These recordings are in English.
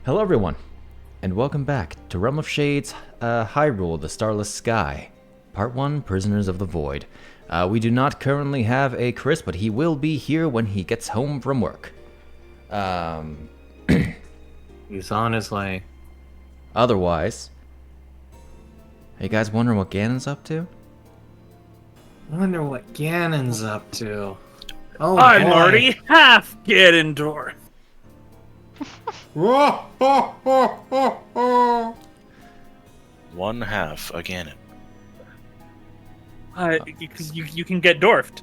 Hello everyone, and welcome back to Realm of Shades, Hyrule, the Starless Sky, Part 1, Prisoners of the Void. We do not currently have a Chris, but he will be here when he gets home from work. He's on his way. Otherwise, are you guys wondering what Ganon's up to? I wonder what Ganon's up to. Oh, I'm boy. already half Ganondorf. One half a Ganon. Because you can get dwarfed.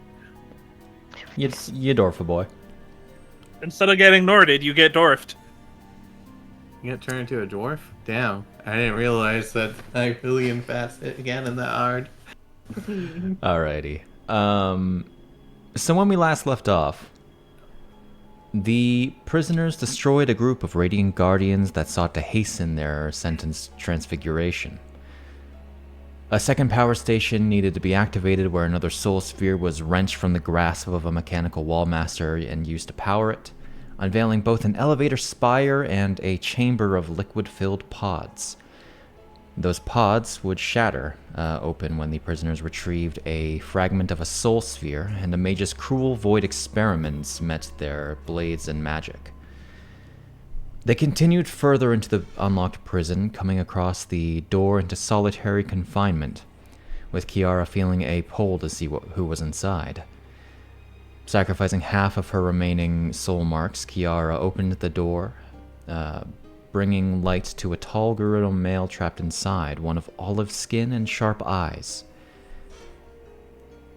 You Dorfa boy. Instead of getting Norded, you get dwarfed. You got turned into a dwarf? Damn. I didn't realize that I really infested Ganon that hard. Alrighty. So when we last left off, the prisoners destroyed a group of Radiant Guardians that sought to hasten their sentence transfiguration. A second power station needed to be activated where another soul sphere was wrenched from the grasp of a mechanical wallmaster and used to power it, unveiling both an elevator spire and a chamber of liquid-filled pods. Those pods would shatter open when the prisoners retrieved a fragment of a soul sphere, and the mage's cruel void experiments met their blades and magic. They continued further into the unlocked prison, coming across the door into solitary confinement, with Chiara feeling a pull to see who was inside. Sacrificing half of her remaining soul marks, Chiara opened the door, bringing light to a tall Gerudo male trapped inside, one of olive skin and sharp eyes,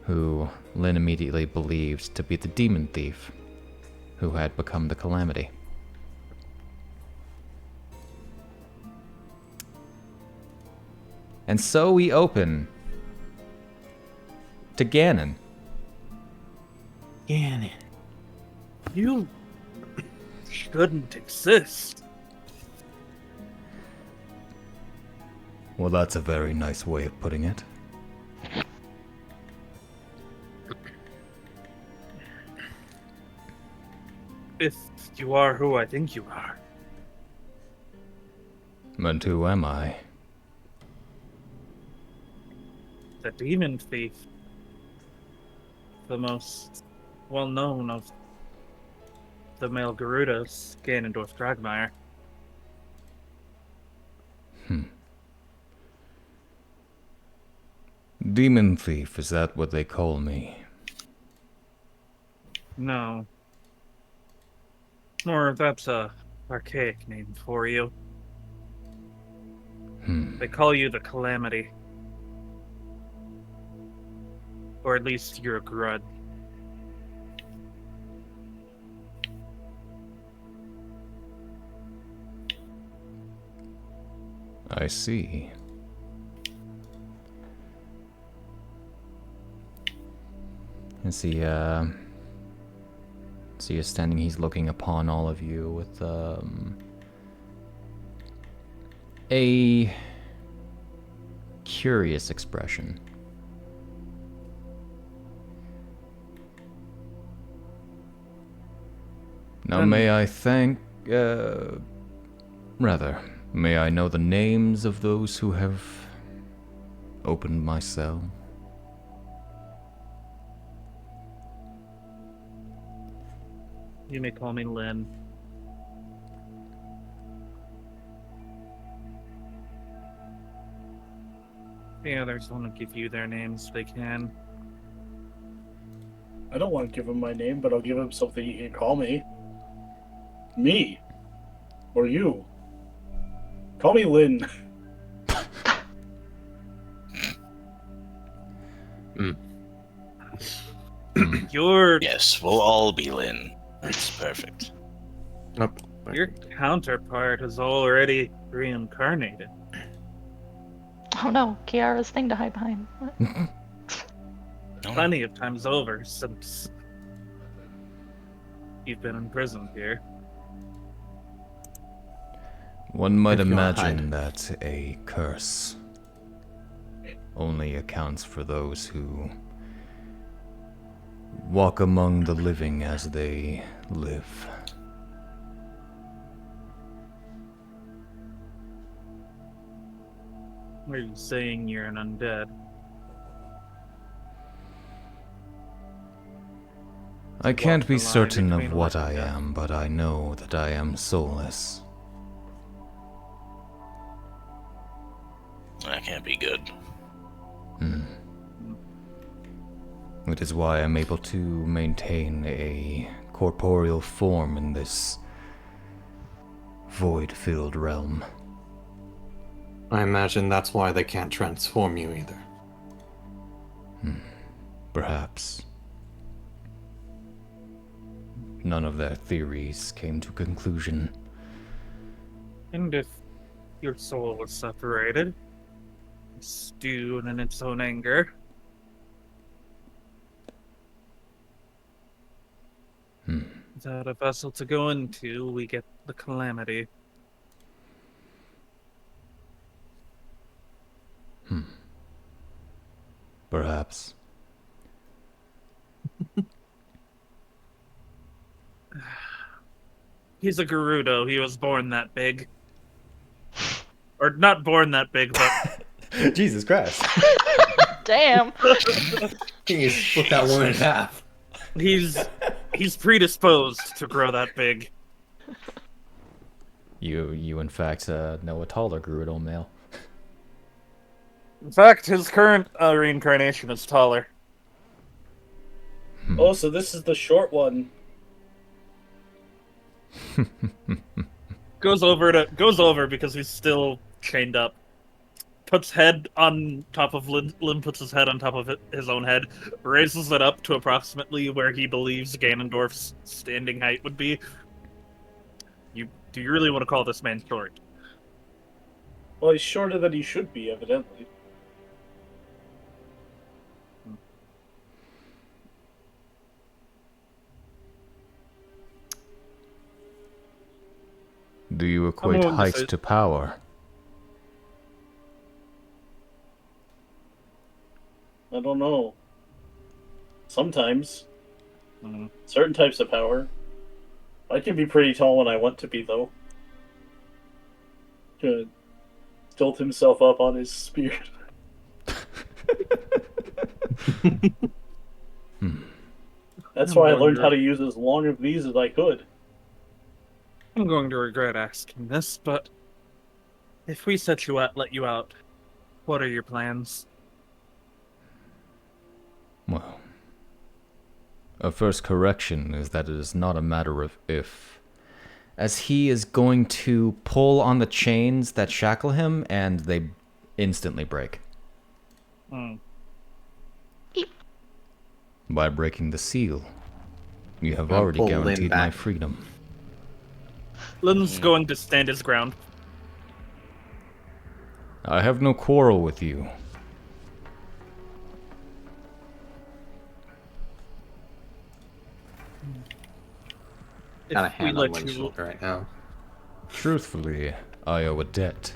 who Lynn immediately believed to be the demon thief who had become the calamity. And so we open to Ganon. Ganon. You shouldn't exist. Well, that's a very nice way of putting it. If you are who I think you are. But who am I? The demon thief. The most well-known of the male Gerudos, Ganondorf Dragmire. Demon thief, is that what they call me? No. Or that's a archaic name for you. They call you the Calamity. Or at least you're a Grud. I see. And see he's standing, he's looking upon all of you with, a curious expression. Now may I may I know the names of those who have opened my cell? You may call me Lynn. The others want to give you their names if they can. I don't want to give him my name, but I'll give him something he can call me. Me. Or you. Call me Lynn. Your Yes, we'll all be Lynn. That's perfect. your counterpart has already reincarnated. Oh no, Chiara's thing to hide behind. What? No, Plenty of times over since you've been imprisoned here. One might If you want to imagine that a curse only accounts for those who walk among the living as they live. Are you saying you're an undead? I can't be the line certain of between what life I and death. am, but I know that I am soulless. That can't be good. It is why I'm able to maintain a corporeal form in this void-filled realm. I imagine that's why they can't transform you either. Perhaps. None of their theories came to conclusion. And if your soul was separated, stewed in its own anger, without a vessel to go into, we get the calamity. Perhaps. He's a Gerudo. He was born that big. Or not born that big, but Jesus Christ. Damn. You split that one in half. he's predisposed to grow that big. You in fact know a taller Gerudo male. In fact, his current reincarnation is taller. Oh, so this is the short one. Goes over because he's still chained up. Puts head on top of Lynn. Lynn puts his head on top of his own head, raises it up to approximately where he believes Ganondorf's standing height would be. Do you really want to call this man short? Well, he's shorter than he should be, evidently. Do you equate willing to height say- to power? I don't know. Sometimes. Mm. Certain types of power. I can be pretty tall when I want to be, though. To tilt himself up on his spear. That's why I learned how to use as long of these as I could. I'm going to regret asking this, but if we let you out, what are your plans? Well, a first correction is that it is not a matter of if, as he is going to pull on the chains that shackle him, and they instantly break. Hmm. By breaking the seal, you have I'll already pull Lynn guaranteed my back. freedom. Lynn's going to stand his ground. I have no quarrel with you. Got a If we hand on let Lynn's you, shoulder right now. Truthfully, I owe a debt.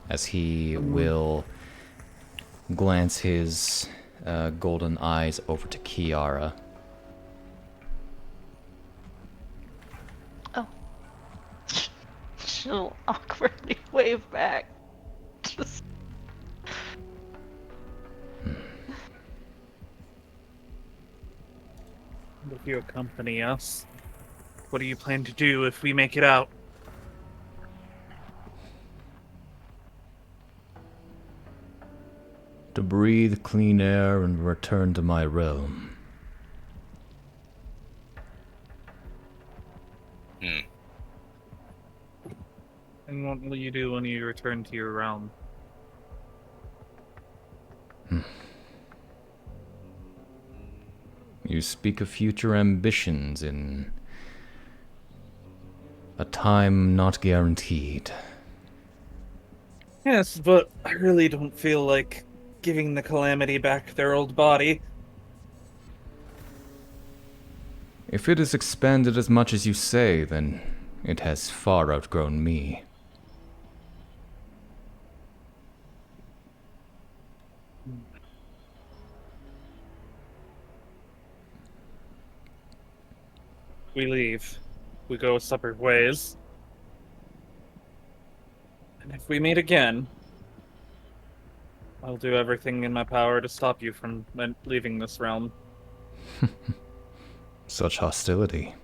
As he will glance his golden eyes over to Chiara. Oh. She'll awkwardly wave back. Just. if you accompany us, what do you plan to do if we make it out? To breathe clean air and return to my realm. And what will you do when you return to your realm? You speak of future ambitions in a time not guaranteed. Yes, but I really don't feel like giving the Calamity back their old body. If it has expanded as much as you say, then it has far outgrown me. We leave. we go separate ways. And if we meet again, I'll do everything in my power to stop you from leaving this realm. Such hostility.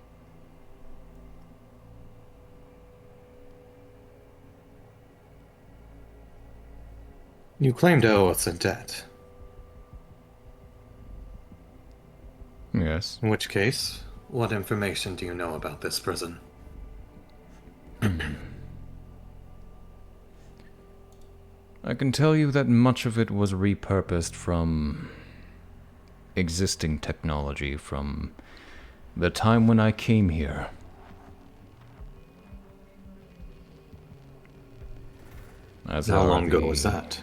You claim to owe us a debt. Yes. In which case, what information do you know about this prison? I can tell you that much of it was repurposed from existing technology from the time when I came here. As How are long ago the- was that?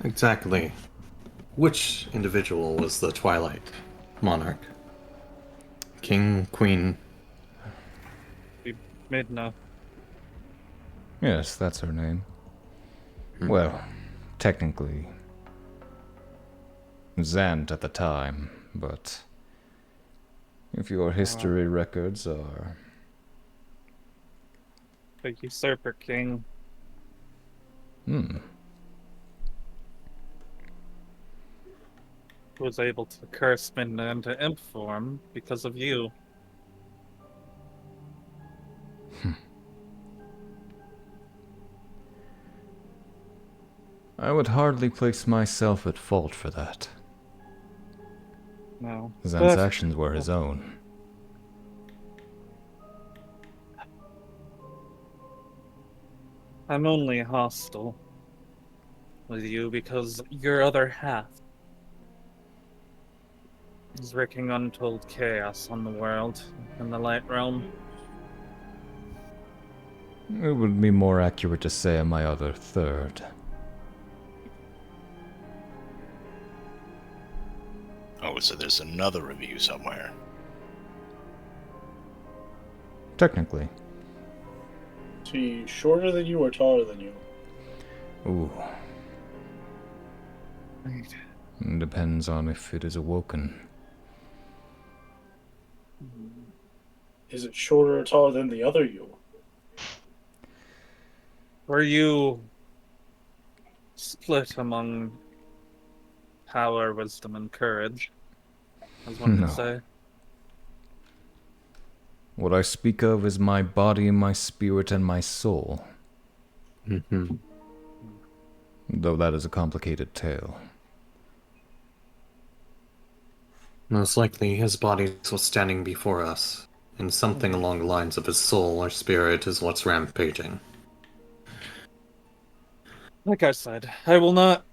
Exactly. Which individual was the Twilight Monarch? King, Queen? Midna. Yes, that's her name. Well, technically, Zant at the time, but if your history records are... The Usurper King. Was able to curse Midna into imp form because of you. I would hardly place myself at fault for that. No. Zant's actions were his own. I'm only hostile with you because your other half is wreaking untold chaos on the world in the Light Realm. It would be more accurate to say my other third. Oh, so there's another review somewhere. Technically. Is he shorter than you or taller than you? Ooh. Depends on if it is awoken. Is it shorter or taller than the other you? Were you split among power, wisdom, and courage, as one No. could say? What I speak of is my body, my spirit, and my soul. Mm-hmm. Though that is a complicated tale. Most likely his body is what's standing before us, and something along the lines of his soul or spirit is what's rampaging. Like I said, I will not...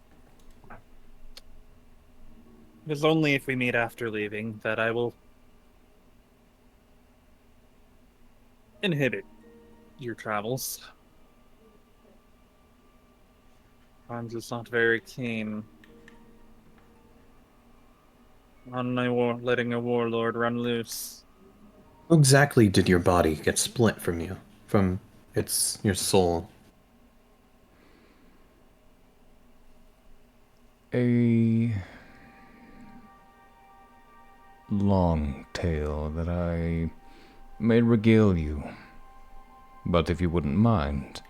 It is only if we meet after leaving that I will inhibit your travels. I'm just not very keen on letting a warlord run loose. How exactly did your body get split from you? From your soul? A long tale that I may regale you. But if you wouldn't mind,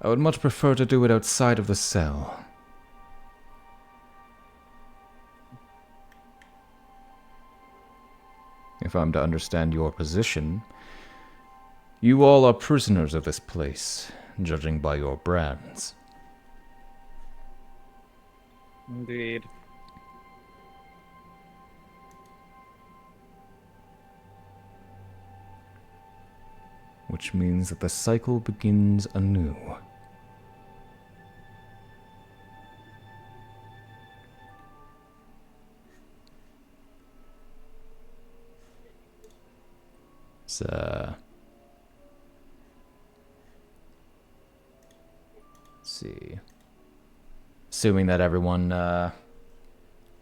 I would much prefer to do it outside of the cell. If I'm to understand your position, you all are prisoners of this place, judging by your brands. Indeed. Which means that the cycle begins anew. So, let's see. Assuming that everyone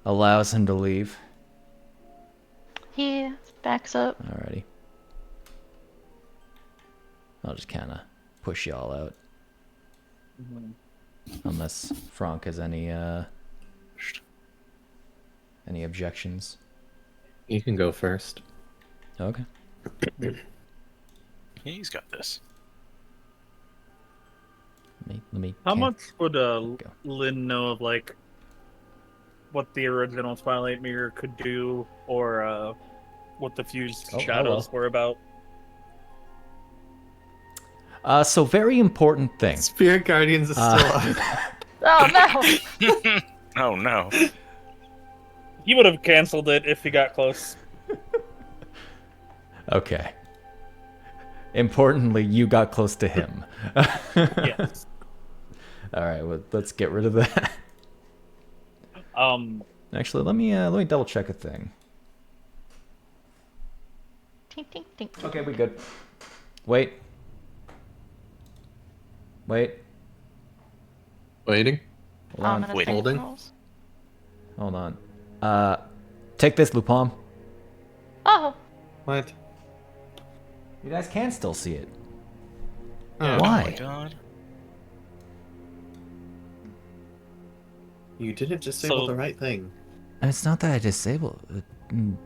allows him to leave. He backs up. Alrighty. I'll just kind of push y'all out. Unless Franc has any objections. You can go first. Okay. He's got this. Let me How can- much would Go. Lynn know of like what the original Twilight Mirror could do, or what the fused Oh, shadows hello. were about? So very important thing. Spirit Guardians is still up. Oh no! Oh no. He would have canceled it if he got close. Okay. Importantly, you got close to him. Yes. All right, well, let's get rid of that. Actually, let me double check a thing. Tink, tink, tink. Okay, we good. Wait. Waiting. Hold on. Ominous Wait. finger Holding? rolls. Hold on. Take this, Luu-pomme. Oh, What? You guys can still see it. Oh, Why? Oh my god. You didn't disable So- the right thing. It's not that I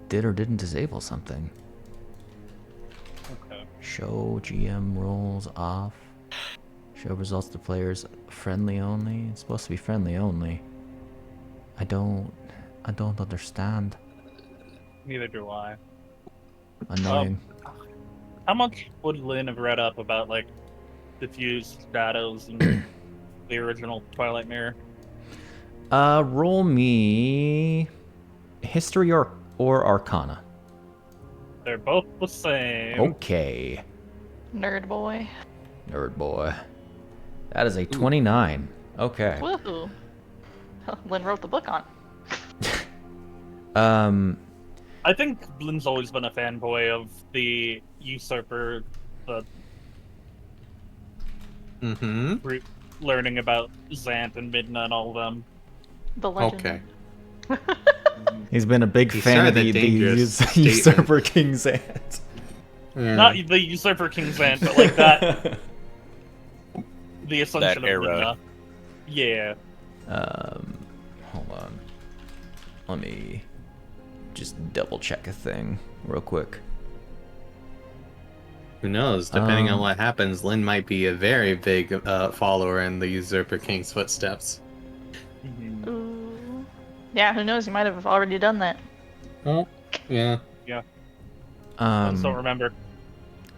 did or didn't disable something. Okay. Show GM roles off. Show results to players friendly only. It's supposed to be friendly only. I don't understand. Neither do I. Annoying. How much would Lynn have read up about like the fused shadows and the original Twilight Mirror? Roll me history or arcana. They're both the same. Okay, nerd boy. nerd boy. That is a 29. Okay. Woohoo! Lynn wrote the book on. I think Lynn's always been a fanboy of the usurper, the Mm-hmm. learning about Zant and Midna and all of them. The legend. Okay. He's been a big He fan of started a the dangerous statement. usurper King Zant. Yeah. Not the usurper King Zant, but like that, the assumption That era. of Midna. Yeah. Hold on. Let me just double check a thing real quick. Who knows? Depending on Um, what happens, Lynn might be a very big follower in the Usurper King's footsteps. Ooh. Yeah, who knows? You might have already done that. Oh, yeah. I just don't remember.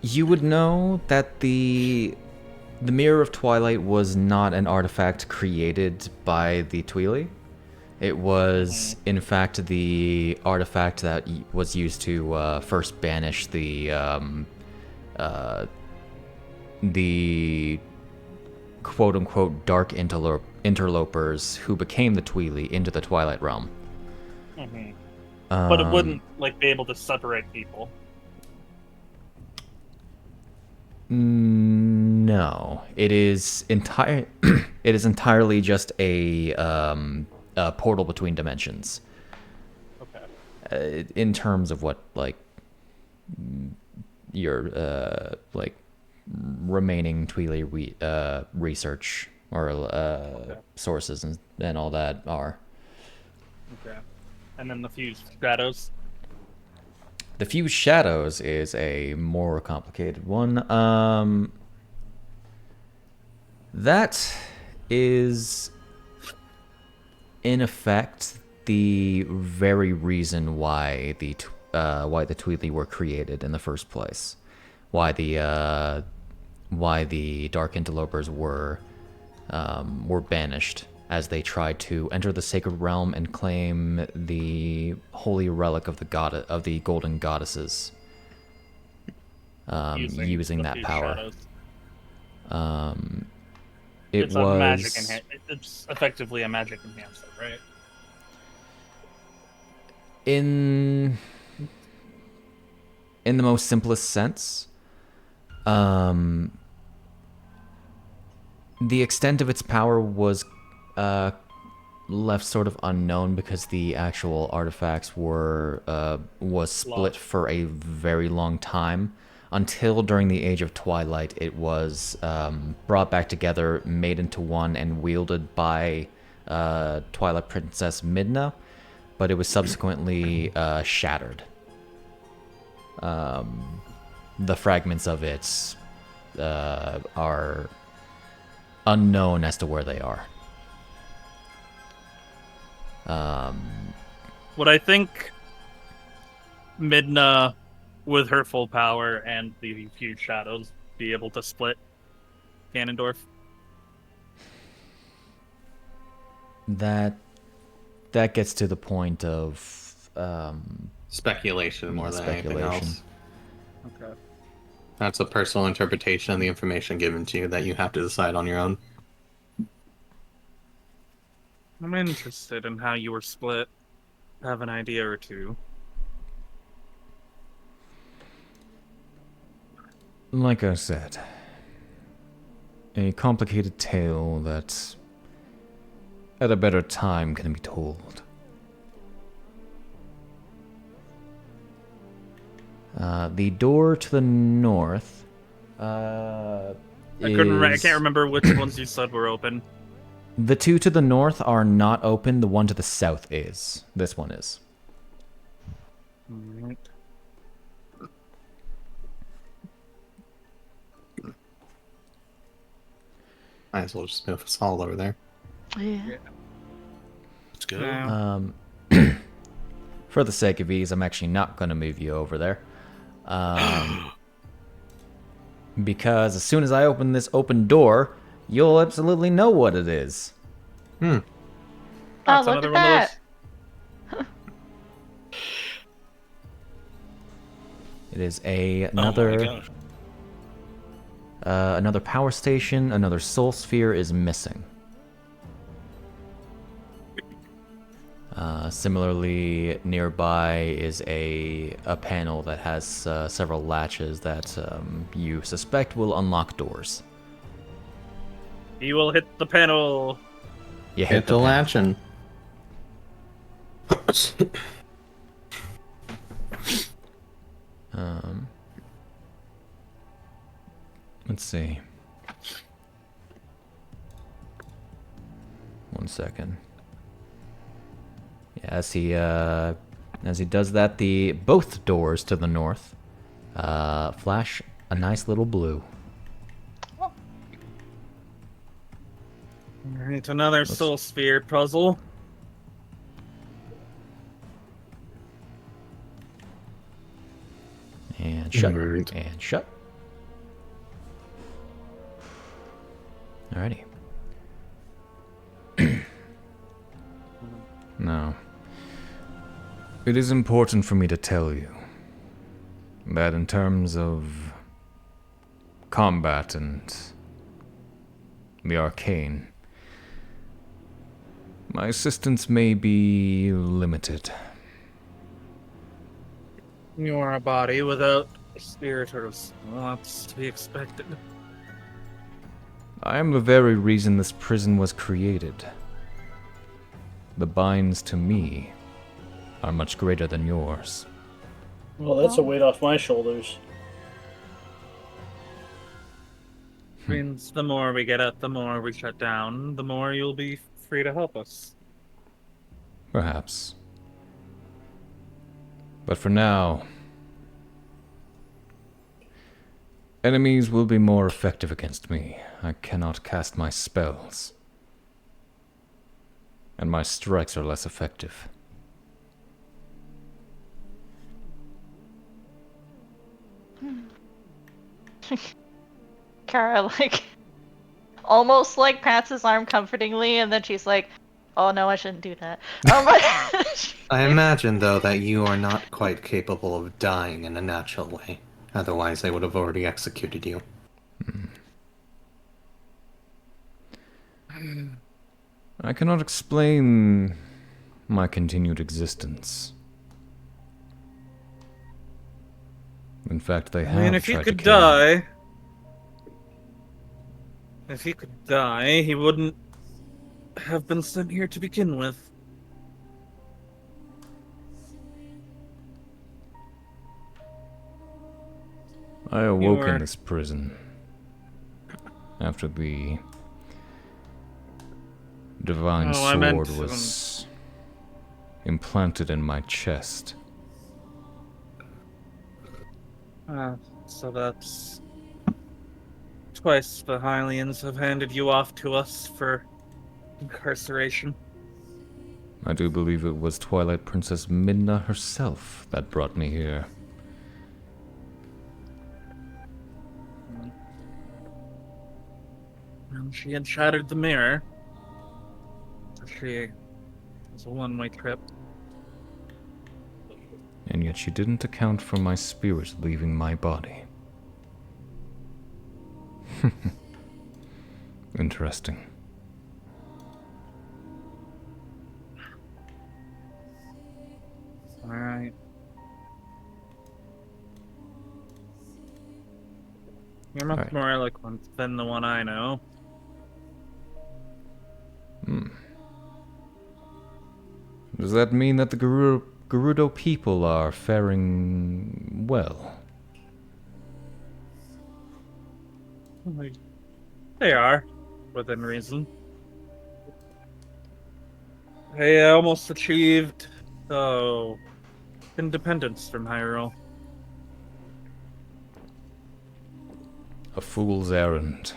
You would know that the Mirror of Twilight was not an artifact created by the Tweely. It was, in fact, the artifact that was used to first banish the quote-unquote dark interlopers who became the Tweely into the Twilight Realm. But it wouldn't like be able to separate people. No, it is it is entirely just a portal between dimensions. Okay. In terms of what like your like remaining Tweely research or sources and all that are. Okay. And then the fused shadows. The Fused Shadows is a more complicated one. That is, in effect, the very reason why the Tweely were created in the first place. Why the Dark Interlopers were banished as they tried to enter the sacred realm and claim the holy relic of the golden goddesses, using the that fused power. shadows. It It's was a magic it's effectively a magic enhancer, right? in the most simplest sense. The extent of its power was left sort of unknown because the actual artifacts was split Lost. for a very long time. Until during the Age of Twilight, it was brought back together, made into one, and wielded by Twilight Princess Midna, but it was subsequently shattered. the fragments of it are unknown as to where they are. Would I think Midna, with her full power and the huge shadows, be able to split Ganondorf? That gets to the point of Speculation more than anything speculation. else. Okay. That's a personal interpretation of the information given to you that you have to decide on your own. I'm interested in how you were split. I have an idea or two. Like I said, a complicated tale that at a better time can be told. The door to the north I can't remember which ones you said were open. The two to the north are not open. The one to the south is. This one is. Alright. Might as well just move us all over there. Yeah. Let's go. Yeah. For the sake of ease, I'm actually not going to move you over there. Because as soon as I open this open door, you'll absolutely know what it is. Oh, That's look another at one of that. It is Oh my another gosh. another power station. Another soul sphere is missing. Similarly, nearby is a panel that has several latches that you suspect will unlock doors. You will hit the panel. You Hit the panel. latch and... Let's see. One second. Yeah, as he does that, both doors to the north flash a nice little blue. Alright, another soul sphere puzzle. And shut. Alright. And shut. Alrighty. Now, it is important for me to tell you that in terms of combat and the arcane, my assistance may be limited. You are a body without spirit or what's to be expected. I am the very reason this prison was created. The binds to me are much greater than yours. Well, that's a weight off my shoulders. Means the more we get at, the more we shut down, the more you'll be free to help us. Perhaps. But for now, enemies will be more effective against me. I cannot cast my spells. And my strikes are less effective. Kara, almost, pats his arm comfortingly, and then she's like, oh no, I shouldn't do that. I imagine, though, that you are not quite capable of dying in a natural way. Otherwise, they would have already executed you. I cannot explain my continued existence. In fact, they have I mean, if he tried to could kill me. die... If he could die, he wouldn't have been sent here to begin with. I awoke You are- in this prison after the divine Oh, I meant, sword was implanted in my chest. So that's twice the Hylians have handed you off to us for incarceration. I do believe it was Twilight Princess Midna herself that brought me here. And she had shattered the mirror. So she was a one-way trip. And yet she didn't account for my spirit leaving my body. Interesting. Alright. You're much Alright. more eloquent than the one I know. Does that mean that the Gerudo people are faring well? They are, within reason. They almost achieved, independence from Hyrule. A fool's errand.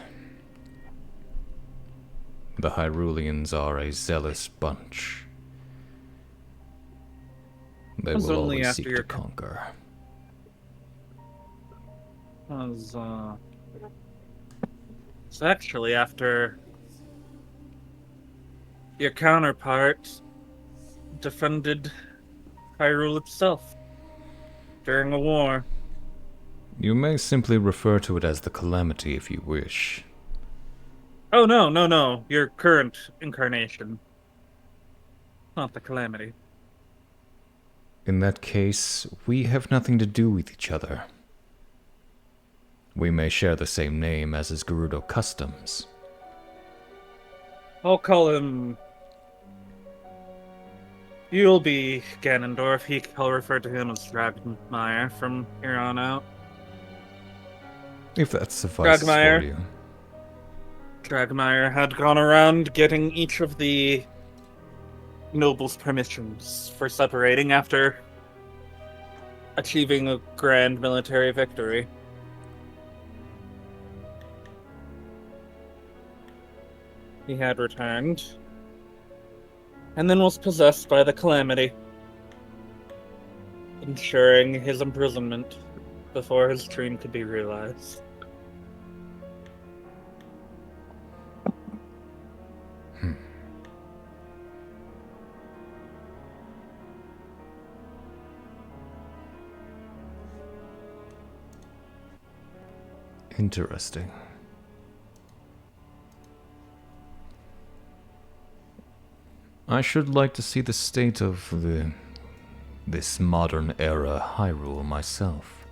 The Hyruleans are a zealous bunch. They Was will only always after seek your to conquer. It's actually after your counterpart defended Hyrule itself during a war. You may simply refer to it as the Calamity if you wish. Oh, no. Your current incarnation. Not the Calamity. In that case, we have nothing to do with each other. We may share the same name as is Gerudo customs. I'll call him... You'll be Ganondorf. I'll refer to him as Dragmeyer from here on out. If that suffices Dragmeyer. for you. Dragmeyer had gone around getting each of the nobles' permissions for separating after achieving a grand military victory. He had returned, and then was possessed by the Calamity, ensuring his imprisonment before his dream could be realized. Interesting. I should like to see the state of this modern era Hyrule myself.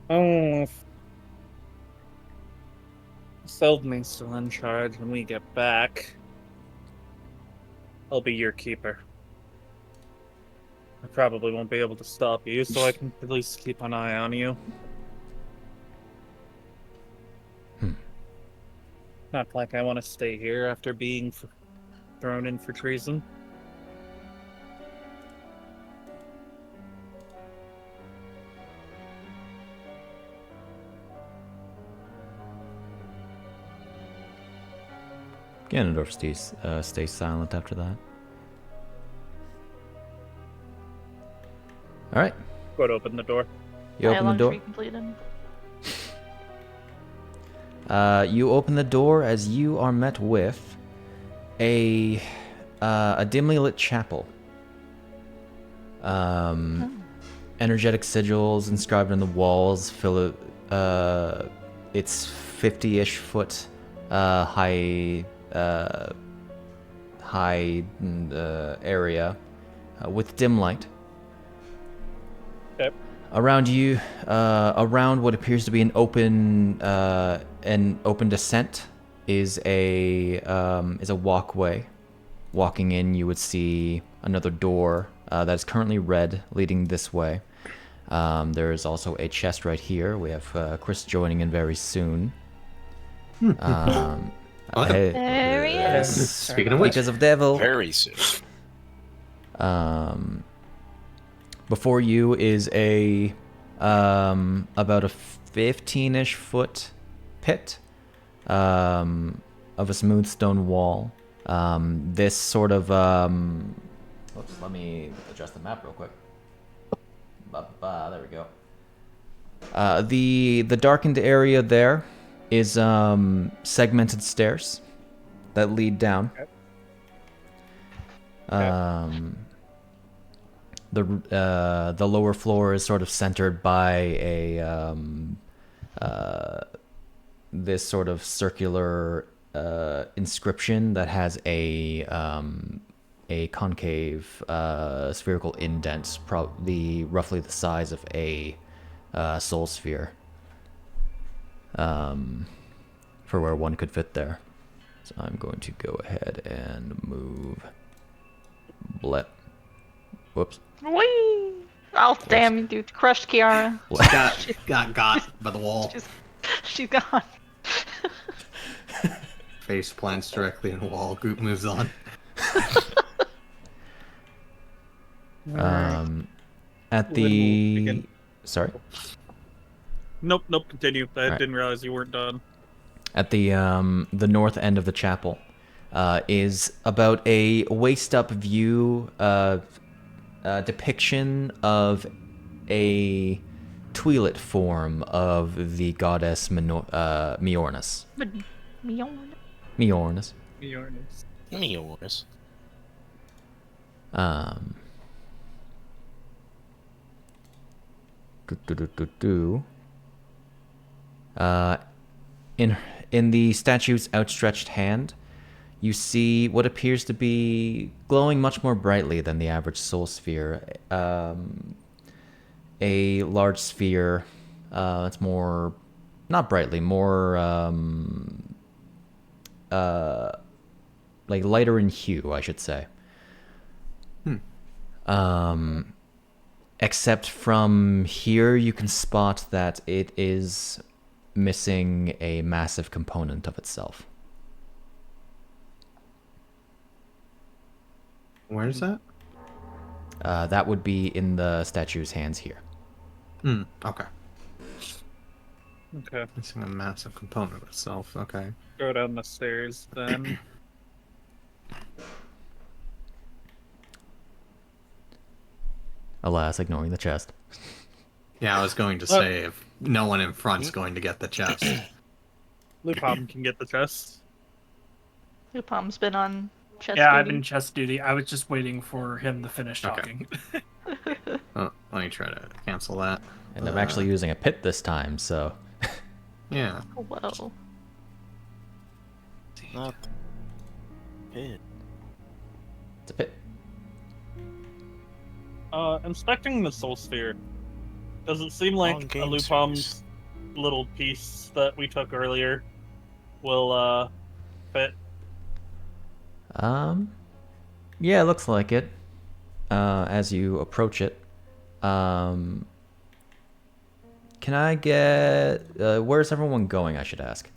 Oh, Seldon's still in charge when we get back. I'll be your keeper. I probably won't be able to stop you, so I can at least keep an eye on you. Not like I want to stay here after being thrown in for treason. Ganondorf stays silent after that. Alright, Go to open the door. you open the Dialogue door. tree completed. You open the door as you are met with a dimly lit chapel. Energetic sigils inscribed on the walls fill it. It's 50-ish foot high area with dim light. Okay. Around you, around what appears to be an open descent is a walkway. Walking in, you would see another door that is currently red, leading this way. There is also a chest right here. We have Chris joining in very soon. Welcome. There he is. Speaking of which, Because of Devil. Very soon. Before you is a about a 15-ish foot pit of a smooth stone wall. This sort of oops, let me adjust the map real quick. There we go. The darkened area there is segmented stairs that lead down. The lower floor is sort of centered by a this sort of circular inscription that has a concave spherical indent, roughly the size of a soul sphere, for where one could fit there. So I'm going to go ahead and move. Blip. Whoops. Whee! Oh, damn, dude. Crushed Chiara. Got by the wall. She's gone. Face plants directly in the wall. Group moves on. At Lynn will the... begin. Sorry? Nope, continue. I Right. didn't realize you weren't done. At the north end of the chapel is about a waist-up view depiction of a twi'let form of the goddess Mjornis. Mjornis. Yours. In the statue's outstretched hand, you see what appears to be glowing much more brightly than the average soul sphere. A large sphere that's more, not brightly, more like lighter in hue, I should say. Except from here, you can spot that it is missing a massive component of itself. Where's that? That would be in the statue's hands here. Okay. Okay, Missing a massive component of itself. Okay. go down the stairs then. Alas, ignoring the chest. Yeah, I was going to say if no one in front's going to get the chest. Luu-pomme can get the chest. Luu-pomme's been on chest Yeah, duty. I've been chest duty. I was just waiting for him to finish Okay. talking. Oh, let me try to cancel that. And I'm actually using a pit this time, so... Yeah. Whoa. Not pit. It's a pit. Inspecting the soul sphere. Does it seem Wrong like a game Luu-pomme's little piece that we took earlier will fit? Yeah, it looks like it. As you approach it. Can I get... where's everyone going, I should ask?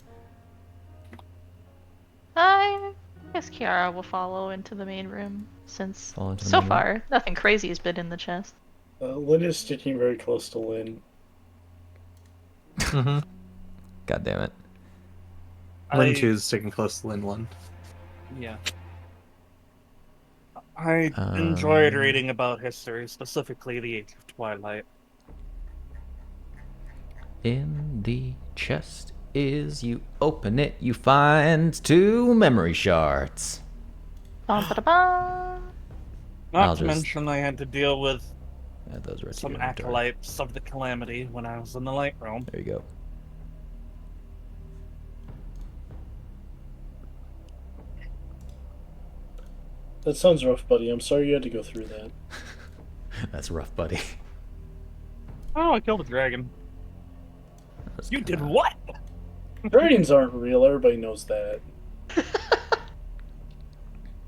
I guess Chiara will follow into the main room, since Follow into the so main room? far nothing crazy has been in the chest. Lynn is sticking very close to Lynn. Mm-hmm. God damn it. Lynn 2 is sticking close to Lynn 1. Yeah. I enjoyed reading about history, specifically the Age of Twilight. In the chest is, you open it, you find 2 memory shards. Ba-ba-da-ba. Not I'll to just- mention I had to deal with Add those right to some your inventory. acolytes of the Calamity when I was in the Light Realm. There you go. That sounds rough, buddy. I'm sorry you had to go through that. That's rough, buddy. Oh, I killed a dragon. That's You did kinda- what? Dragons aren't real. Everybody knows that.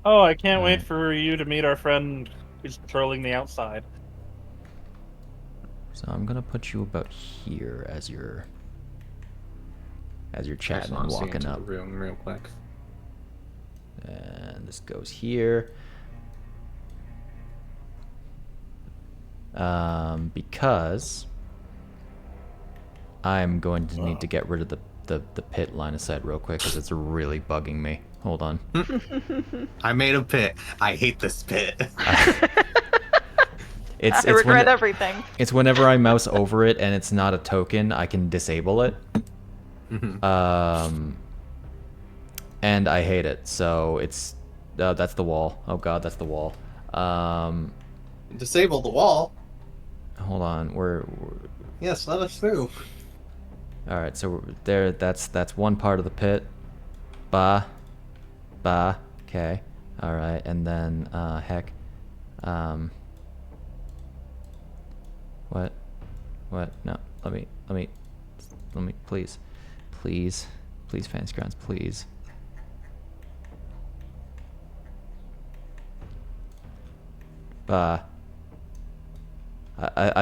Oh, I can't wait for you to meet our friend who's patrolling the outside. So I'm gonna put you about here as you're chatting and walking into up. the room real quick. And this goes here. Because I'm going to need to get rid of the pit line of sight real quick because it's really bugging me. Hold on. I made a pit. I hate this pit. I regret everything. It's whenever I mouse over it and it's not a token, I can disable it. And I hate it. So it's that's the wall. Oh god, that's the wall. Disable the wall. Hold on. We're Yes, let us through. all right. So there. That's one part of the pit. Ba. Okay. All right. And then heck. What? No. Let me. Please. Fantasy Grounds. Please. I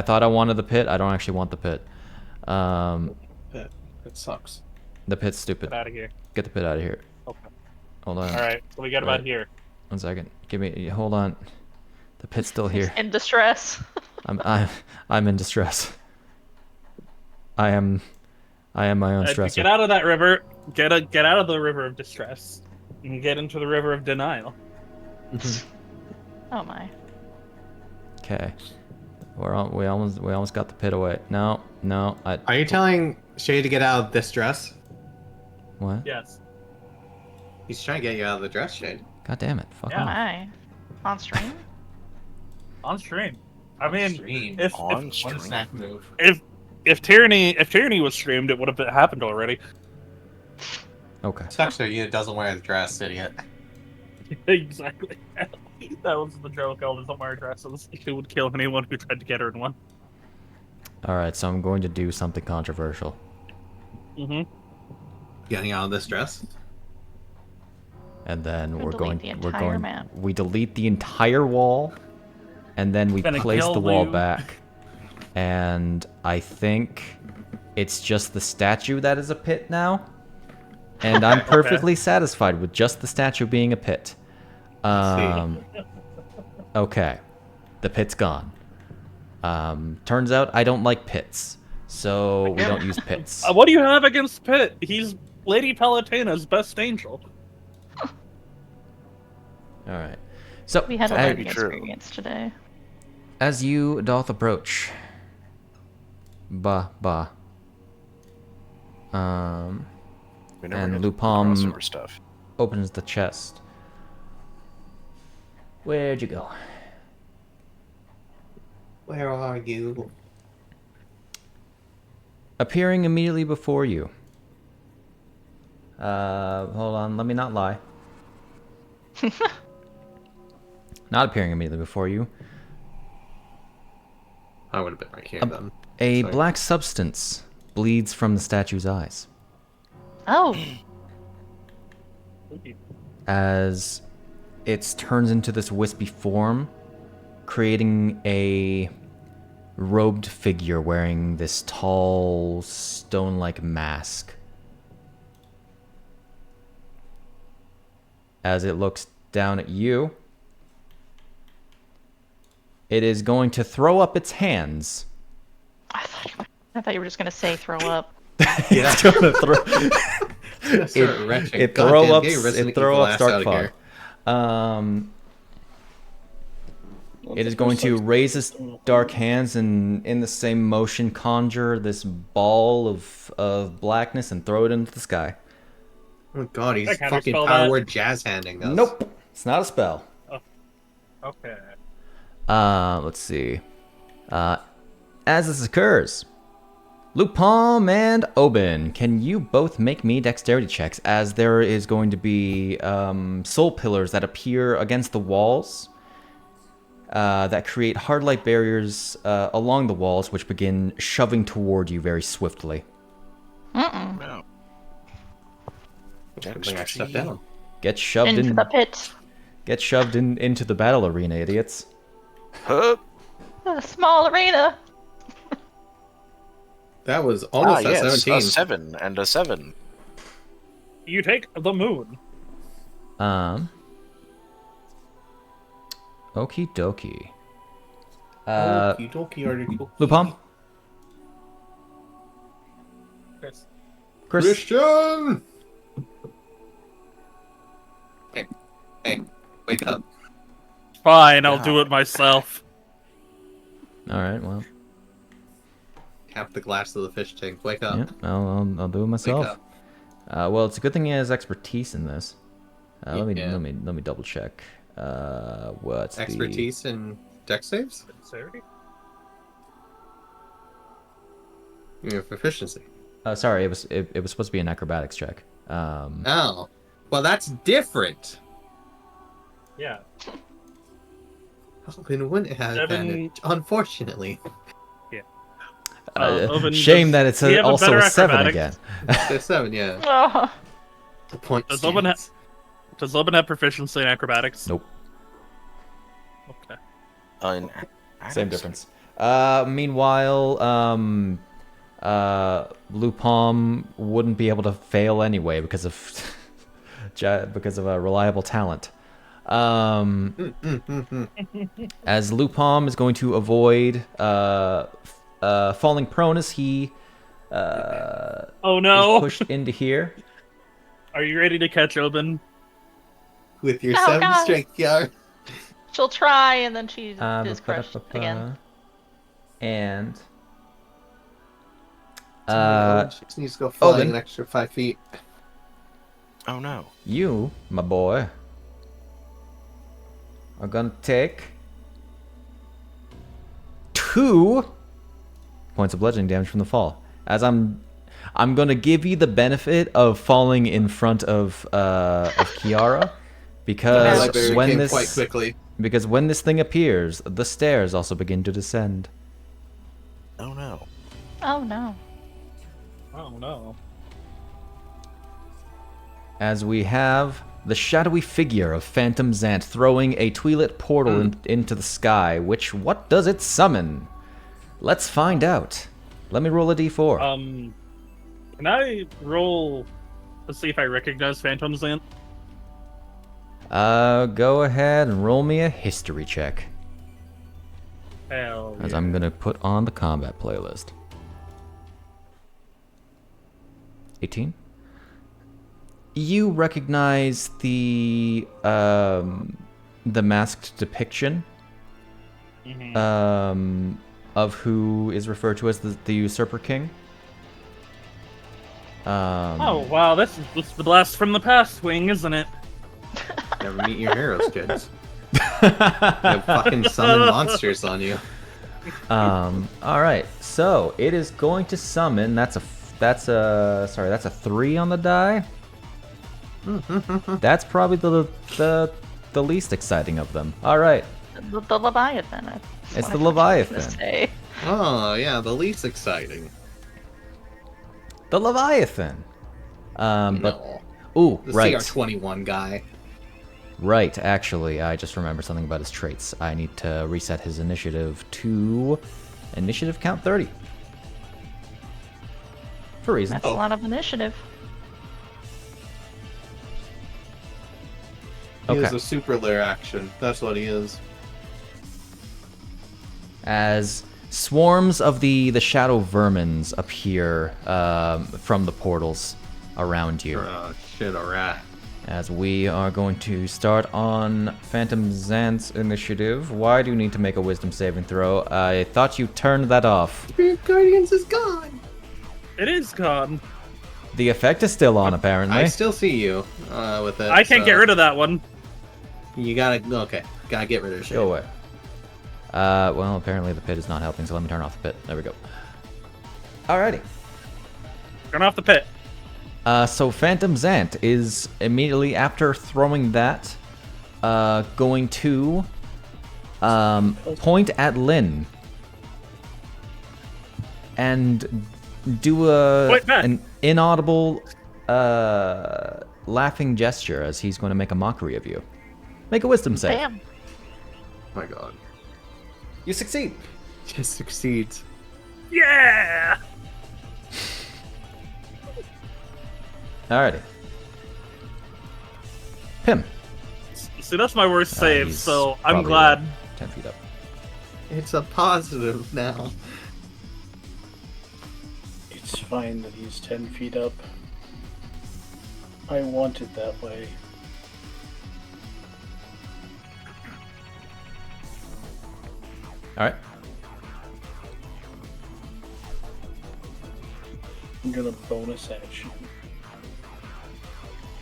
thought I wanted the pit. I don't actually want the pit. It sucks. The pit's stupid. Get out of here. Get the pit out of here. Okay. Hold on. All right. So we got about here. 1 second. Give me. Hold on. The pit's still here. In distress. I'm in distress. I am my own stressor. Get out of that river. Get out of the river of distress, and get into the river of denial. Oh my. Okay. We almost got the pit away. No. Are you telling Shay to get out of this dress? What? Yes. He's trying to get you out of the dress, Shade. God damn it! Fuck Yeah. off. My. On stream? On stream. I mean, Stream. if On What stream. a snack move. if Tyranny was streamed, it would have happened already. Okay. Especially you doesn't wear the dress, idiot. Exactly. That was the joke. All doesn't wear dresses. She would kill anyone who tried to get her in one. All right. So I'm going to do something controversial. Getting out of this dress? And then We're delete the entire map. we delete the entire wall, and then we Gonna place kill the wall Lou. back. And I think it's just the statue that is a pit now. And I'm perfectly satisfied with just the statue being a pit. Okay. The pit's gone. Turns out I don't like pits. So we don't use pits. What do you have against Pitt? He's Lady Palutena's best angel. Alright. So We had a might learning be true. experience today. as you doth approach. Ba. We never And get Luu-pomme crossover stuff. opens the chest. Where'd you go? Where are you? Appearing immediately before you. Hold on, let me not lie. Not appearing immediately before you. I would have been right here then. A Sorry. black substance bleeds from the statue's eyes Oh. as it turns into this wispy form, creating a robed figure wearing this tall, stone-like mask. As it looks down at you, it is going to throw up its hands. I thought you were just gonna say throw up. It's gonna throw. It throw up Stark Fog. It is going to raise its dark hands and, in the same motion, conjure this ball of blackness and throw it into the sky. Oh god, he's I can't fucking spell power that. word jazz handing us. Nope, it's not a spell. Okay. Let's see. As this occurs, Luu-pomme and Obin, can you both make me dexterity checks? As there is going to be soul pillars that appear against the walls. That create hard light barriers along the walls, which begin shoving toward you very swiftly. No. Good thing I stepped down. Get shoved Into in. the pit. Get shoved into the battle arena, idiots. Huh? A small arena. That was almost at yes, 17. a 7 and a 7. You take the moon. Okie dokie. Okie dokie, article. Luu-pomme? Chris. Chris? Christian! Hey, wake up. Fine, I'll do it myself. Alright, well. Tap the glass of the fish tank. Wake up. Yeah, I'll do it myself. Wake up. Well, it's a good thing he has expertise in this. Let Yeah. me double check. What's Expertise in deck saves? Dexterity? You have proficiency. Sorry, it was supposed to be an acrobatics check. Oh. Well, that's different. Yeah. Obin wouldn't have Devon- advantage, unfortunately. Obin, Shame that does it's he have also better a 7 acrobatics? again. So 7, yeah. Oh, The point Does Obin stands. Does Obin have proficiency in acrobatics? Nope. Okay. Same difference. Meanwhile, Luu-pomme wouldn't be able to fail anyway because of a reliable talent. As Luu-pomme is going to avoid falling prone as he Oh is no! pushed into here. Are you ready to catch Obin? With your Oh, 7 God. strength, Yar. she'll try, and then she Uh, is crushed again. And She needs to go flying Obin. an extra 5 feet. Oh no. you, my boy, are gonna take 2 points of bludgeoning damage from the fall. As I'm gonna give you the benefit of falling in front of Chiara, because Library when came this quite quickly. because when this thing appears, the stairs also begin to descend. Oh no. Oh no. Oh no. As we have the shadowy figure of Phantom Zant throwing a Twi'let portal into the sky, what does it summon? Let's find out. Let me roll a d4. Can I roll to see if I recognize Phantom Zant? Go ahead and roll me a history check, Hell as yeah. I'm gonna put on the combat playlist. 18. You recognize the masked depiction Mhm. of who is referred to as the Usurper King. Oh wow, this is the blast from the past wing, isn't it? Never meet your heroes, kids. They fucking summon monsters on you. All right, so it is going to summon. That's a 3 on the die. That's probably the least exciting of them. All right, The Leviathan. it's the Leviathan. Say. Oh, yeah, the least exciting. The Leviathan. But No. ooh, The right, CR21 guy. right. Actually, I just remembered something about his traits. I need to reset his initiative to initiative count 30. For reasons. That's a lot of initiative. He is Okay. a super lair action. That's what he is. As swarms of the shadow vermins appear from the portals around you. Oh, shit, a rat. As we are going to start on Phantom Zant's initiative. Why do you need to make a wisdom saving throw? I thought you turned that off. Spirit Guardians is gone. It is gone. The effect is still on, apparently. I still see you with it. I can't get rid of that one. You gotta gotta get rid of shit. Go away. Well, apparently the pit is not helping, so let me turn off the pit. There we go. Alrighty. Turn off the pit. So Phantom Zant is immediately after throwing that, going to point at Lynn and do Point back. an inaudible laughing gesture as he's going to make a mockery of you. Make a wisdom save. Bam. Oh my god. You succeed. Just succeeds. Yeah. Alrighty. Pimm. See, that's my worst save, He's so I'm probably glad. like 10 feet up. It's a positive now. It's fine that he's 10 feet up. I want it that way. All right. I'm gonna bonus action.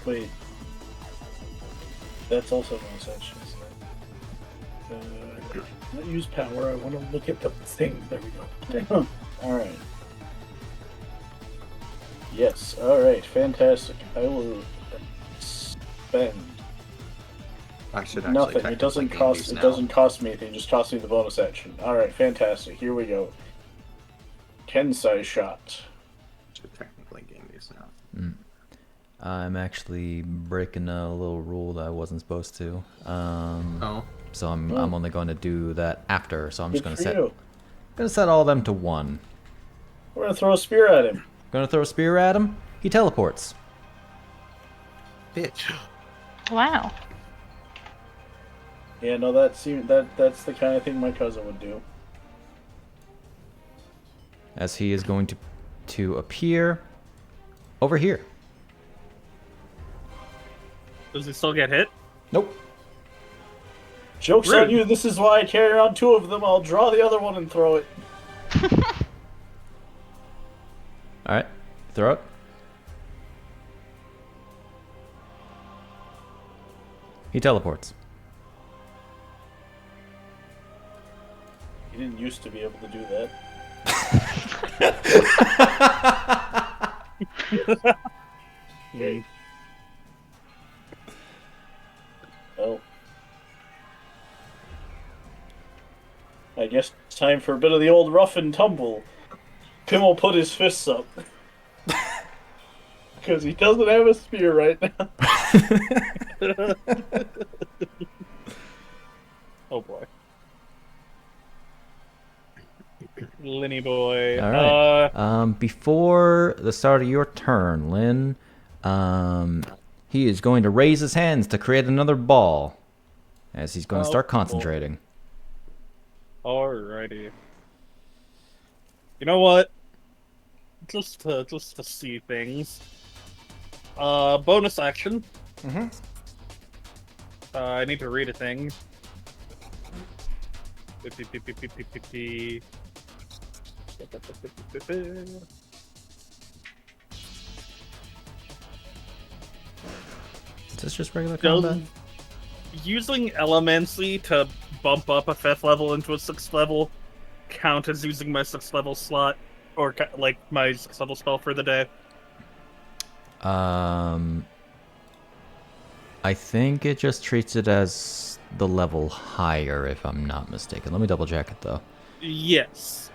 Wait. That's also bonus action, isn't it? Not use power, I want to look at the thing. There we go. Alright. Yes, alright, fantastic. I will spend I should actually nothing. It technically doesn't gain cost these it now. doesn't cost me anything, it just costs me the bonus action. Alright, fantastic. Here we go. Kensai shot. Should technically gain these now. I'm actually breaking a little rule that I wasn't supposed to. Oh. So I'm only going to do that after. So I'm just Good going for you. to set all of them to 1. We're gonna throw a spear at him. Going to throw a spear at him. He teleports. Bitch. Wow. Yeah, no, that's the kind of thing my cousin would do. As he is going to appear over here. Does he still get hit? Nope. Joke's Rude. on you, this is why I carry around 2 of them. I'll draw the other one and throw it. All right. Throw it. He teleports. He didn't used to be able to do that. Well, I guess it's time for a bit of the old rough and tumble. Pimm will put his fists up. Because he doesn't have a spear right now. Oh boy. Linny boy. All right. Before the start of your turn, Lynn, he is going to raise his hands to create another ball, as he's going to start cool. concentrating. Alrighty. You know what? Just to see things. Bonus action. Mm-hmm. I need to read a thing. Is this just regular combat? Does using Elemancy to bump up a 5th level into a 6th level count as using my 6th level slot? Or, like, my 6th level spell for the day? I think it just treats it as the level higher, if I'm not mistaken. Let me double check it though. Yes.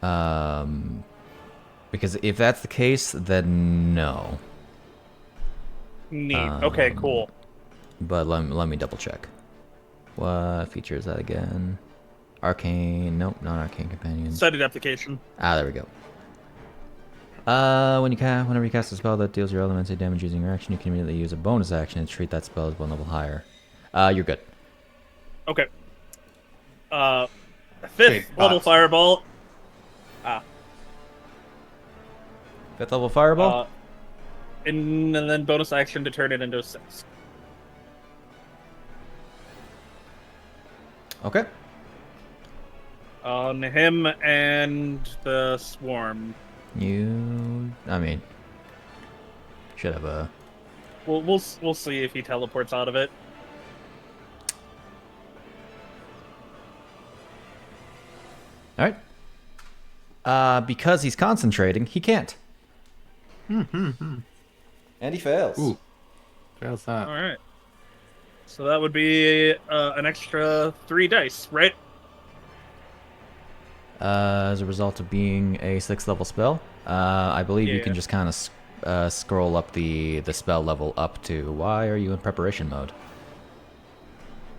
Because if that's the case, then no. Neat. Okay, cool. But let me double check. What feature is that again? Arcane. Nope, not Arcane Companion. Studied application. Ah, there we go. Whenever you cast a spell that deals your elemental damage using your action, you can immediately use a bonus action and treat that spell as 1 level higher. You're good. Okay. 5th Big level box. fireball. 5th level fireball? And then bonus action to turn it into a 6. Okay. On him and the swarm. I mean, should have a... We'll see if he teleports out of it. Alright. Because he's concentrating, he can't. And he fails. Ooh. Fails that. All right. So that would be an extra 3 dice, right? As a result of being a 6th level spell, I believe you can Yeah. just kind of scroll up the spell level up to... Why are you in preparation mode?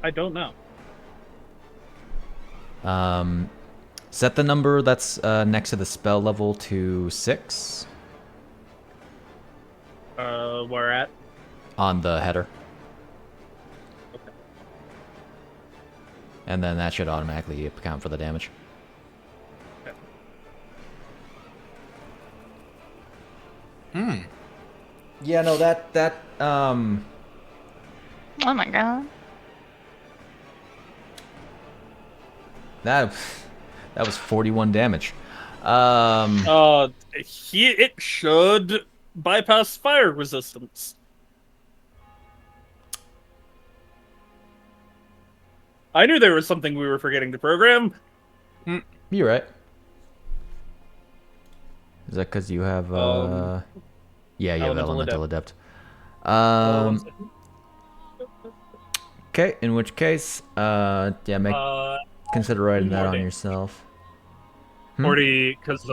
I don't know. Set the number that's next to the spell level to 6 Where at? on the header. And then that should automatically account for the damage. Yeah, no, Oh my god. that was 41 damage. It should bypass fire resistance. I knew there was something we were forgetting to program. You're right. Is that because you have yeah, you have Elemental Adept. Okay, in which case, yeah, consider writing that on yourself. 40, because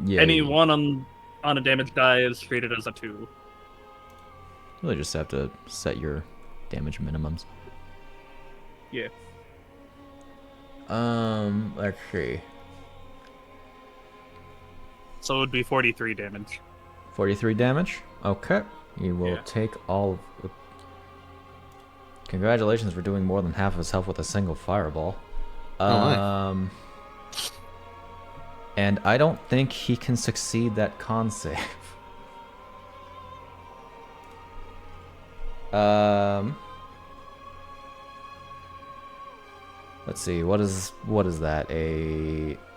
Yeah, any you one on a damage die is treated as a 2. really just have to set your damage minimums. Yeah. Let's see. So it would be 43 damage. 43 damage. Okay, you will Yeah. take all of. Congratulations for doing more than half of his health with a single fireball. nice. And I don't think he can succeed that con save. Let's see. What is that?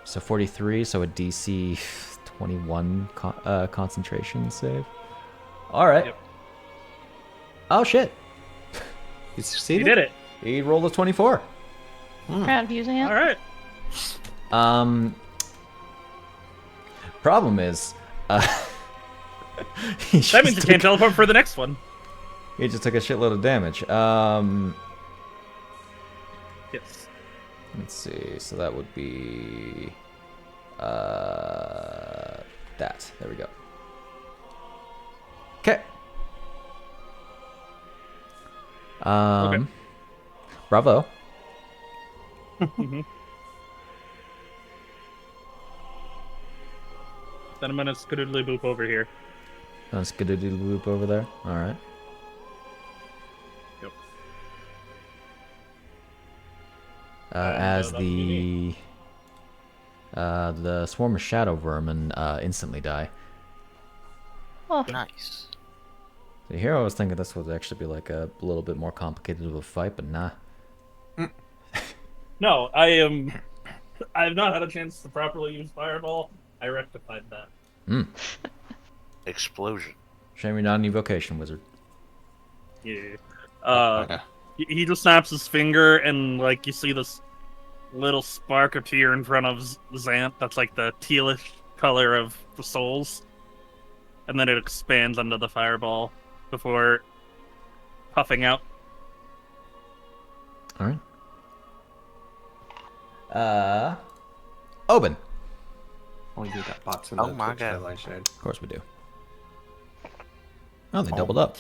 So 43. So a DC 21 concentration save. All right. Yep. Oh shit. You You succeeded? did it. He rolled a 24. Proud of using it. All right. Problem is, That means you can't teleport for the next one. He just took a shitload of damage. Yes. Let's see. So that would be that. There we go. Okay. Okay. Bravo. Then I'm gonna scootily boop over here. Skidoodle loop over there. All right. Yep. As that'll be the swarm of shadow vermin instantly die. Oh, Nice. So here I was thinking this would actually be like a little bit more complicated of a fight, but nah. No, I have not had a chance to properly use Fireball. I rectified that. Explosion. Shame you're not an evocation wizard. Yeah. Okay. He just snaps his finger, and like you see this little spark appear in front of Zant. That's like the tealish color of the souls, and then it expands under the fireball before puffing out. All right. Obin. Oh, you got bots in Oh the my Twitch God. highlight shade. Of course we do. Oh, they doubled up.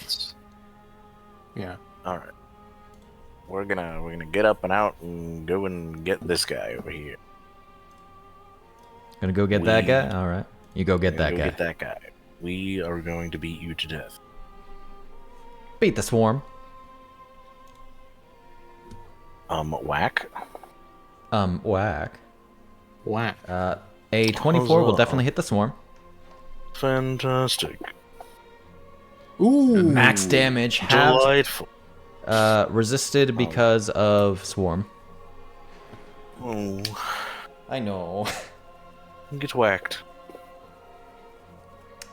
Yeah. All right. We're gonna get up and out and go and get this guy over here. Gonna go get that We- guy? All right. You go get We're that gonna guy. Get that guy. We are going to beat you to death. Beat the swarm. Whack. Whack. Whack. A 24 will Huzzah. definitely hit the swarm. Fantastic. Ooh. Max damage. Halved. Delightful. Resisted because of swarm. Oh, I know. get whacked.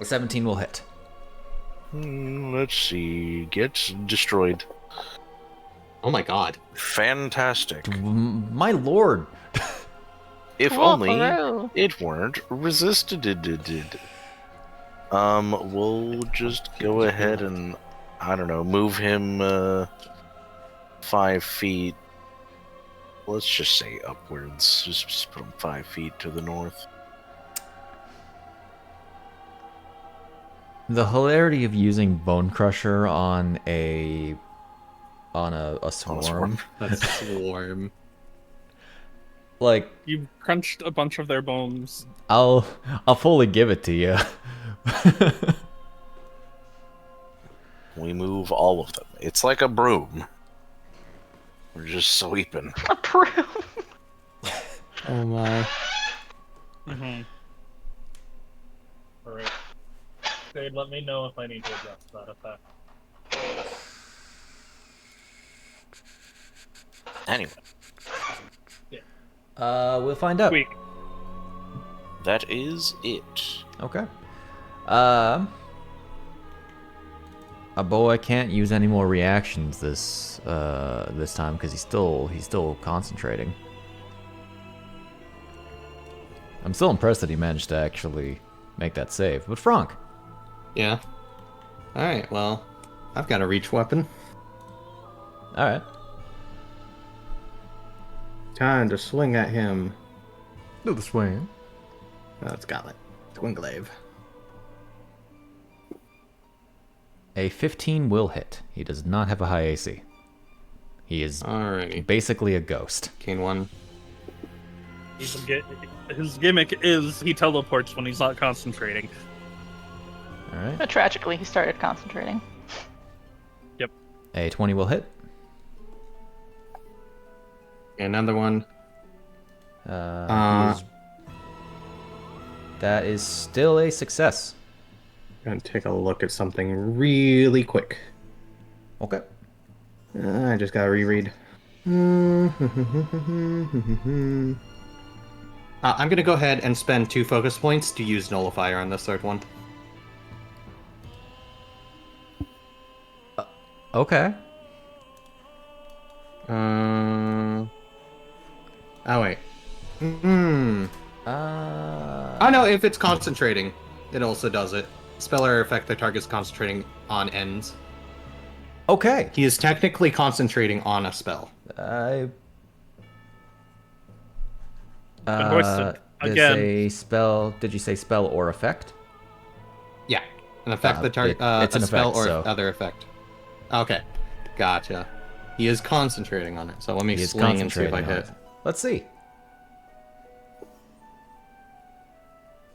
A 17 will hit. Let's see. Gets destroyed. Oh my god. Fantastic. My lord. If Cool, only Peru. it weren't resisted. We'll just go ahead and, I don't know, move him 5 feet. Let's just say upwards. Just put him 5 feet to the north. The hilarity of using Bone Crusher on a swarm. That's swarm. Like, You crunched a bunch of their bones. I'll fully give it to you. We move all of them. It's like a broom. We're just sweeping. Approve. Oh my. Mm-hmm. Alright. Jade, let me know if I need to adjust that effect. Anyway, We'll find out. Sweet. that is it. Okay. A boy can't use any more reactions this time because he's still concentrating. I'm still impressed that he managed to actually make that save. But Franc. Yeah. Alright, well, I've got a reach weapon. All right. Time to swing at him. Do the swing. Oh, it's got it. Twin glaive. A 15 will hit. He does not have a high AC. He is Alrighty. basically a ghost. Kane 1. His gimmick is he teleports when he's not concentrating. All right. But tragically, he started concentrating. A 20 will hit. Another one. That is still a success. Gonna take a look at something really quick. Okay. I just gotta reread. I'm gonna go ahead and spend 2 focus points to use Nullifier on this third one. Okay. Oh wait. Oh no, if it's concentrating, it also does it. Spell or effect the target's concentrating on ends. Okay. He is technically concentrating on a spell. Did Again. say spell? Did you say spell or effect? Yeah, an effect the target. it's an a spell effect, or so- other effect. Okay, gotcha. He is concentrating on it, so let me He is swing and see if I concentrating on hit. it. Let's see.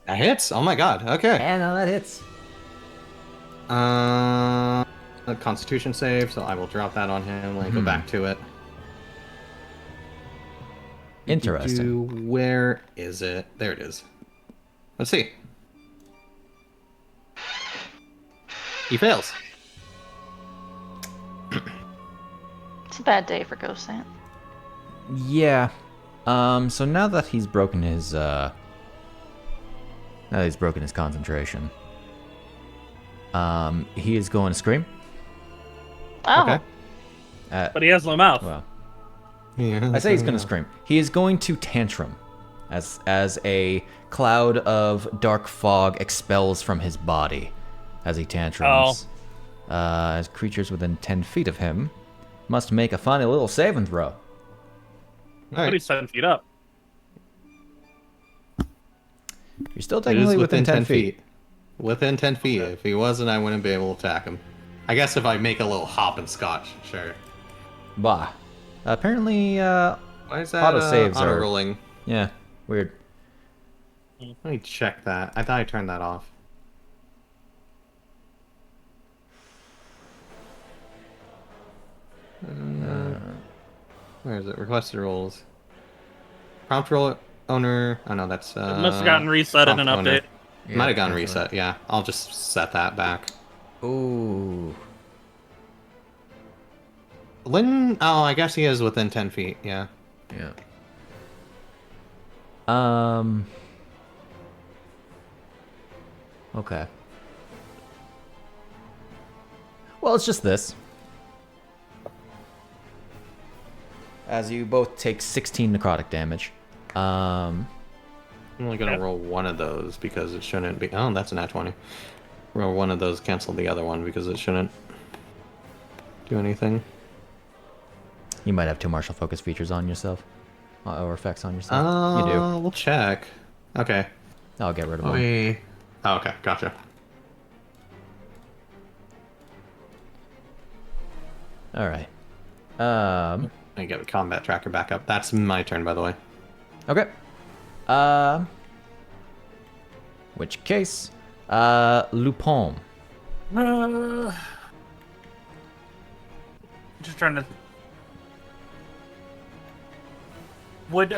That hits. Oh my god. Okay. And now that hits. A Constitution save, so I will drop that on him. Go back to it. Interesting. Where is it? There it is. Let's see. He fails. It's a bad day for Ghost Sant. Yeah. So now that he's broken his concentration, he is going to scream. Oh, Okay. But he has no mouth. Well, Yeah. I say he's going to scream. He is going to tantrum, as a cloud of dark fog expels from his body, as he tantrums. As creatures within 10 feet of him must make a funny little saving throw. But he's 10 feet up. You're still It is technically within 10 feet. Within 10 feet. If he wasn't, I wouldn't be able to attack him. I guess if I make a little hop and scotch, sure. Bah. Apparently, Why is that Auto-saves auto are- rolling? yeah, weird. Let me check that. I thought I turned that off. Where is it? Requested rolls. Prompt roll owner. Oh no, that's. It must have gotten reset in an prompt owner. update. Might have gotten reset. Yeah, I'll just set that back. Ooh. Lynn. Oh, I guess he is within 10 feet. Yeah. Yeah. Okay. Well, it's just this. As you both take 16 necrotic damage. I'm only gonna roll one of those because it shouldn't be. Oh, that's a nat 20. Roll one of those, cancel the other one because it shouldn't do anything. You might have 2 martial focus features on yourself. Or effects on yourself. You do. We'll check. Okay. I'll get rid of them. Oh, okay, gotcha. Alright. I get the combat tracker back up. That's my turn, by the way. Okay. Which case, Luu-pomme. Just trying to Would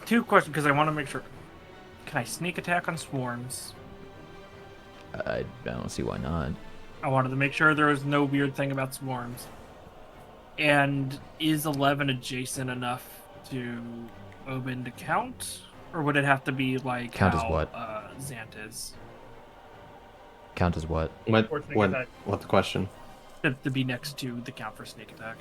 two questions because I want to make sure. Can I sneak attack on swarms? I don't see why not. I wanted to make sure there was no weird thing about swarms. And is 11 adjacent enough to Obin to count? Or would it have to be like Count as how what? Zant is? Count as what? What's the question? To be next to the count for sneak attack.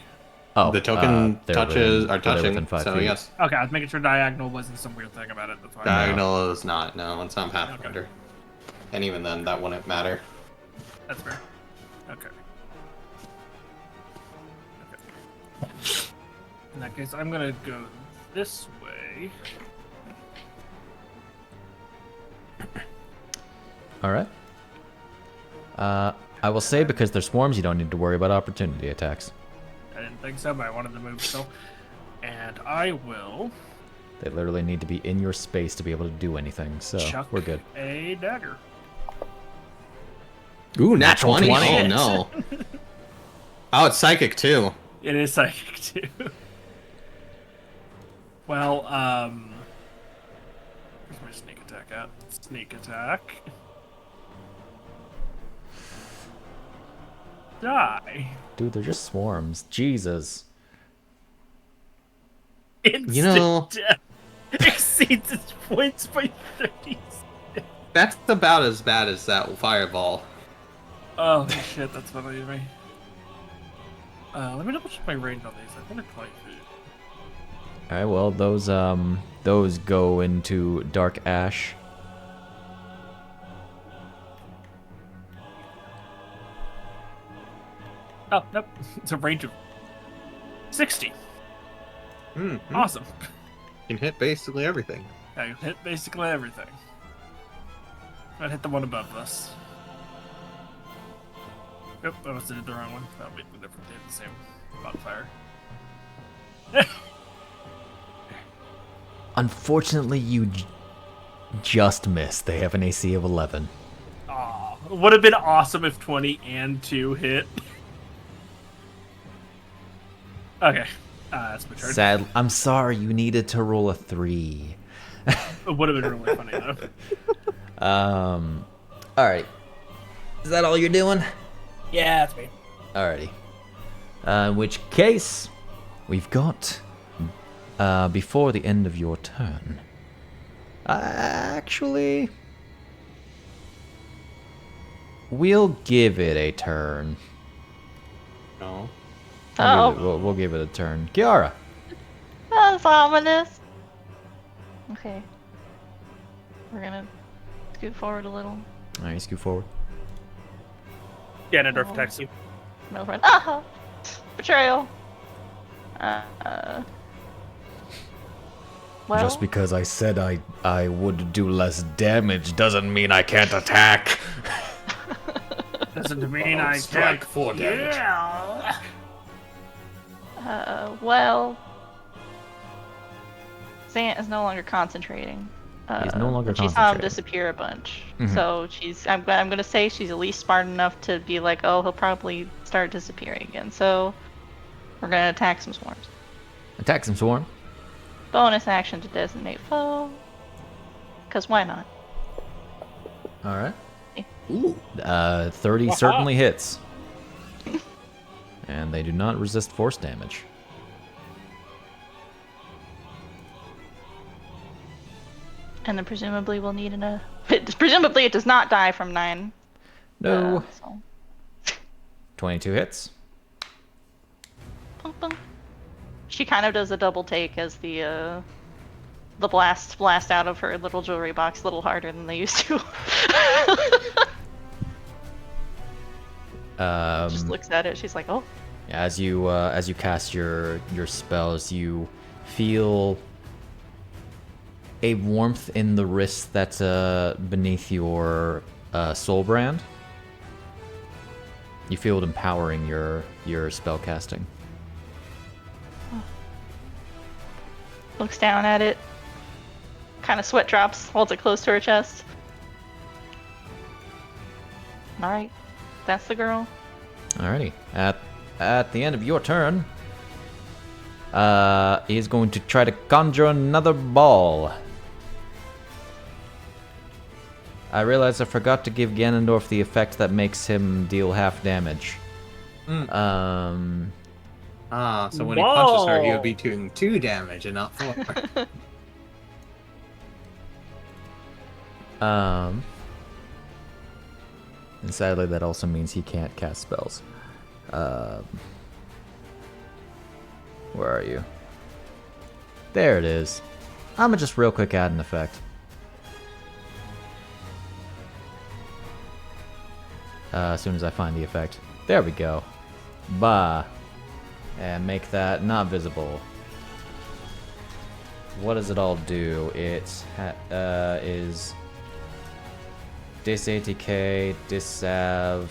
Oh, The token they're touches within- are they're touching, within 5 so feet. yes. Okay, I was making sure diagonal wasn't some weird thing about it. That's fine. Diagonal is not. No, it's not Pathfinder. And even then, that wouldn't matter. That's fair. Okay. In that case, I'm gonna go this way. All right. I will say because they're swarms, you don't need to worry about opportunity attacks. I didn't think so, but I wanted to move still. And I will They literally need to be in your space to be able to do anything, so chuck we're good. a dagger. Ooh, natural 20. Oh no. Oh, it's psychic too. It is psychic too. Well, where's my sneak attack at? Sneak attack. Die. Dude, they're just swarms. Jesus. Instant You know- death exceeds its points by 30. That's about as bad as that fireball. Oh shit, that's funny to me. Let me double check my range on these. I think they're 20 feet. All right, well, those go into dark ash. Oh, nope. It's a range of 60. Mm-hmm. Awesome. Can hit basically everything. I hit basically everything. I'd hit the one above us. Yep, I must have did the wrong one. That'll make the difference. They have the same modifier. Unfortunately, you just missed. They have an AC of 11. Aw, would have been awesome if 20 and 2 hit. Okay, that's my turn. Sad. I'm sorry, you needed to roll a 3. It would have been really funny though. All right. Is that all you're doing? Yeah, that's me. Alrighty. In which case, we've got before the end of your turn. Actually, we'll give it a turn. No. We'll give it a turn. Chiara. That's ominous. Okay. We're gonna scoot forward a little. All right, scoot forward. Ganondorf attacks you. No friend. Ah! Betrayal. Well, Just because I said I would do less damage doesn't mean I can't attack. Doesn't mean I strike can't. 4 damage. Yeah. well, Zant is no longer concentrating. He's no longer she saw him concentrating. disappear a bunch, Mhm. so I'm gonna say she's at least smart enough to be like, oh, he'll probably start disappearing again. So we're gonna attack some swarms. Attack some swarm. Bonus action to designate foe. Cause why not? All right. Ooh. 30 certainly hits. And they do not resist force damage. And then presumably we'll need presumably it does not die from 9. No. So. 22 hits. Punk, punk. She kind of does a double take as the blast out of her little jewelry box a little harder than they used to. Just looks at it. She's like, "Oh." As you cast your spells, you feel a warmth in the wrist that's beneath your soul brand. You feel it empowering your spell casting. Looks down at it. Kind of sweat drops. Holds it close to her chest. All right, that's the girl. Alrighty. At the end of your turn, He's going to try to conjure another ball. I realized I forgot to give Ganondorf the effect that makes him deal half damage. So when he punches her, he would be doing 2 damage and not 4. And sadly, that also means he can't cast spells. Where are you? There it is. I'm gonna just real quick add an effect. As soon as I find the effect. There we go. Bah. And make that not visible. What does it all do? It is dis ATK, dis Sav,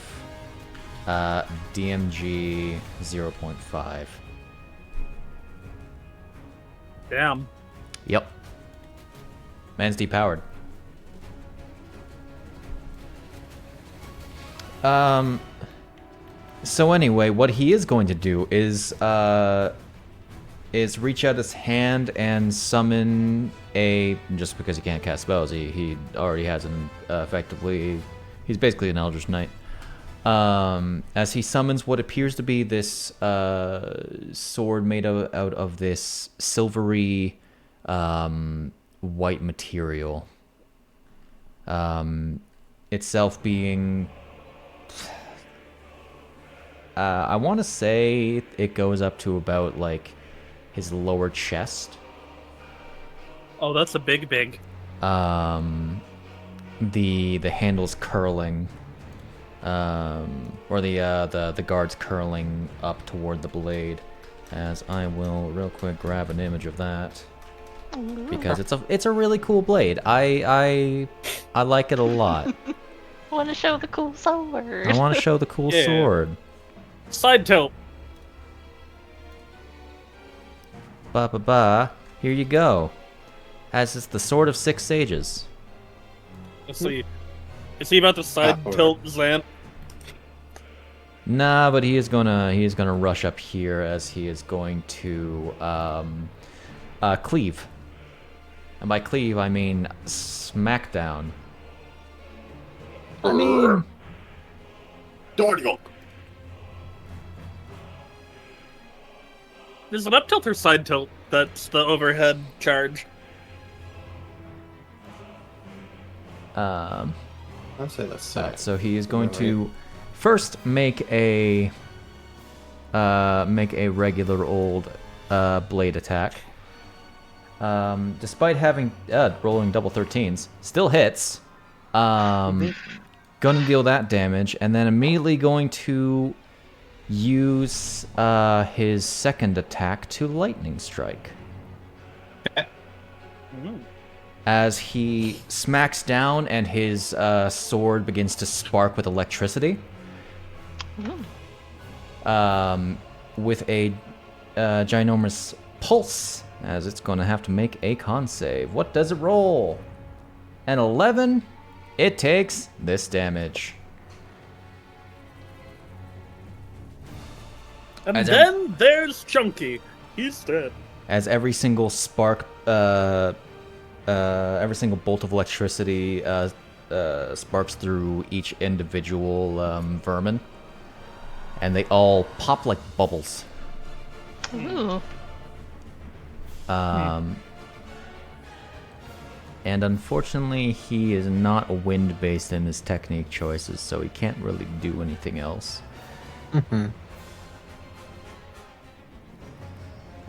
DMG 0.5. Damn. Yep. Man's depowered. So anyway, what he is going to do is reach out his hand and summon a. Just because he can't cast spells, he already has an effectively. He's basically an Eldritch Knight. As he summons what appears to be this sword made out of this silvery white material. Itself being. I want to say it goes up to about like his lower chest. Oh, that's a big. The handles curling, or the guards curling up toward the blade. As I will real quick grab an image of that because it's a really cool blade. I like it a lot. I want to show the cool sword. I want to show the cool sword. Side tilt. Ba. Here you go. As is the Sword of Six Sages. Let's see. Is he about to side tilt Zant? Nah, but he is gonna rush up here as he is going to cleave. And by cleave I mean smackdown. I mean Dardiok. Is it up tilt or side tilt? That's the overhead charge. I'd say that's side. So he is going to first make a regular old blade attack. Despite having rolling double 13s, still hits. Gonna deal that damage, and then immediately going to use his second attack to lightning strike. As he smacks down and his sword begins to spark with electricity. With a ginormous pulse, as it's going to have to make a con save. What does it roll? An 11. It takes this damage. And then there's Chunky. He's dead. As every single spark, every single bolt of electricity sparks through each individual vermin, and they all pop like bubbles. Ooh. And unfortunately, he is not wind-based in his technique choices, so he can't really do anything else.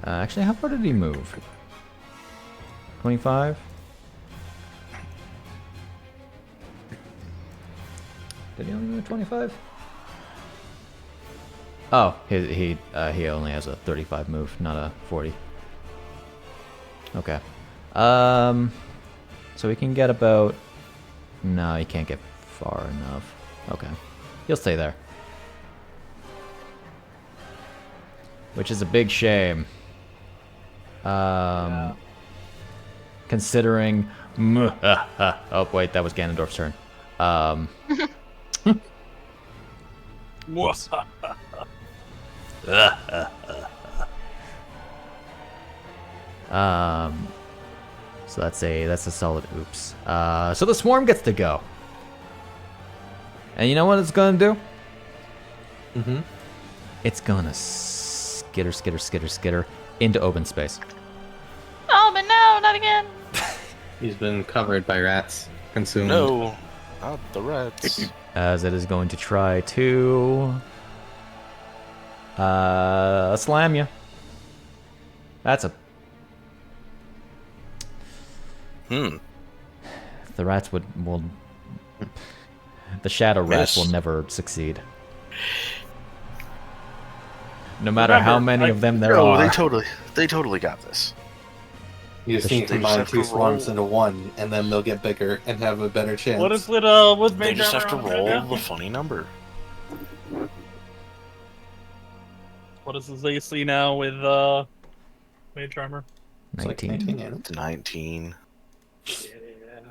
Actually, how far did he move? 25? Did he only move 25? Oh, he only has a 35 move, not a 40. Okay. So he can get about... No, he can't get far enough. Okay. He'll stay there. Which is a big shame. Considering... Oh, wait, that was Ganondorf's turn. So that's a solid oops. So the swarm gets to go. And you know what it's gonna do? Mm-hmm. It's gonna skitter into open space. Oh, but no, not again. He's been covered by rats. Consumed. No, not the rats. As it is going to try to slam you. That's a Hmm. the rats will the shadow rats Miss. will never succeed. No matter how Remember, many of them there No, are. they totally got this. You just need to They just combine have two to swarms roll. into one, and then they'll get bigger and have a better chance. What is it? What's They made just have to armor on roll right now? the funny number. What is his AC now with mage armor? It's like 19. 19, yeah. It's 19. Yeah.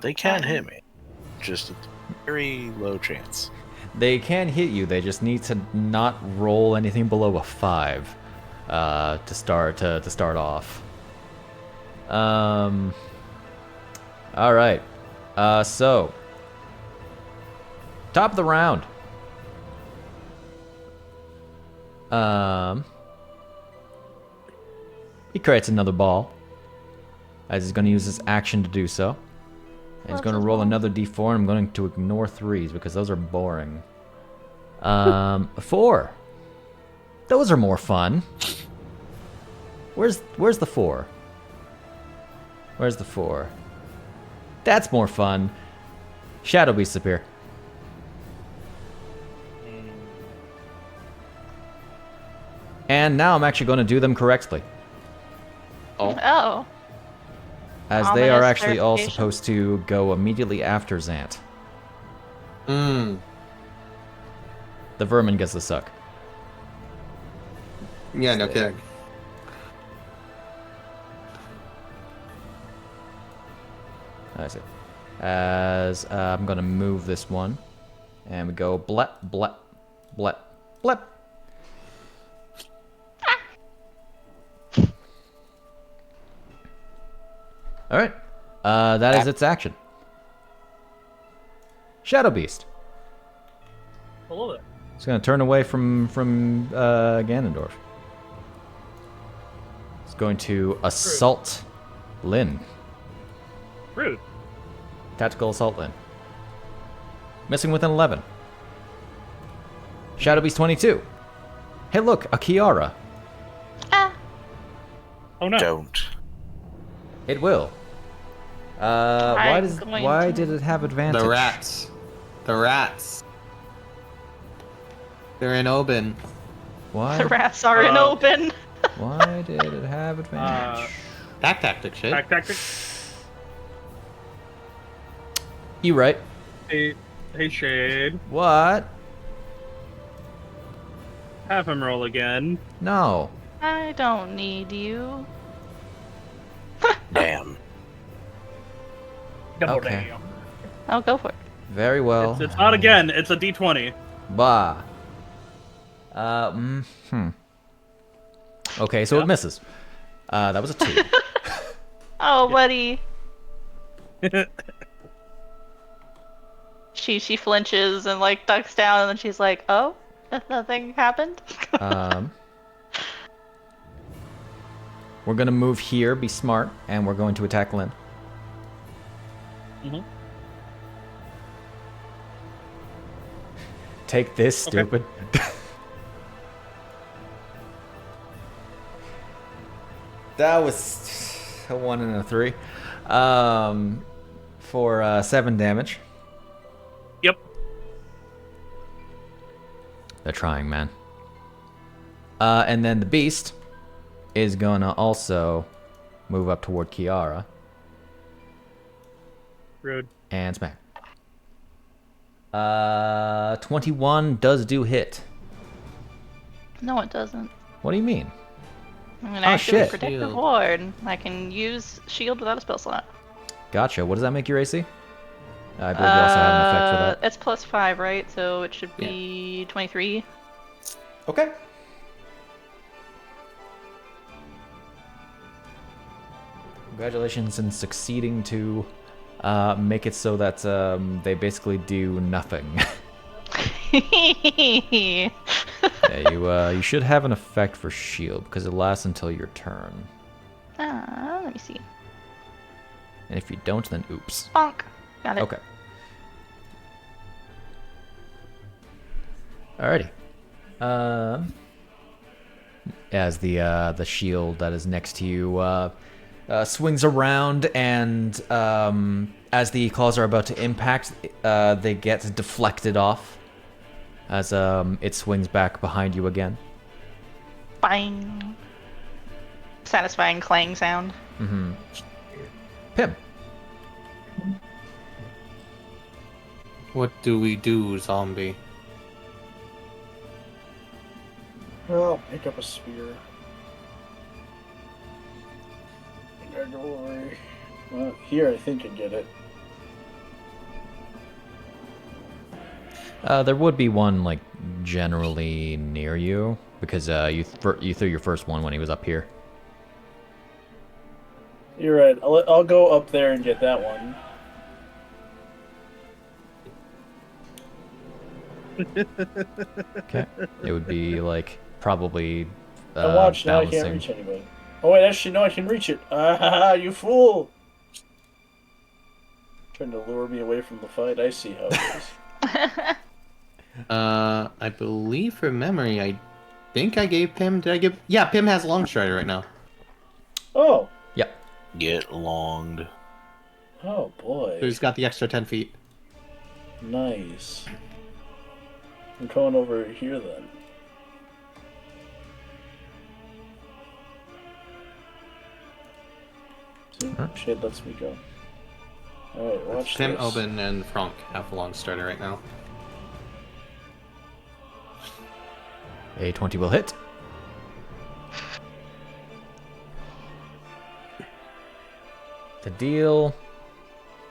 They can hit me. Just a very low chance. They can hit you. They just need to not roll anything below a 5 to start off. All right. So top of the round. He creates another ball, as he's going to use his action to do so. And he's going to roll another d4, and I'm going to ignore 3s because those are boring. 4. Those are more fun. Where's the 4? Where's the 4? That's more fun. Shadow Beasts appear. And now I'm actually going to do them correctly, Oh. as they are Ominous actually all clarification. supposed to go immediately after Zant. Mm. The vermin gets the suck. Yeah, no kidding. I see. As I'm gonna move this one, and we go blep blep blep blep. All right, that is its action. Shadow Beast. Hello there. It's gonna turn away from Ganondorf. It's going to assault Lynn. Rude. Tactical assault Lynn. Missing with an 11. Shadow Beast 22. Hey, look, a Chiara. Ah. Oh no. Don't. It will. Why did it have advantage? The rats. The rats. They're in Obin. Why? The rats are in open. Why did it have advantage? That tactic shit. Pack tactic. You right. Hey, Shade. What? Have him roll again. No. I don't need you. Damn. Double Okay. damn. I'll go for it. Very well. It's not again. It's a D20. Bah. Okay, so it misses. That was a 2. Oh, buddy. She flinches and like ducks down, and then she's like, "Oh, nothing happened." We're gonna move here, be smart, and we're going to attack Lynn. Mm-hmm. Take this, stupid. That was a 1 and a 3. For 7 damage. Yep. They're trying, man. And then the beast is gonna also move up toward Chiara Rude. and smack. 21 does do hit. No, it doesn't. What do you mean? I'm an Oh, active shit. protective Shield. ward. I can use shield without a spell slot. Gotcha. What does that make your AC? I believe you also have an effect for that. It's +5, right? So it should be 23. Okay. Congratulations in succeeding to make it so that they basically do nothing. Yeah, you should have an effect for shield because it lasts until your turn. Let me see. And if you don't, then oops. Bonk. Got it. Okay. Alrighty. As the shield that is next to you swings around, and as the claws are about to impact, they get deflected off as it swings back behind you again. Bang. Satisfying clang sound. Mm-hmm. Pimm. What do we do, zombie? Well, pick up a spear. I gotta go over. Well, here I think I get it. There would be one like generally near you because you threw your first one when he was up here. You're right. I'll go up there and get that one. Okay. It would be like probably And watch, now I balancing. can't reach anybody. Oh wait, actually no, I can reach it. Ah, you fool! Trying to lure me away from the fight. I see how it is. I believe from memory, I think I gave Pimm. Did I give? Yeah, Pimm has long strider right now. Oh. Yep. Get longed. Oh boy. So he's got the extra 10 feet. Nice. I'm going over here then. See? Shit lets me go. Alright, watch Pimm, this. Obin, and Franc have the long strider right now. A 20 will hit. To deal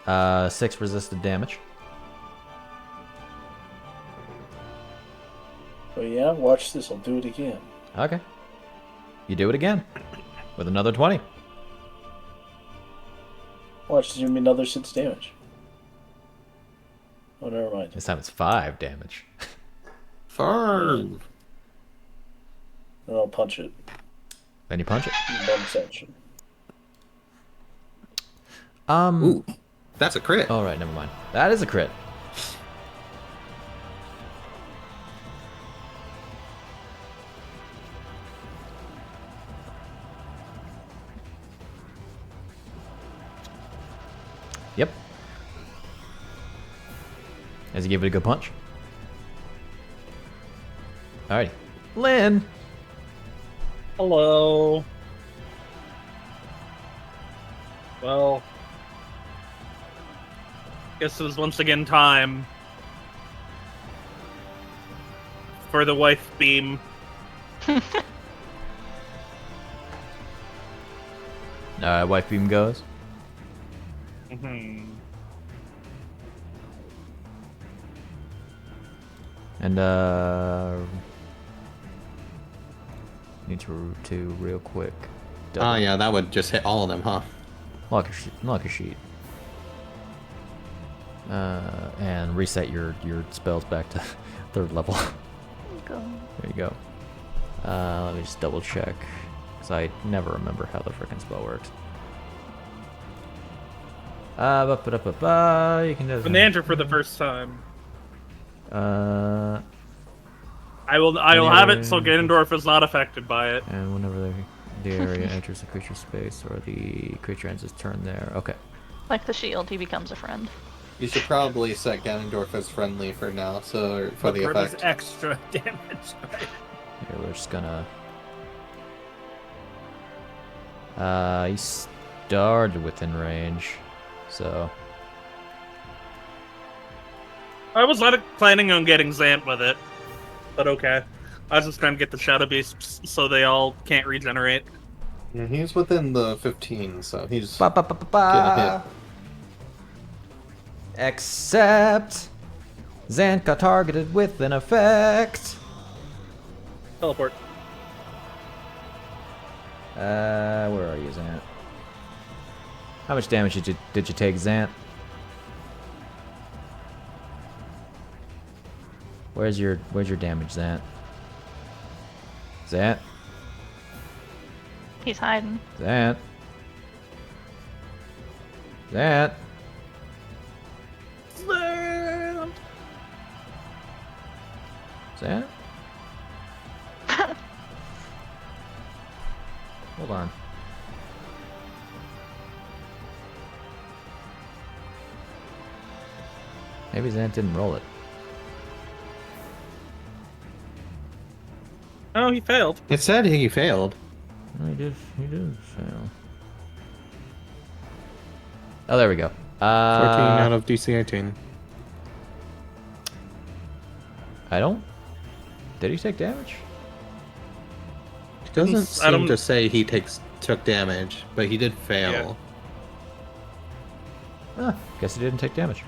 6 resisted damage. Oh yeah, watch this. I'll do it again. Okay. You do it again with another 20. Watch, do me another 6 damage. Oh, never mind. This time it's 5 damage. Farm. Then I'll punch it. Then you punch it. Bonus action. Ooh, that's a crit. All right, never mind. That is a crit. Yep. As you give it a good punch. Alrighty. Lynn! Hello. Well, guess it was once again time for the wife beam. Wife beam goes. Mhm. And need to real quick. Oh yeah, that would just hit all of them, huh? Lock a sheet. And reset your spells back to 3rd level. Go. There you go. Let me just double check, because I never remember how the frickin' spell works. You can do Bonanza for the first time. Uh, I will have it so Ganondorf is not affected by it. and whenever the area enters the creature's space or the creature ends its turn there. Okay. Like the shield, he becomes a friend. You should probably set Ganondorf as friendly for now, so for the For this effect. extra damage. Right? Here, we're just gonna... he started within range, so... I was not planning on getting Zant with it, but okay. I was just trying to get the Shadow Beasts so they all can't regenerate. Yeah, he's within the 15, so he's Ba, ba, ba, ba, ba. getting hit. Except... Zant got targeted with an effect. Teleport. Where are you, Zant? How much damage did you take, Zant? Where's your damage, Zant? Zant? He's hiding. Zant? Zant? Zant? Hold on. Maybe Zant didn't roll it. Oh, he failed. It said he failed. No, he did fail. Oh, there we go. 14 out of DC 18. I don't... Did he take damage? It doesn't I seem don't- to say he took damage, but he did fail. Ah, guess he didn't take damage.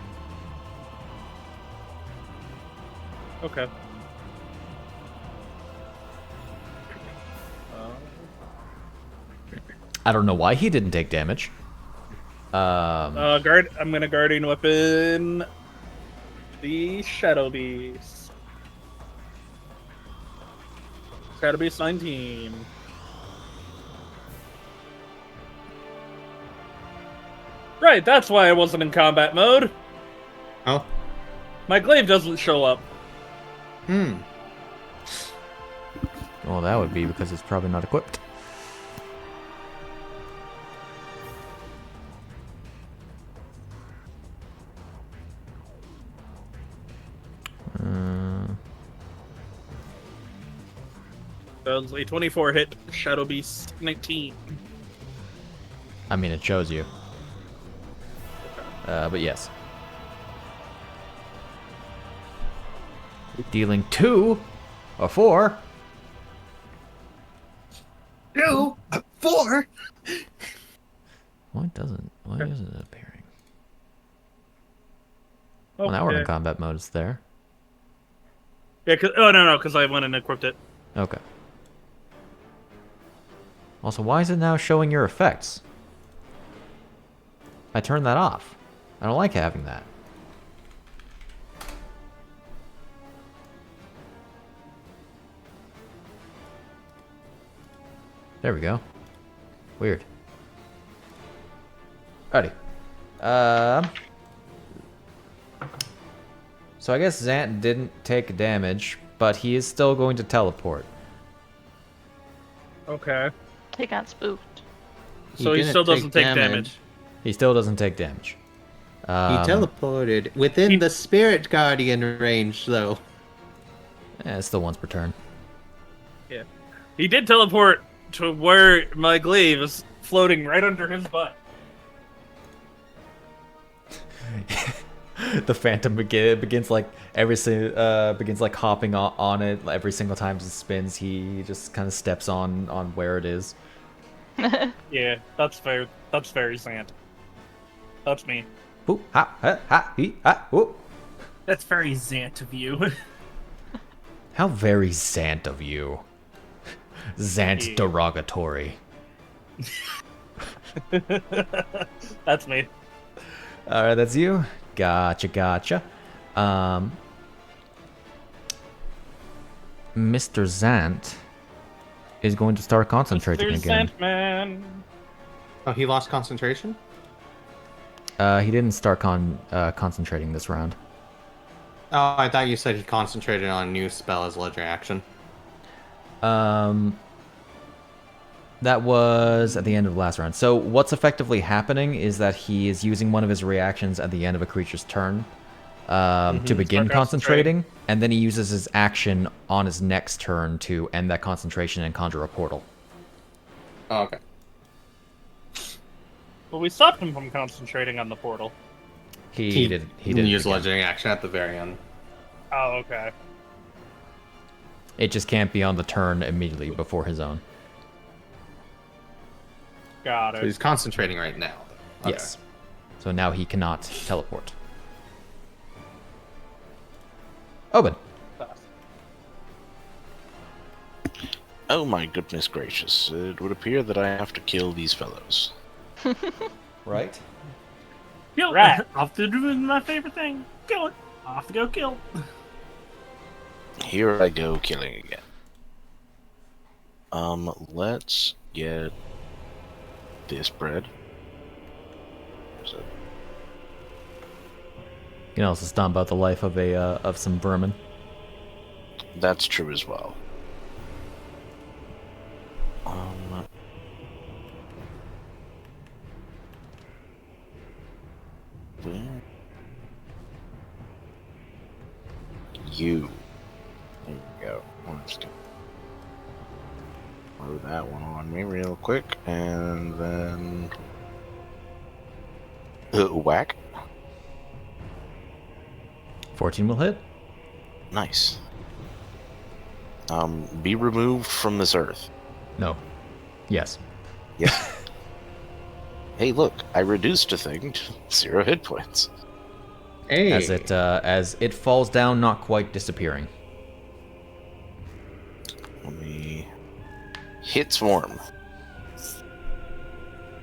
Okay. I don't know why he didn't take damage. I'm gonna guardian weapon the Shadow Beast. Shadow Beast 19. Right, that's why I wasn't in combat mode. Oh. My glaive doesn't show up. Well, that would be because it's probably not equipped. That was a 24 hit Shadow Beast 19. I mean, it shows you. But yes. Dealing 2 or 4. 2, 4. Why isn't it appearing? Well, now we're in Okay. combat mode. It's there. Yeah, because I went and equipped it. Okay. Also, why is it now showing your effects? I turned that off. I don't like having that. There we go. Weird. Alrighty. So I guess Zant didn't take damage, but he is still going to teleport. Okay. He got spooked. So he didn't still doesn't take damage. damage. He still doesn't take damage. He teleported within the Spirit Guardian range, though. It's still once per turn. Yeah. He did teleport to where my glaive is floating right under his butt. The Phantom begins like begins like hopping on it every single time it spins. He just kind of steps on where it is. Yeah, that's very Zant. That's me. Ooh, ha, ha, ha, he, ha, ooh. That's very Zant of you. How very Zant of you. Zant Yeah. derogatory. That's me. Alright, that's you. Gotcha. Mr. Zant is going to start concentrating There's again. Zantman. Oh, he lost concentration? He didn't start concentrating this round. Oh, I thought you said he concentrated on a new spell as legendary action. That was at the end of the last round. So what's effectively happening is that he is using one of his reactions at the end of a creature's turn to begin Start concentrating, and then he uses his action on his next turn to end that concentration and conjure a portal. Oh, okay. Well, we stopped him from concentrating on the portal. He didn't use again. legendary action at the very end. Oh, okay. It just can't be on the turn immediately before his own. Got So it. he's concentrating right now. Okay. Yes. So now he cannot teleport. Obin. Oh my goodness gracious. It would appear that I have to kill these fellows. right? Kill Rat. it. Off to do my favorite thing. Kill it. Off to go kill. Here I go killing again. Let's get this bread. So, You can also stomp out the life of of some vermin. that's true as well. Where? You. There you go. I'm just gonna load that one on me real quick, and then whack. 14 will hit. Nice. Be removed from this earth. No. Yes. Yes. Hey, look! I reduced a thing to 0 hit points. Hey. As it falls down, not quite disappearing. Let me hit swarm.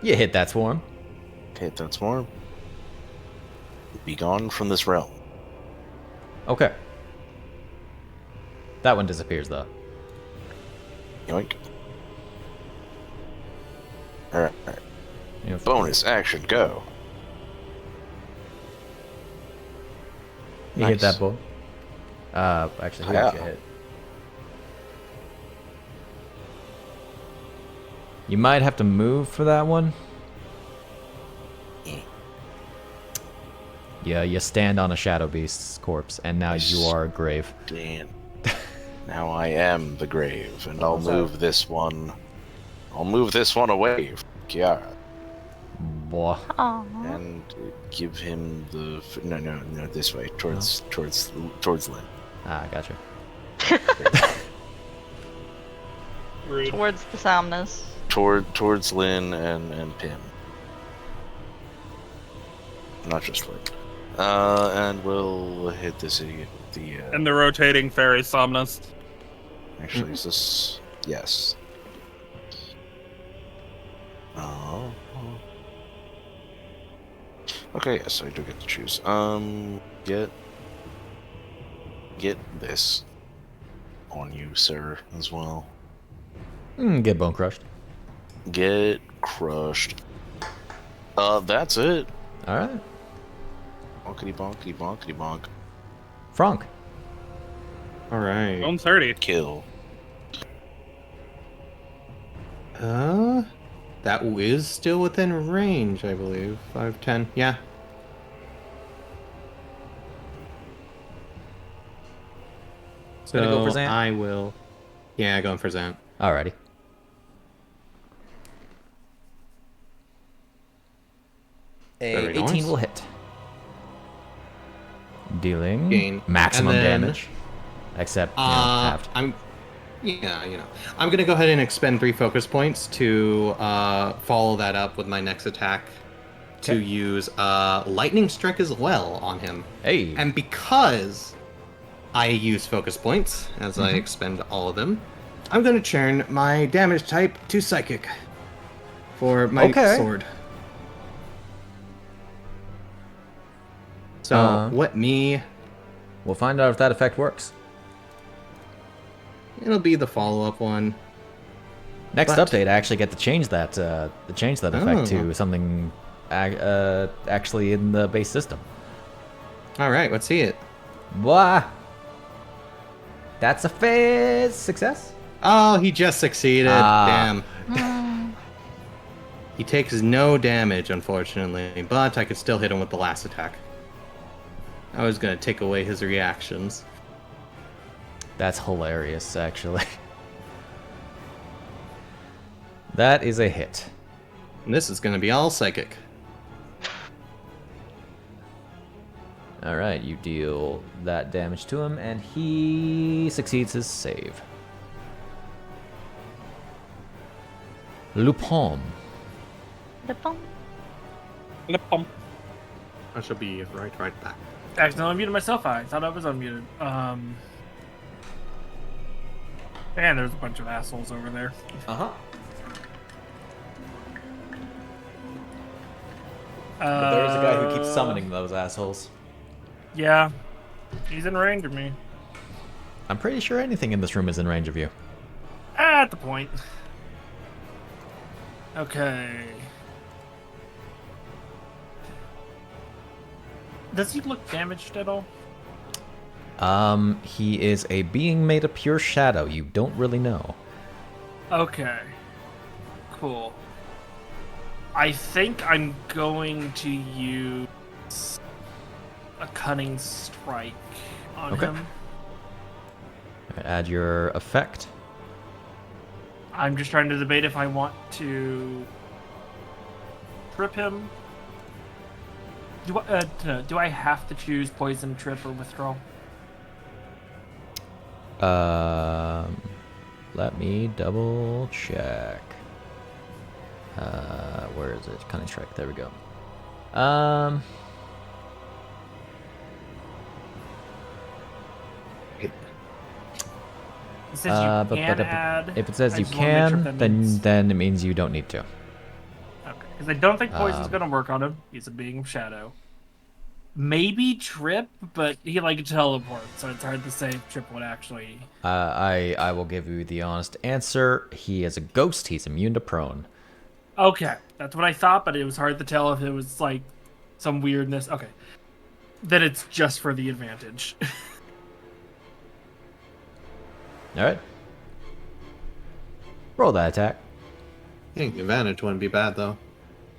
You hit that swarm. Hit that swarm. Be gone from this realm. Okay. That one disappears though. Yoink. Alright. You know, Bonus action, go. You hit Nice. that bull. Actually, who Yeah. did you hit? You might have to move for that one. Yeah, you stand on a shadow beast's corpse, and now you are a grave. Damn. Now I am the grave, and I'll move this one. I'll move this one away from Chiara. Boah. Aww. And give him the no this way towards Lynn. Ah, gotcha. Rude. Towards the Somnus. Towards Lynn and Pimm. Not just Lynn. And we'll hit this idiot with the And the rotating fairy Somnus. actually is this yes. Oh. Okay, yes, I do get to choose. Get this on you, sir, as well. Get bone crushed. Get crushed. That's it. All right. Bonkety bonkety bonkety bonk. Franc. All right. Bone 30. Kill. That is still within range, I believe. 5, 10. Yeah. So Gonna go for Zant? I will. Yeah, going for Zant. Alrighty. Very 18 nice. will hit. Dealing Gain. maximum And then, damage. Except, halved. I'm gonna go ahead and expend 3 focus points to follow that up with my next attack to Okay. use lightning strike as well on him. Hey. And because I use focus points as I expend all of them, I'm gonna turn my damage type to psychic for my Okay. sword. So let me. We'll find out if that effect works. It'll be the follow-up one. Next But- update, I actually get to change that effect to something actually in the base system. All right, let's see it. Blah. That's a success. Oh, he just succeeded. Ah. Damn. He takes no damage, unfortunately, but I could still hit him with the last attack. I was gonna take away his reactions. That's hilarious, actually. That is a hit. And this is gonna be all psychic. All right, you deal that damage to him, and he succeeds his save. Luu-pomme. Luu-pomme. Luu-pomme. I shall be right back. Accidentally unmuted myself. I thought I was unmuted. And there's a bunch of assholes over there. Uh-huh. But there is a guy who keeps summoning those assholes. Yeah, he's in range of me. I'm pretty sure anything in this room is in range of you. At the point. Okay. Does he look damaged at all? He is a being made of pure shadow. You don't really know. Okay. Cool. I think I'm going to use a cunning strike on Okay. him. Alright, add your effect. I'm just trying to debate if I want to trip him. Do I have to choose poison, trip, or withdrawal? Let me double check. Where is it? Cunning strike. There we go. It says you but can add. if it says I you just wanna make sure can, that means- then it means you don't need to. Okay, because I don't think poison's gonna work on him. He's a being of shadow. Maybe trip, but he like teleports, so it's hard to say if trip would actually. I will give you the honest answer. He is a ghost. He's immune to prone. Okay, that's what I thought, but it was hard to tell if it was like some weirdness. Okay, then it's just for the advantage. All right. Roll that attack. I think the advantage wouldn't be bad though.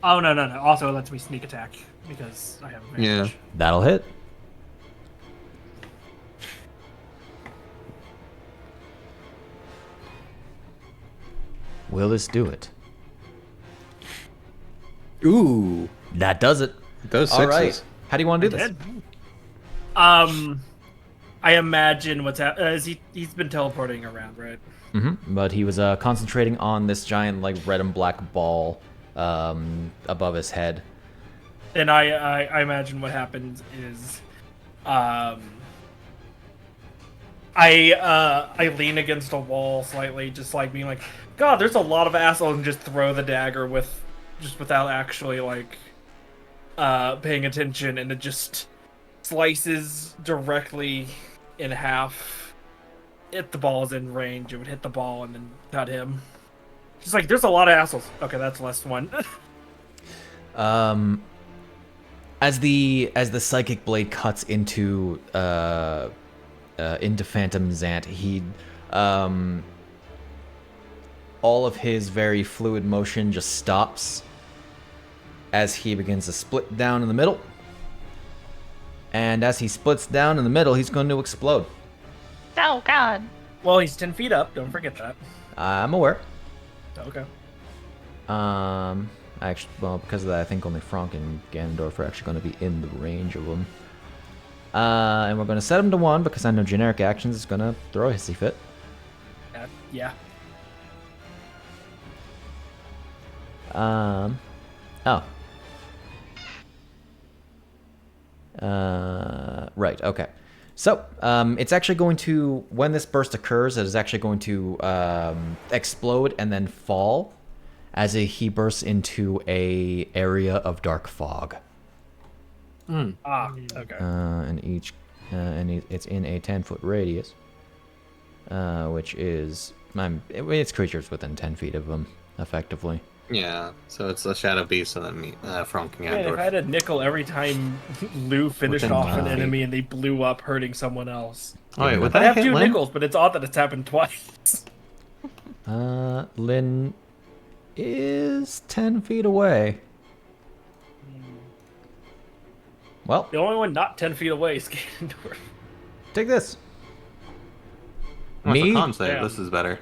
Oh no. Also, it lets me sneak attack because I have advantage. Yeah. That'll hit. Will this do it? Ooh, That does it. those All sixes. right. How do you want to do this? I imagine what's happening. He's been teleporting around, right? But he was concentrating on this giant, like, red and black ball above his head. And I imagine what happens is, I lean against a wall slightly, just like being like, God, there's a lot of assholes, and just throw the dagger without actually like paying attention, and it just slices directly in half. If the ball is in range, it would hit the ball and then cut him. Just like, there's a lot of assholes. Okay, that's less one. As the psychic blade cuts into Phantom Zant, he all of his very fluid motion just stops as he begins to split down in the middle. And as he splits down in the middle, he's going to explode. Oh God. Well, he's 10 feet up. Don't forget that. I'm aware. Okay. Actually, well, because of that, I think only Franc and Ganondorf are actually going to be in the range of him. And we're going to set him to 1 because I know generic actions is going to throw a hissy fit. Yeah. Right, okay. So, it's actually going to, when this burst occurs, it is actually going to explode and then fall as he bursts into a area of dark fog. Okay. And it's in a 10-foot radius, which is, it's creatures within 10 feet of them, effectively. Yeah, so it's a shadow beast, and then Franc and Man, if Ganondorf. I had a nickel every time Lou finished Within off 10 an feet. enemy and they blew up hurting someone else. Oh wait, would I that have hit 2 Lynn? nickels, but it's odd that it's happened twice. Lynn is 10 feet away. Well, The only one not 10 feet away is Ganondorf. take this. What's the Me? con save? Yeah. This is better.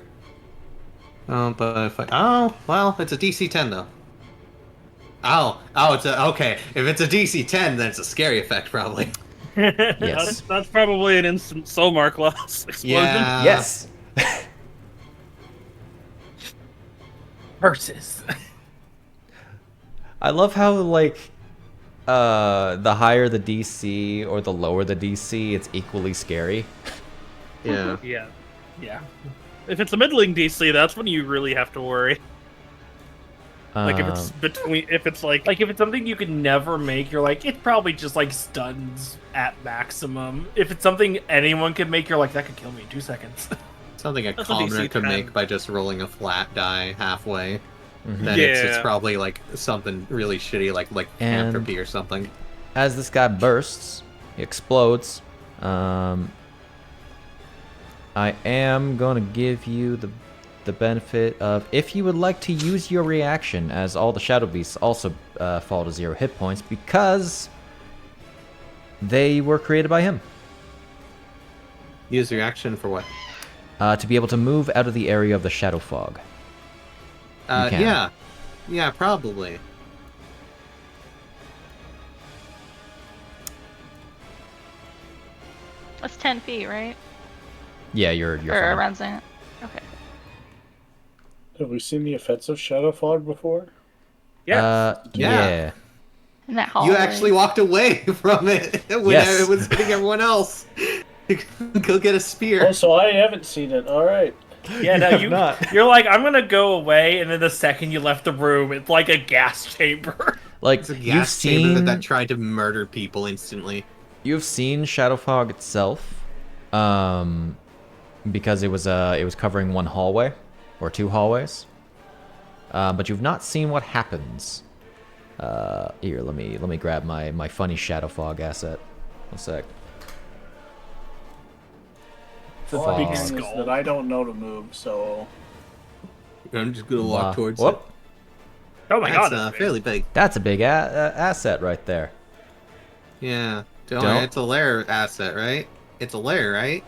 Oh, but if well, it's a DC 10 though. It's okay. If it's a DC 10, then it's a scary effect probably. Yes. That's probably an instant Somar class explosion. Yeah. Yes. Versus. I love how, like, the higher the DC or the lower the DC, it's equally scary. Yeah. Yeah. Yeah. If it's a middling DC, that's when you really have to worry. Like if it's between, if it's like Like if it's something you could never make, you're like, it probably just like stuns at maximum. If it's something anyone could make, you're like, that could kill me in 2 seconds. Something a That's a commoner DC could 10. make by just rolling a flat die halfway. Mhm. Then it's Yeah. probably like something really shitty, like And- Entropy or something. As this guy bursts, he explodes. I am going to give you the benefit of, if you would like to use your reaction, as all the Shadow Beasts also fall to 0 hit points, because they were created by him. Use your action for what? To be able to move out of the area of the Shadow Fog. can. Yeah. Yeah, probably. That's 10 feet, right? Yeah, you're Or fine. around that. Okay. Have we seen the effects of Shadow Fog before? yeah. Yeah. In that hallway. You actually walked away from it when Yes. it was hitting everyone else. Go get a spear. Oh, so I haven't seen it. All right. Yeah, no, have not. you're like, I'm gonna go away, and then the second you left the room, it's like a gas chamber. Like It's a you've gas seen chamber that tried to murder people instantly. you've seen Shadow Fog itself, because it was covering one hallway or two hallways, but you've not seen what happens. Here, let me grab my funny Shadow Fog asset. One sec. The Fog. big thing is that I don't know to move, so I'm just gonna walk towards Whoop. it. Oh my That's god, fairly big. That's a big asset right there. Yeah. Don't Don't- worry, it's a lair asset, right? It's a lair, right?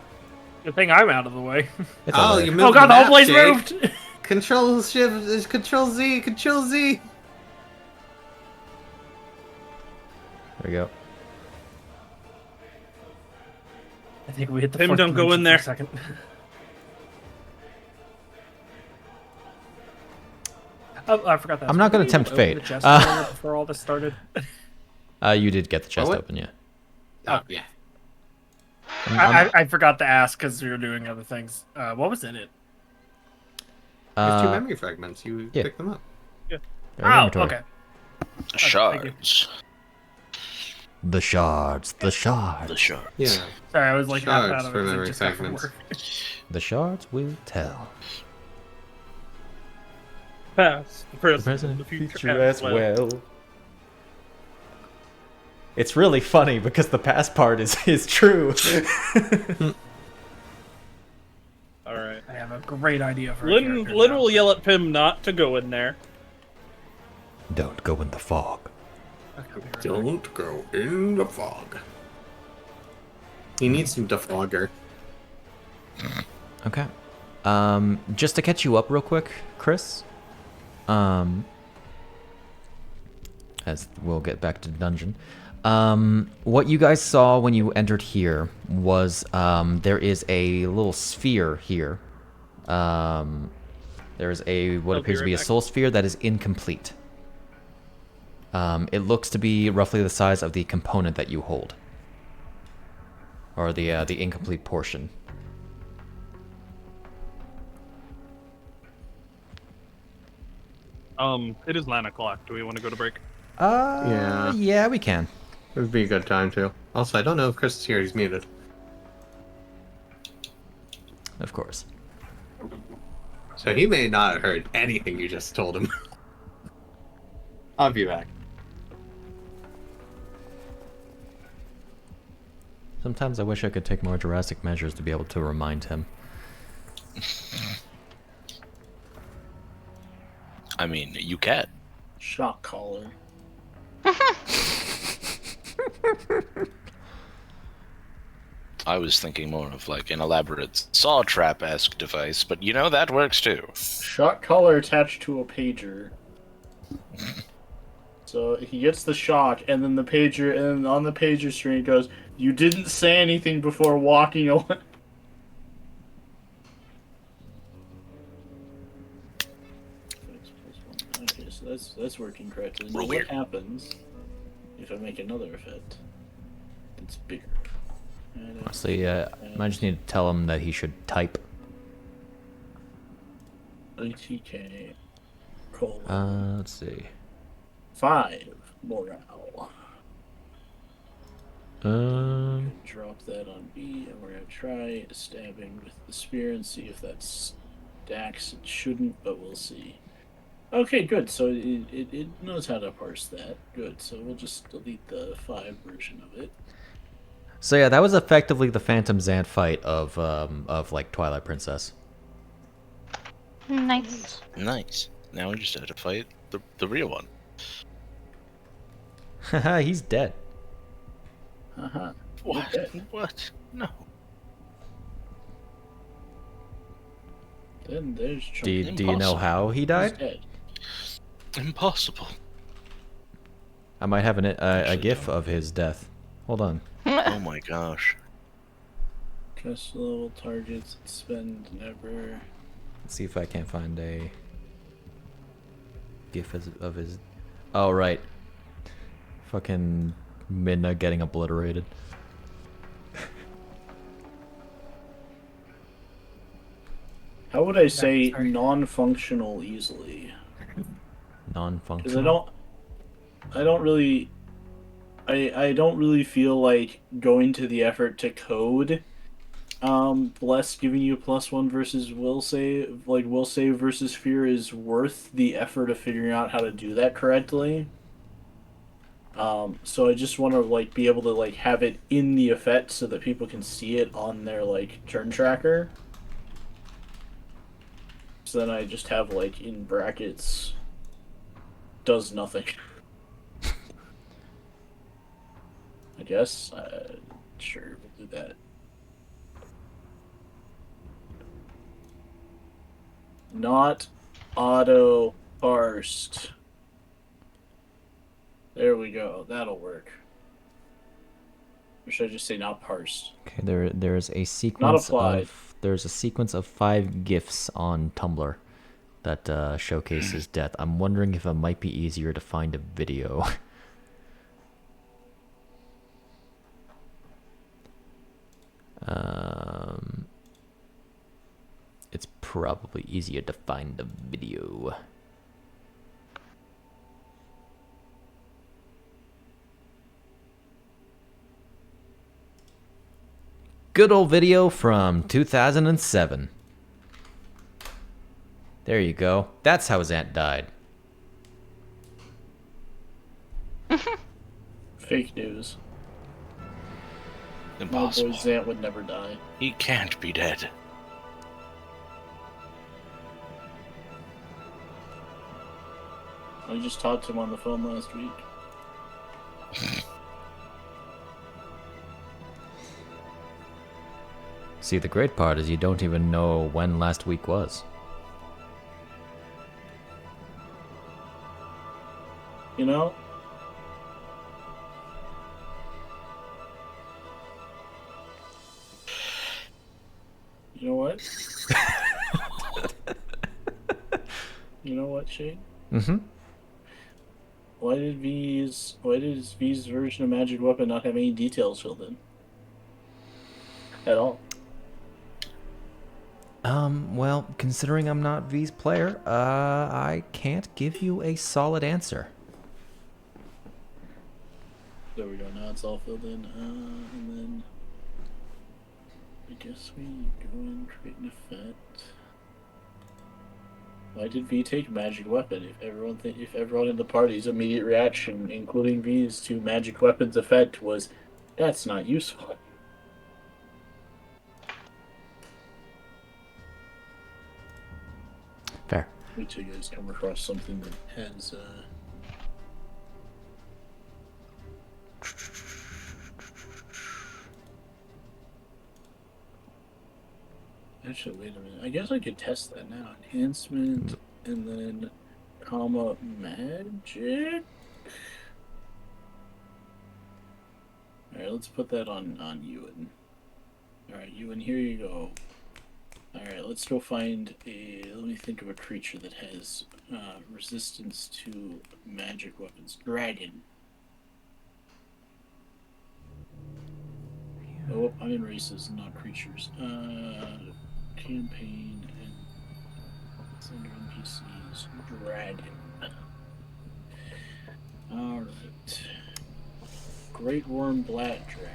good thing I'm out of the way. It's Oh, over you there. moved Oh god, the the whole map, place Jake. moved! Control shift, control Z, control Z. There we go. I think we hit the Pimm, fourth don't go dimension in there. for a second. Oh, I forgot that. I'm not gonna Did you tempt open fate. the chest earlier before all this started. You did get the chest what? open, yeah. Oh, yeah. I forgot to ask because we were doing other things. What was in it? There's two Uh, memory fragments. You yeah. pick them up. their Oh, inventory. okay. Shards. The shards. The shards. The shards. Yeah. Sorry, I was like half Shards out of for it. 'cause I memory just got from fragments. work. The shards will tell. Past, the present, Present, the future, as well. It's really funny because the past part is true. All right. I have a great idea for a Lynn, character Lynn now. will yell at Pimm not to go in there. Don't go in the fog. Okay, right. Don't go in the fog. He needs some defogger. Okay. Just to catch you up real quick, Chris. As we'll get back to the dungeon. What you guys saw when you entered here was there is a little sphere here. There is what I'll appears be to be right a back. soul sphere that is incomplete. It looks to be roughly the size of the component that you hold, or the incomplete portion. It is 9 o'clock. Do we want to go to break? Yeah, we can. It would be a good time too. Also, I don't know if Chris is here. He's muted. Of course. So he may not have heard anything you just told him. I'll be back. Sometimes I wish I could take more drastic measures to be able to remind him. I mean, you can. shock collar. I was thinking more of like an elaborate saw trap-esque device, but you know that works too. Shock collar attached to a pager. So he gets the shock, and then the pager, and on the pager screen it goes, "You didn't say anything before walking away." Okay, so that's working correctly. Now Roll what weird. happens if I make another effect that's bigger? And, Honestly, I might just need to tell him that he should type. ITK Let's see. 5 morale. Drop that on B, and we're gonna try stabbing with the spear and see if that stacks. It shouldn't, but we'll see. Okay, good. So it knows how to parse that. Good. So we'll just delete the 5 version of it. So yeah, that was effectively the Phantom Zant fight of like Twilight Princess. Nice. Nice. Now we just had to fight the real one. Haha, he's dead. Uh-huh. What? Okay. What? No. Then there's Do you know Impossible. how he He's died? dead. Impossible. I might have a Actually gif don't. of his death. Hold on. Oh my gosh. Trust level targets, spend never. Let's see if I can't find a gif of his. Oh right. Fucking Midna getting obliterated. How would I say sorry. non-functional easily? Because Non-functional. I don't really feel like going to the effort to code Bless giving you +1 versus will save, like will save versus fear, is worth the effort of figuring out how to do that correctly. So I just want to like be able to like have it in the effect so that people can see it on their like turn tracker. So then I just have like in brackets does nothing. I guess. Sure, we'll do that. Not auto parsed. There we go. That'll work. Or should I just say not parsed? Okay, there's a sequence applied. there's a sequence of 5 gifs on Tumblr that showcases death. I'm wondering if it might be easier to find a video. It's probably easier to find the video. Good old video from 2007. There you go. That's how his aunt died. Fake news. My boy Impossible. Zant would never die. He can't be dead. I just talked to him on the phone last week. See, the great part is you don't even know when last week was. You know? You know what? You know what, Shane? Mm-hmm. Why did V's version of Magic Weapon not have any details filled in? At all. Well, considering I'm not V's player, I can't give you a solid answer. There we go, now it's all filled in. And then I guess we go and create an effect. Why did V take Magic Weapon? If everyone in the party's immediate reaction, including V's to Magic Weapon's effect, was that's not useful. Fair. Wait till you guys come across something that has Actually, wait a minute. I guess I could test that now. Enhancement, and then comma magic. Alright, let's put that on Ewan. Alright, Ewan, here you go. Alright, let's go find let me think of a creature that has resistance to magic weapons. Dragon. Oh, I'm in races, not creatures. Campaign and Under NPCs. Dragon. Alright. Great Worm Black Dragon.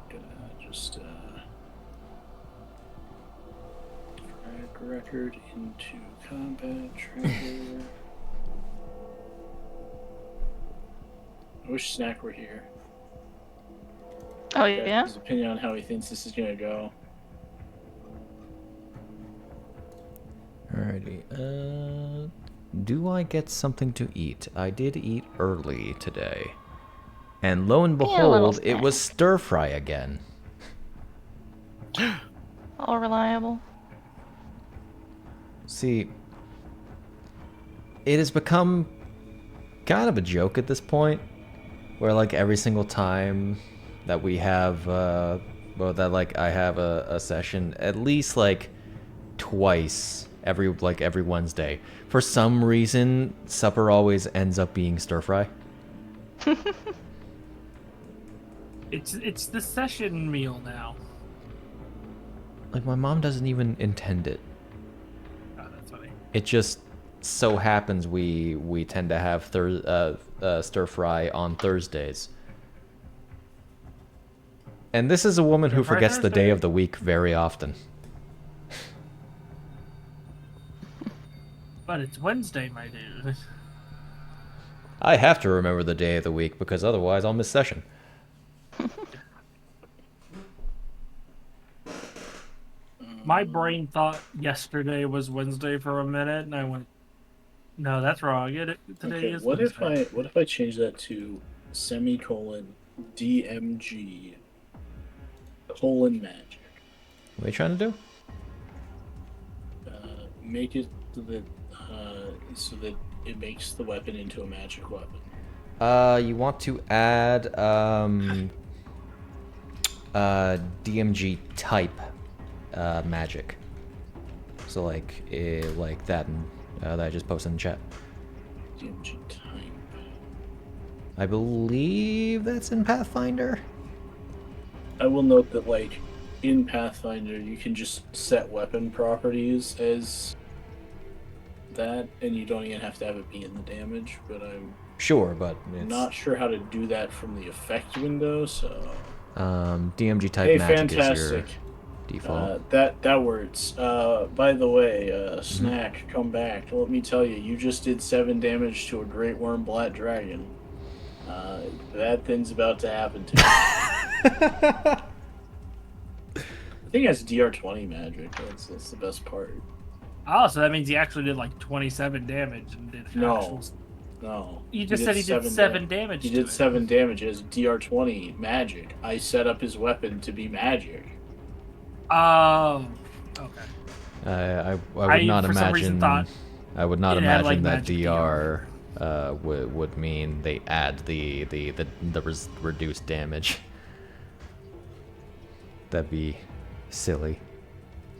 Gonna just drag record into combat tracker. I wish Snak were here. Oh Get yeah. his opinion on how he thinks this is gonna go. Alrighty. Do I get something to eat? I did eat early today. And lo and Yeah, a little behold, it was stir fry again. All reliable. See, it has become kind of a joke at this point, where like every single time that we have, I have a session, at least like twice every Wednesday. For some reason, supper always ends up being stir fry. It's the session meal now. Like my mom doesn't even intend it. Oh, that's funny. It just so happens we tend to have stir fry on Thursdays. And this is a woman who Stir fry forgets the day Thursday? of the week very often. But it's Wednesday, my dude. I have to remember the day of the week because otherwise I'll miss session. My brain thought yesterday was Wednesday for a minute, and I went, "No, that's wrong. Today Okay, is what Wednesday." if I change that to semicolon DMG colon magic? What are you trying to do? Make it so that it makes the weapon into a magic weapon. You want to add DMG type magic. So like that that I just posted in chat. DMG type. I believe that's in Pathfinder. I will note that like in Pathfinder you can just set weapon properties as that, and you don't even have to have it be in the damage. But I'm Sure, but it's not sure how to do that from the effect window. So DMG type hey, magic fantastic. is your default. That works. By the way, Snak, come back. Let me tell you, you just did 7 damage to a Great Worm Black Dragon. Bad thing's about to happen to you. I think that's DR20 magic. That's the best part. Oh, so that means he actually did like 27 damage and did No. actual... No. You just said he did 7 damage. He to did it. 7 damage as DR20 magic. I set up his weapon to be magic. Oh, okay. I would not for some reason, imagine. thought I would not it had, like, imagine that magic DR would mean they add the reduced damage. That'd be silly.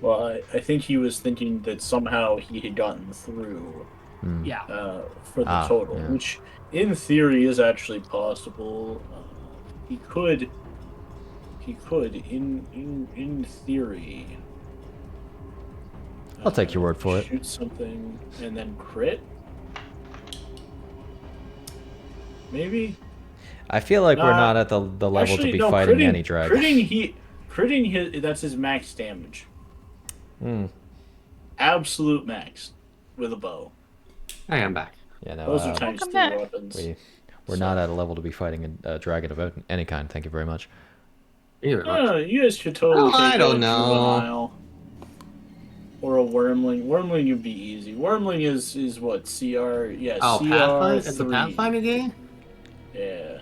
Well, I think he was thinking that somehow he had gotten through Yeah. for the total, yeah. which in theory is actually possible. He could in theory. I'll take your word for it. Shoot something and then crit. Maybe. I feel like we're Nah, not at the level Actually, to be no, fighting critting, any dragon. Critting his, that's his max damage. Absolute max with a bow. I am back. Yeah, no, Those are times Welcome 3 back. weapons. we're not at a level to be fighting a dragon of any kind. Thank you very much. Either No, you guys should totally Oh, take I don't a know. juvenile. Or a wormling. Wormling would be easy. Wormling is what? CR? Yeah, Oh, CR Pathfinder? It's a 3. Pathfinder game? Yeah.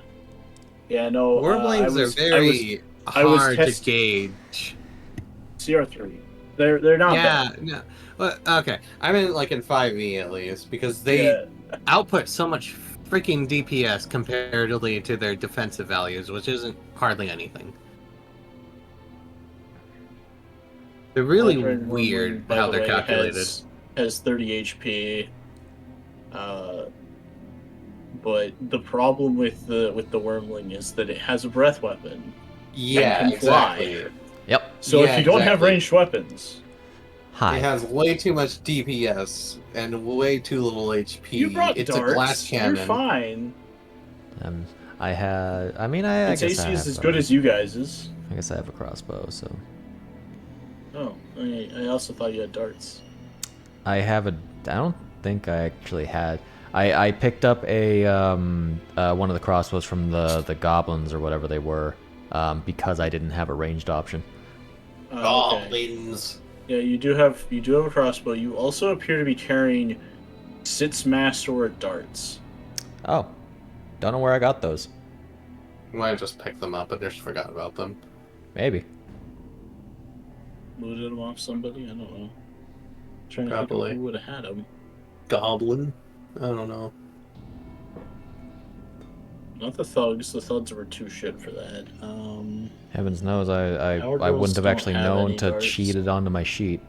Yeah, no. Wormlings are very I was hard to test- gauge. CR3. They're not Yeah, bad. no. Well, okay. I mean, like in 5e at least, because they Yeah. output so much freaking DPS comparatively to their defensive values, which isn't hardly anything. They're really Eldred weird Wormling, by how the they're way, calculated. has 30 HP. But the problem with the Wormling is that it has a breath weapon. Yeah, can fly. exactly. Yep. So if Yeah, you don't have exactly. ranged weapons, Hi. It has way too much DPS and way too little HP. you brought it's darts. a glass cannon. You're fine. I had. I mean, I Its guess I AC have. is as good as you guys's. I guess I have a crossbow, so Oh, I also thought you had darts. I have a. I don't think I actually had. I picked up a one of the crossbows from the goblins or whatever they were, because I didn't have a ranged option. Okay. Goblins. Yeah, you do have a crossbow. You also appear to be carrying 6 mass or darts. Oh, don't know where I got those. You might have just picked them up and just forgot about them. Maybe. Looted them off somebody? I don't know. Trying to Probably. think of who would have had them. Goblin? I don't know. Not the thugs. The thugs were too shit for that. Heavens knows I Our wouldn't girls have don't actually have known any to darts. cheat it onto my sheet.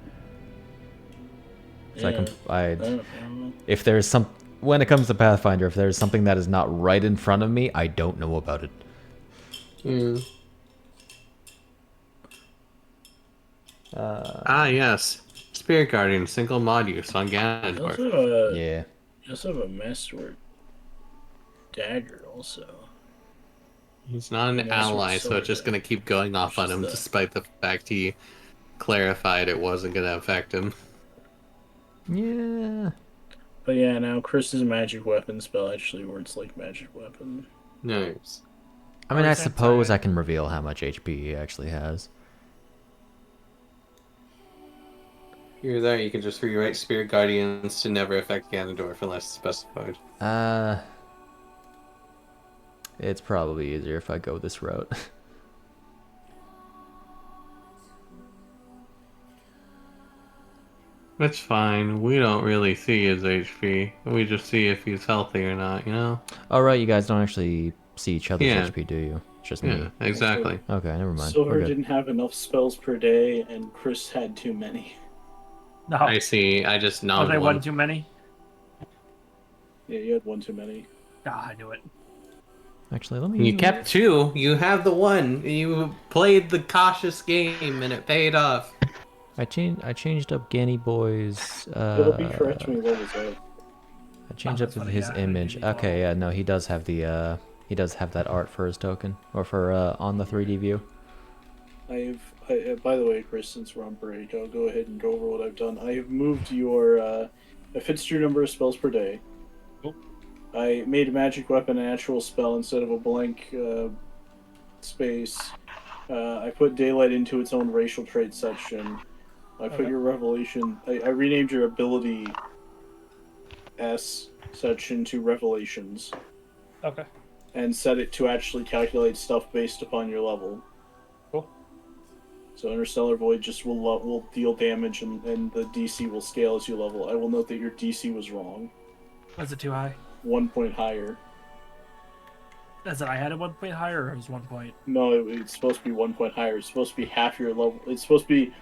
So yeah, I I don't know. if there's some when it comes to Pathfinder, if there's something that is not right in front of me, I don't know about it. Hmm. Yes. Spirit Guardian, single mod use on You Ganondorf. also have a, Yeah. you also have a masterwork dagger also. He's not an Master ally, so sword, it's just gonna keep going off which on is him the- despite the fact he clarified it wasn't gonna affect him. Yeah. But yeah, now Chris's magic weapon spell actually works like magic weapon. Nice. I mean, I Or suppose Sentai. I can reveal how much HP he actually has. You're there, you can just rewrite Spirit Guardians to never affect Ganondorf unless specified. It's probably easier if I go this route. That's fine. We don't really see his HP. We just see if he's healthy or not, you know? All right, you guys don't actually see each other's Yeah. HP, do you? It's just Yeah, me. exactly. Okay, never mind. Silver We're good. didn't have enough spells per day, and Chris had too many. No. I see. I just Was nodded there one. one too many? Yeah, you had one too many. Ah, I knew it. Actually, let me. You kept 2. You have the 1. You played the cautious game, and it paid off. I changed up Ganny Boy's. It'll be for Etching levels up. I changed up that's funny, his yeah, I image. didn't even Okay, yeah, no, he does have the he does have that art for his token or for on the 3D view. By the way, Chris, since we're on break, I'll go ahead and go over what I've done. I have moved your, I fixed your number of spells per day. Cool. I made a magic weapon an actual spell instead of a blank space. I put daylight into its own racial trait section. I put Okay. your revelation. I renamed your ability S section to revelations Okay. and set it to actually calculate stuff based upon your level. Cool. So Interstellar Void just will deal damage and the DC will scale as you level. I will note that your DC was wrong. Was it too high? 1 point higher. Is it I had it 1 point higher or it was 1 point? No, it's supposed to be 1 point higher. It's supposed to be half your level. It's supposed to be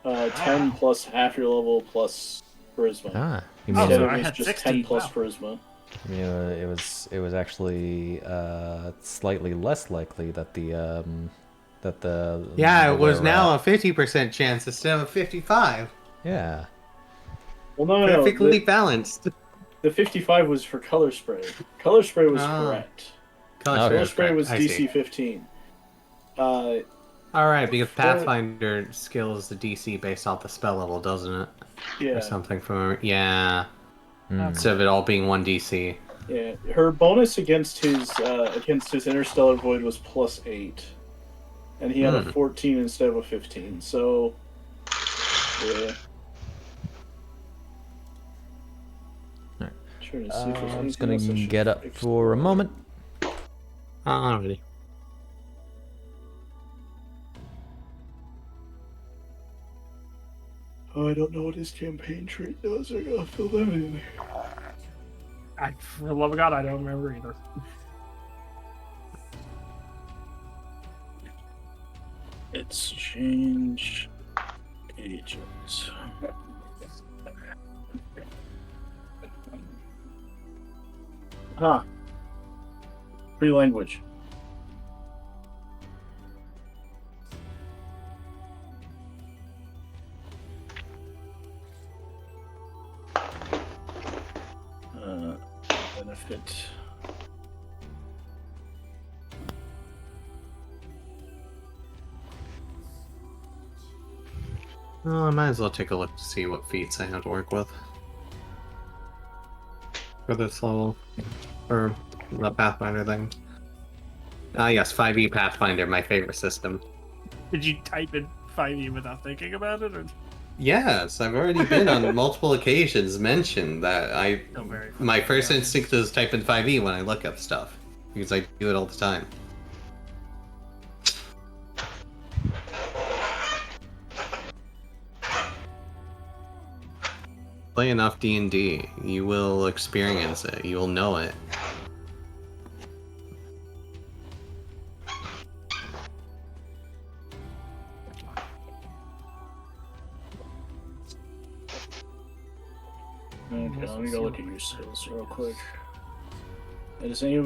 10 plus half your level plus charisma. Ah, you Oh, mean Instead so of I it's had just 16, 10 plus wow. charisma. you know, it was actually slightly less likely that the Yeah, the it was where, now a 50% chance instead of a 55. yeah. Well, no, Perfectly no. balanced. The 55 was for color spray. Color spray was Oh. correct. Okay. Color spray was I DC see. 15. Alright, because Pathfinder scales the DC based off the spell level, doesn't it? Yeah. Or something from... Yeah. Mm. Instead of it all being 1 DC. Yeah, her bonus against his Interstellar Void was +8, and he had a 14 instead of a 15. So, yeah. Alright. Trying to see if there's I'm just anything gonna else I should get up fix. for a moment. Alrighty. Oh, I don't know what his campaign trait does. I gotta fill that in. For the love of God, I don't remember either. It's change agents. Free language. benefit. Well, I might as well take a look to see what feats I have to work with for this level, or the Pathfinder thing. Ah, yes, 5e Pathfinder, my favorite system. Did you type in 5e without thinking about it? Or... Yes, I've already been on multiple occasions mentioned that Still very my fun. first Yeah. instinct is type in 5e when I look up stuff, because I do it all the time. Play enough D&D, you will experience it, you will know it. Okay, let me go look at your skills real quick. Does any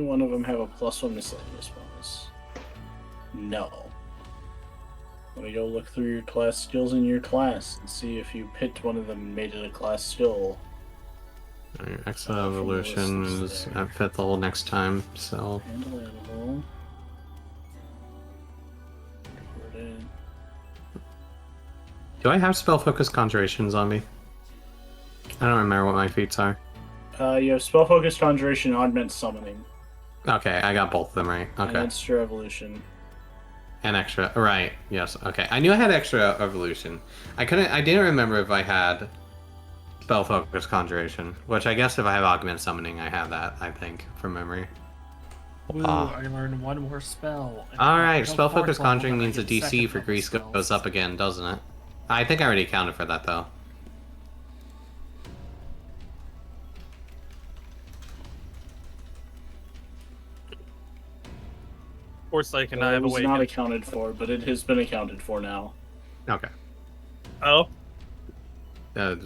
one of them have a +1 miscellaneous bonus? No. Let me go look through your class skills in your class and see if you picked one of them and made it a class skill. Alright, Excellent Evolution is at 5th level next time, so... Handle animal. Record it. Do I have Spell Focus Conjuration, Zombie? I don't remember what my feats are. You have Spell Focus, Conjuration, Augment Summoning. Okay, I got both of them right. And Okay. Extra Evolution. And extra, right, yes, okay. I knew I had extra evolution. I didn't remember if I had Spell Focus Conjuration, which I guess if I have Augment Summoning, I have that, I think, from memory. Woo, I learned one more spell. And Alright, until Spell fourth Focus level, Conjuring then I means the get DC second for level Grease spells. goes up again, doesn't it? I think I already accounted for that, though. Forsyth and I It have was not awakened. accounted for, but it has been accounted for now. Okay. Oh,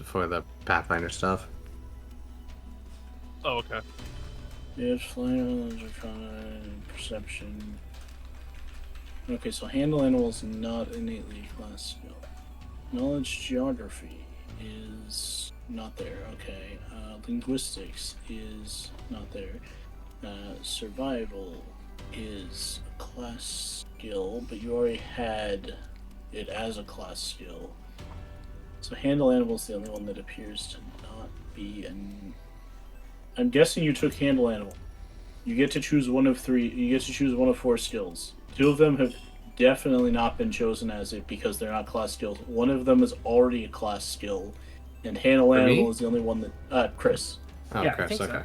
For the Pathfinder stuff. oh, okay. Yes, flame, perception. Okay, so handle animals not innately class skill. Knowledge geography is not there. Okay. Linguistics is not there. Survival is a class skill, but you already had it as a class skill. So handle animal is the only one that appears to not be an. I'm guessing you took handle animal. You get to choose one of 3. You get to choose one of 4 skills. 2 of them have definitely not been chosen as it because they're not class skills. One of them is already a class skill, and handle For me? animal is the only one that. Chris. Oh, Yeah, I Chris, think so. okay.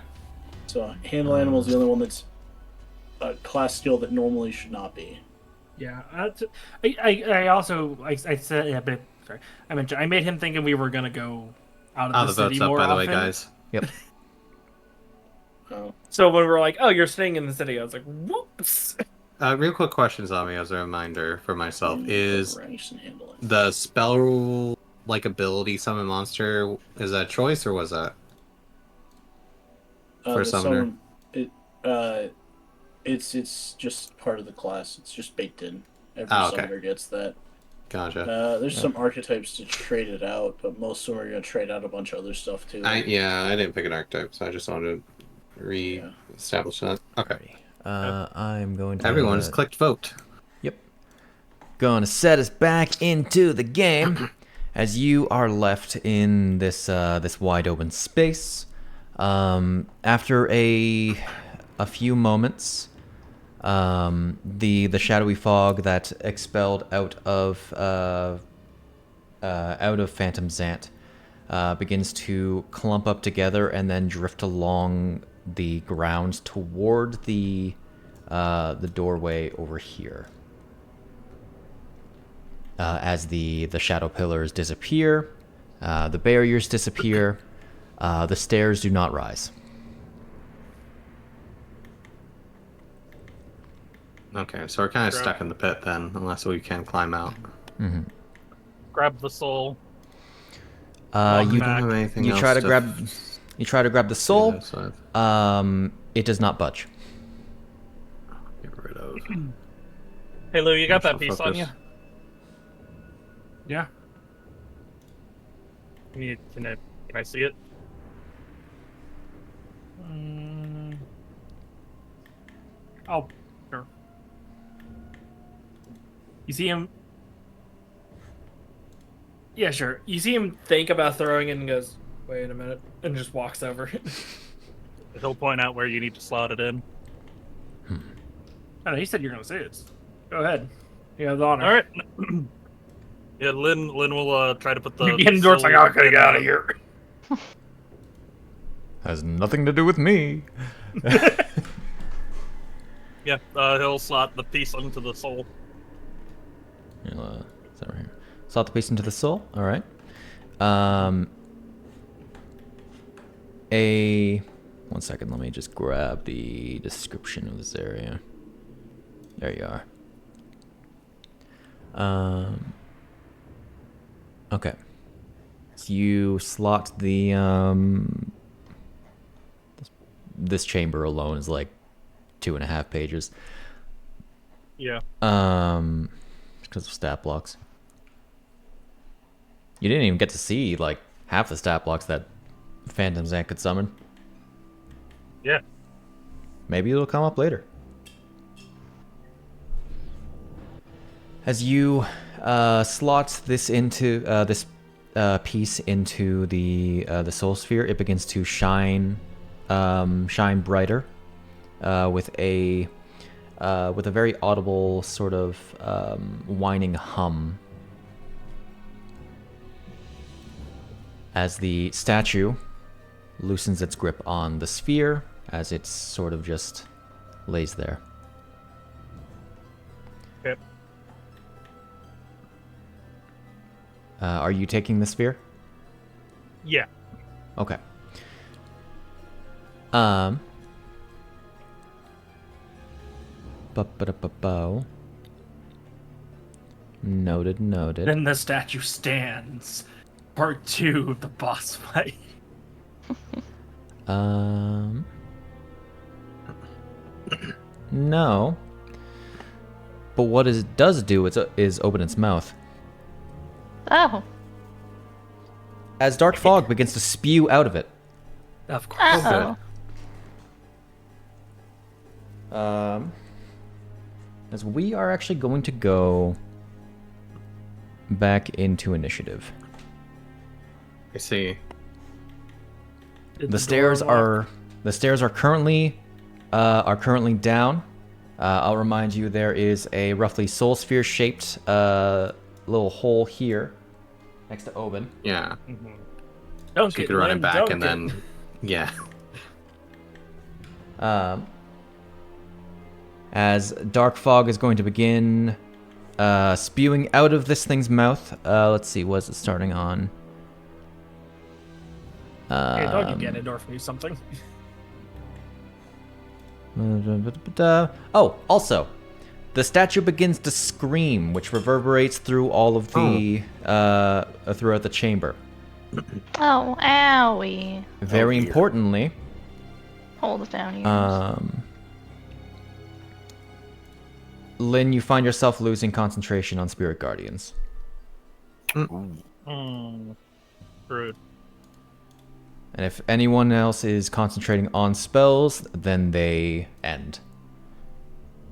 So handle animal is the only one that's a class skill that normally should not be. Yeah, I also I said yeah, but sorry, I made him thinking we were gonna go out of Oh, the the vote's city up, more by the often. way, guys. Yep. Oh, So when we were like, "Oh, you're staying in the city," I was like, "Whoops." Real quick question, Zombie, as a reminder for myself, is ranks and handle animal. the spell like ability summon monster, is that a choice or was that for The summoner? It's just part of the class. It's just baked in. Every Oh, okay. summoner gets that. Gotcha. There's some archetypes to trade it out, but most of them are going to trade out a bunch of other stuff too. I didn't pick an archetype, so I just wanted to re-establish that. Okay. I'm going to. Everyone's clicked vote. Yep. Going to set us back into the game as you are left in this this wide open space. After a few moments, the shadowy fog that expelled out of Phantom Zant begins to clump up together and then drift along the ground toward the doorway over here. As the shadow pillars disappear, the barriers disappear, the stairs do not rise. Okay, so we're kind of Sure. stuck in the pit then, unless we can climb out. Grab the soul. You I don't back. have anything you else try to to grab the soul. Yeah, so I've- It does not budge. get rid of. Hey Lou, you got that Partial piece on you? focus. Yeah. Can I see it? Oh, sure. You see him. Yeah, sure. You see him think about throwing it and goes, "Wait a minute," and just walks over. He'll point out where you need to slot it in. I know, he said you're gonna say it. Go ahead. You have the honor. All right. Yeah, Lynn will try to put the. Ganondorf's like, "I gotta get out of here." Has nothing to do with me. Yeah, he'll slot the piece into the soul. Is that right here? Slot the piece into the soul. All right. One second. Let me just grab the description of this area. There you are. Okay. So you slot the this chamber alone is like 2.5 pages. Yeah. Because of stat blocks. You didn't even get to see like half the stat blocks that Phantom Zant could summon. Yeah. Maybe it'll come up later. As you slot this into this piece into the soul sphere, it begins to shine brighter with a very audible sort of whining hum. As the statue loosens its grip on the sphere, as it sort of just lays there. Okay. Are you taking the sphere? Yeah. Okay. Noted. Then the statue stands. Part 2, the boss fight. No. But what it does do is open its mouth. Oh. As dark fog begins to spew out of it. Of course. Uh-oh. As we are actually going to go back into initiative. I see. The stairs are currently down. I'll remind you there is a roughly soul sphere shaped little hole here next to Obin. Yeah. Mm-hmm. So you could run it back and then, yeah. As dark fog is going to begin spewing out of this thing's mouth. Let's see, was it starting on? Hey, don't you Ganondorf knew something? Oh, also, the statue begins to scream, which reverberates through all of the throughout the chamber. Oh, owie. Very importantly, Hold it down, ears. Lynn, you find yourself losing concentration on Spirit Guardians. Rude. And if anyone else is concentrating on spells, then they end.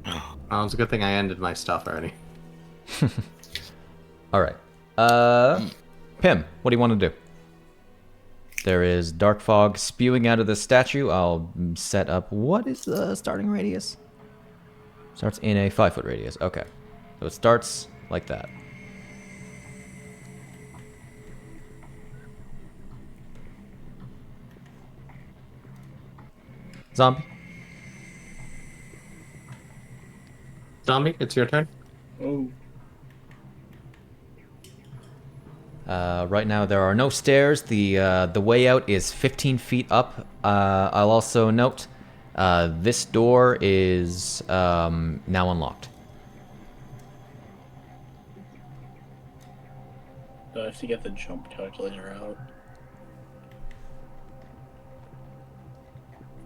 Oh, it's a good thing I ended my stuff already. Alright. Pimm, what do you want to do? There is dark fog spewing out of the statue. I'll set up... What is the starting radius? Starts in a 5-foot radius. Okay. So it starts like that. Zombie? Zombie, it's your turn. Oh. Right now there are no stairs. The way out is 15 feet up. I'll also note this door is now unlocked. Do I have to get the jump calculator out?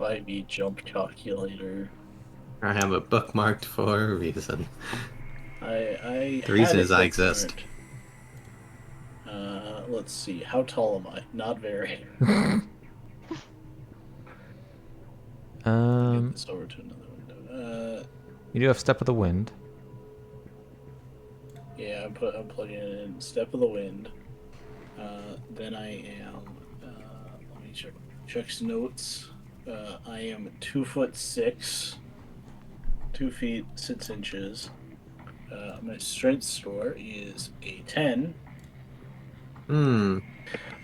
5e jump calculator. I have it bookmarked for a reason. The reason is I exist. Let's see. How tall am I? Not very. Get this over to another window. You do have Step of the Wind. Yeah, I'm plugging it in. Step of the Wind. Then I am. Let me check some notes. I am 2'6", 2 feet 6 inches. My strength score is a 10.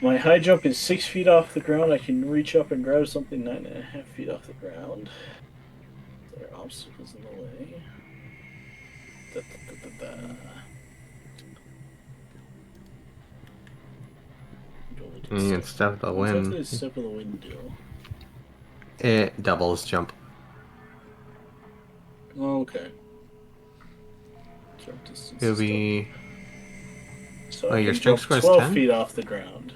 My high jump is 6 feet off the ground. I can reach up and grab something 9.5 feet off the ground. There are obstacles in the way. You can Step of the Wind. What does Step of the Wind do? It doubles jump. Okay. Jump distance. It'll be. So Oh, I your can strength jump score is 12 10? feet off the ground.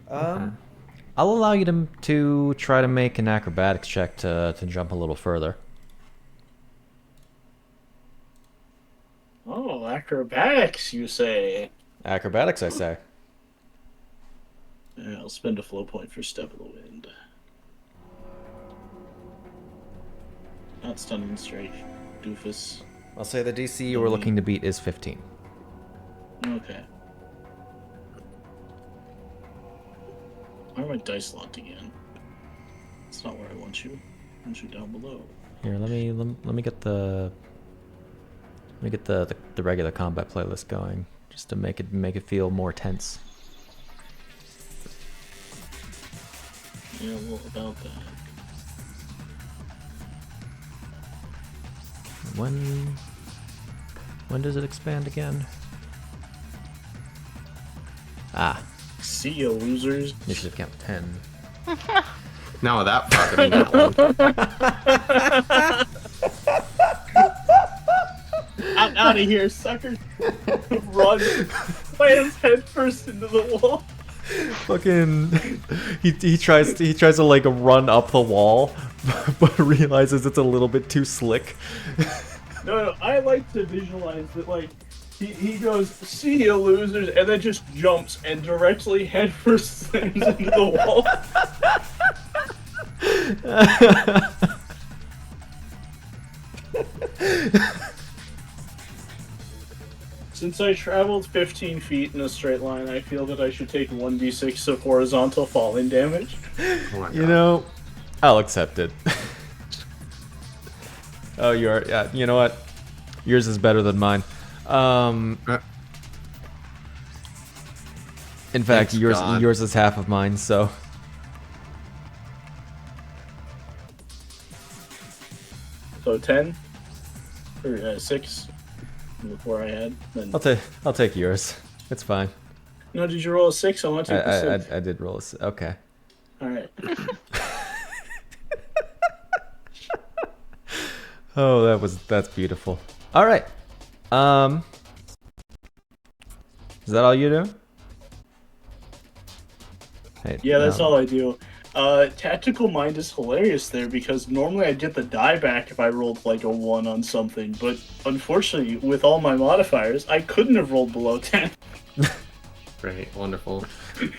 I'll allow you to try to make an acrobatics check to jump a little further. Oh, acrobatics, you say? Acrobatics, I say. Yeah, I'll spend a flow point for Step of the Wind. Not stunning strike, doofus. I'll say the DC you were looking to beat is 15. Okay. Why am I dice locked again? It's not where I want you. I want you down below. Here, let me get the regular combat playlist going, just to make it feel more tense. Yeah, well, about that. When does it expand again? Ah, See ya, losers. initiative count 10. No, that fucking that one. Out of here, sucker! Run! Lands head first into the wall. Fucking, he tries to like run up the wall, but realizes it's a little bit too slick. No, I like to visualize that, like, he goes, see ya, losers, and then just jumps and directly head first slams into the wall. Since I traveled 15 feet in a straight line, I feel that I should take 1d6 of horizontal falling damage. Oh my You God. know, I'll accept it. Oh, you are. Yeah, you know what? Yours is better than mine. In fact, Thanks, yours God. yours is half of mine. So So 10? Or 6? Before I had. Then... I'll take yours. It's fine. No, did you roll a 6? I want to take the 6. I did roll a okay. Alright. Oh, that's beautiful. All right. Is that all you do? Hey, Yeah, that's all I do. Tactical Mind is hilarious there because normally I'd get the die back if I rolled like a 1 on something, but unfortunately, with all my modifiers, I couldn't have rolled below 10. Great, wonderful.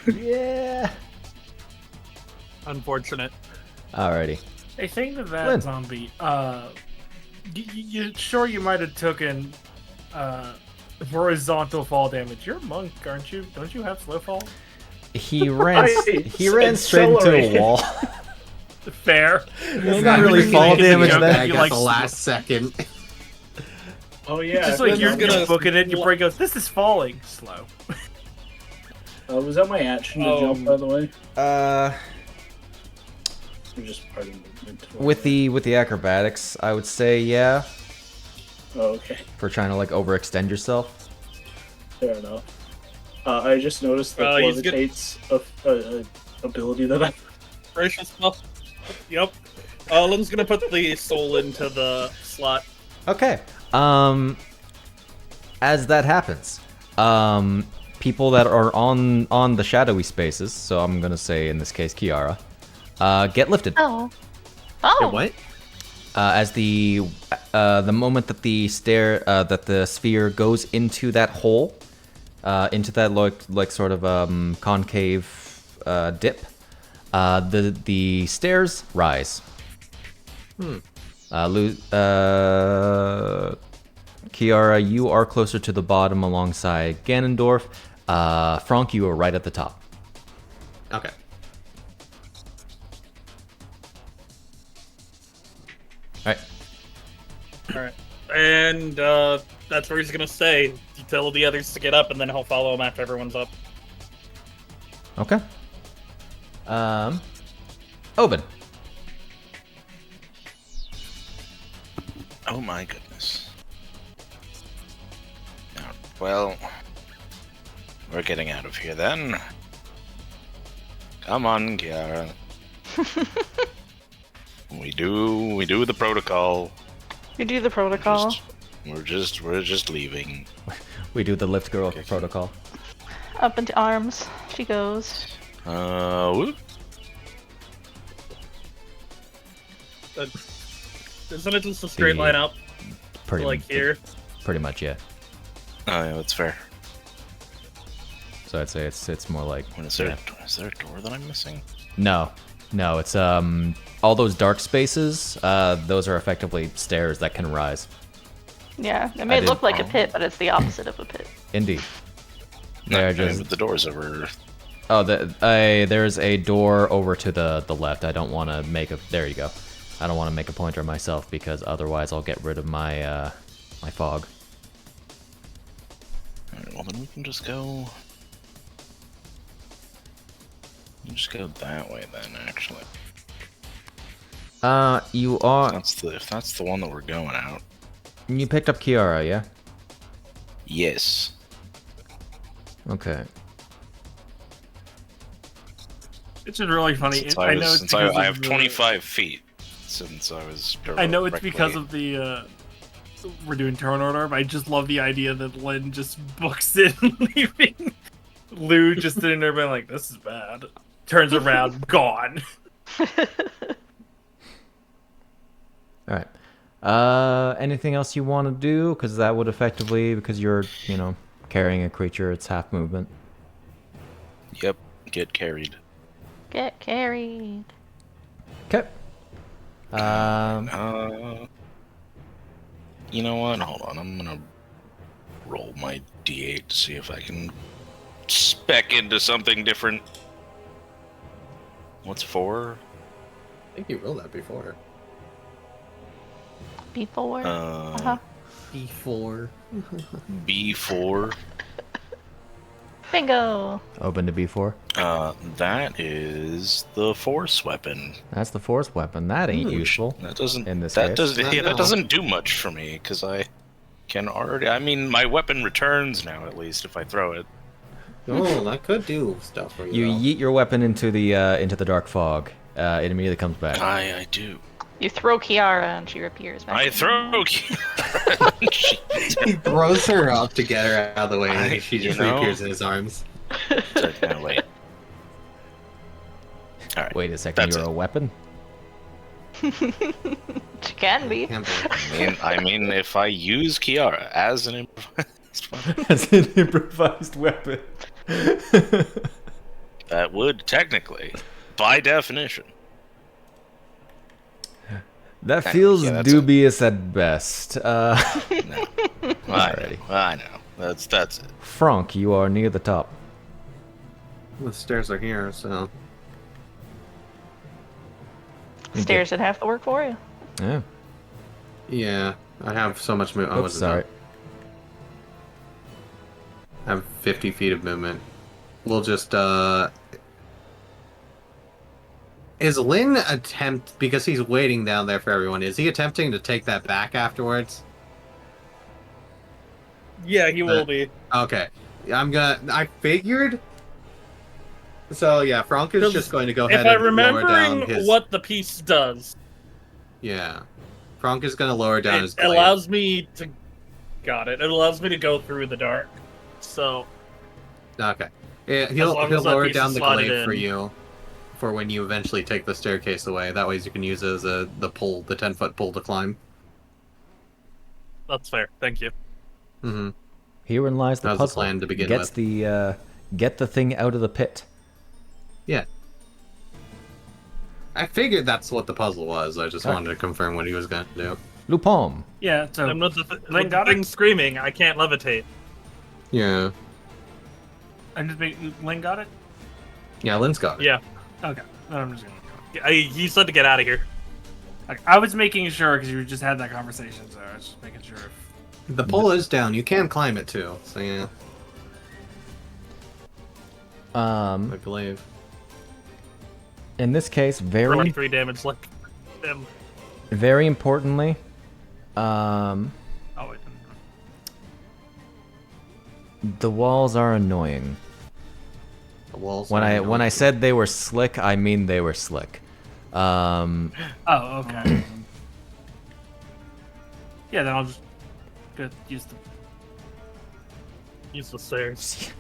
Yeah. Unfortunate. Alrighty. Hey, think of that, Lynn. Zombie. You sure you might have taken horizontal fall damage? You're a monk, aren't you? Don't you have slow fall? He ran I ran straight into a accelerated. wall. Fair. It's not really fall damage joke then. that I you got like the last second. Oh yeah. Just like I you're forgot gonna about book it in, your brain goes, "This is falling slow." that. Was that my action to jump, by the way? Or just part of movement? With the acrobatics, I would say yeah, Oh, okay. for trying to like overextend yourself. Fair enough. I just noticed that He's good. levitates a ability that I... Gracious stuff. Yep. Lynn's gonna put the soul into the slot. Okay. As that happens, people that are on the shadowy spaces, so I'm gonna say in this case Chiara, get lifted. Oh. Oh. What? As the moment that the sphere goes into that hole, into that like sort of concave dip, The stairs rise. Chiara, you are closer to the bottom alongside Ganondorf. Franc, you are right at the top. Okay. All right. Alright. And that's where he's gonna stay. You tell the others to get up, and then he'll follow him after everyone's up. Okay. Obin. Oh my goodness. Well, we're getting out of here then. Come on, Chiara. We do the protocol. You do the protocol. We're just leaving. We do the lift girl protocol. Up into arms she goes. Whoop. Isn't it just a straight line up? Pretty Like here? Pretty much, yeah. Oh yeah, that's fair. So I'd say it's more like Is there a door that I'm missing? no, it's all those dark spaces. Those are effectively stairs that can rise. Yeah, it may did- look like a pit, but it's the opposite of a pit. Indeed. No, They're I mean, just the doors over. oh, there's a door over to the left. I don't want to make a. There you go. I don't want to make a pointer myself because otherwise I'll get rid of my my fog. Alright, well then we can just go. Just go that way then, actually. You are. If that's the one that we're going out. You picked up Chiara, yeah? Yes. Okay. It's just really funny. Since I know it's since because I of have the- 25 feet since I was. I know it's directly- because of the we're doing turn order, but I just love the idea that Lynn just books it leaving. Lou just sitting there being like, this is bad. Turns around, gone. All right. Anything else you want to do? Because that would effectively, because you're, carrying a creature, it's half movement. Yep. Get carried. Get carried. Okay. You know what? Hold on. I'm gonna roll my d8 to see if I can spec into something different. What's 4? I think you rolled that before. Before. Uh, B4. B4. Bingo. Open to B4. That is the force weapon. That's the force weapon. That ain't useful. That doesn't. In this that case. doesn't. Not Yeah, that now. doesn't do much for me because I can already. I mean, my weapon returns now at least if I throw it. Oh, that could do stuff for You you. yeet your weapon into the dark fog. It immediately comes back. I do. You throw Chiara and she reappears back. I in. throw. He throws her up to get her out of the way, I- and she just you know- reappears in his arms. No, wait. All right. Wait a second, That's you're it. a weapon? She can be. Can't believe- I mean, if I use Chiara as an improvised weapon, That's an improvised weapon. that would technically, by definition. That feels yeah, that's dubious at best. No. Alrighty. I know. That's it. Franc, you are near the top. The stairs are here, so. Stairs that have to work for you. Yeah. Yeah, I have so much movement. Oops, sorry. I have 50 feet of movement. We'll just, Is Lynn because he's waiting down there for everyone, is he attempting to take that back afterwards? Yeah, he will be. Okay. I figured. So yeah, Franc is just going to go ahead If I'm and lower down remembering his. what the piece does, Yeah. Franc is going to lower down his it blade. allows me to. Got it. It allows me to go through the dark. So Okay. Yeah, he'll long as that lower piece down is the slotted glaive for in. you, for when you eventually take the staircase away. That way you can use it as the 10-foot pole to climb. that's fair. Thank you. Mm-hmm. Herein lies the That was the puzzle. plan to begin Gets with. get the thing out of the pit. Yeah. I figured that's what the puzzle was. I just wanted to confirm what he was going to do. Luu-pomme. Yeah, so I'm not Lynn got thing it? screaming. I can't levitate. Yeah. I'm just Lynn got it? Yeah, Lynn's got it. Yeah. Okay. No, I'm just gonna He said to get out of here. I was making sure because you just had that conversation, so I was just making sure. The pole is down. You can climb it too. So yeah, I believe. In this case, very 23 damage like him. very importantly, Oh, wait. the walls are annoying. The walls. When I said they were slick, I mean they were slick. Oh, okay. Yeah, then I'll just go use the. Use the stairs.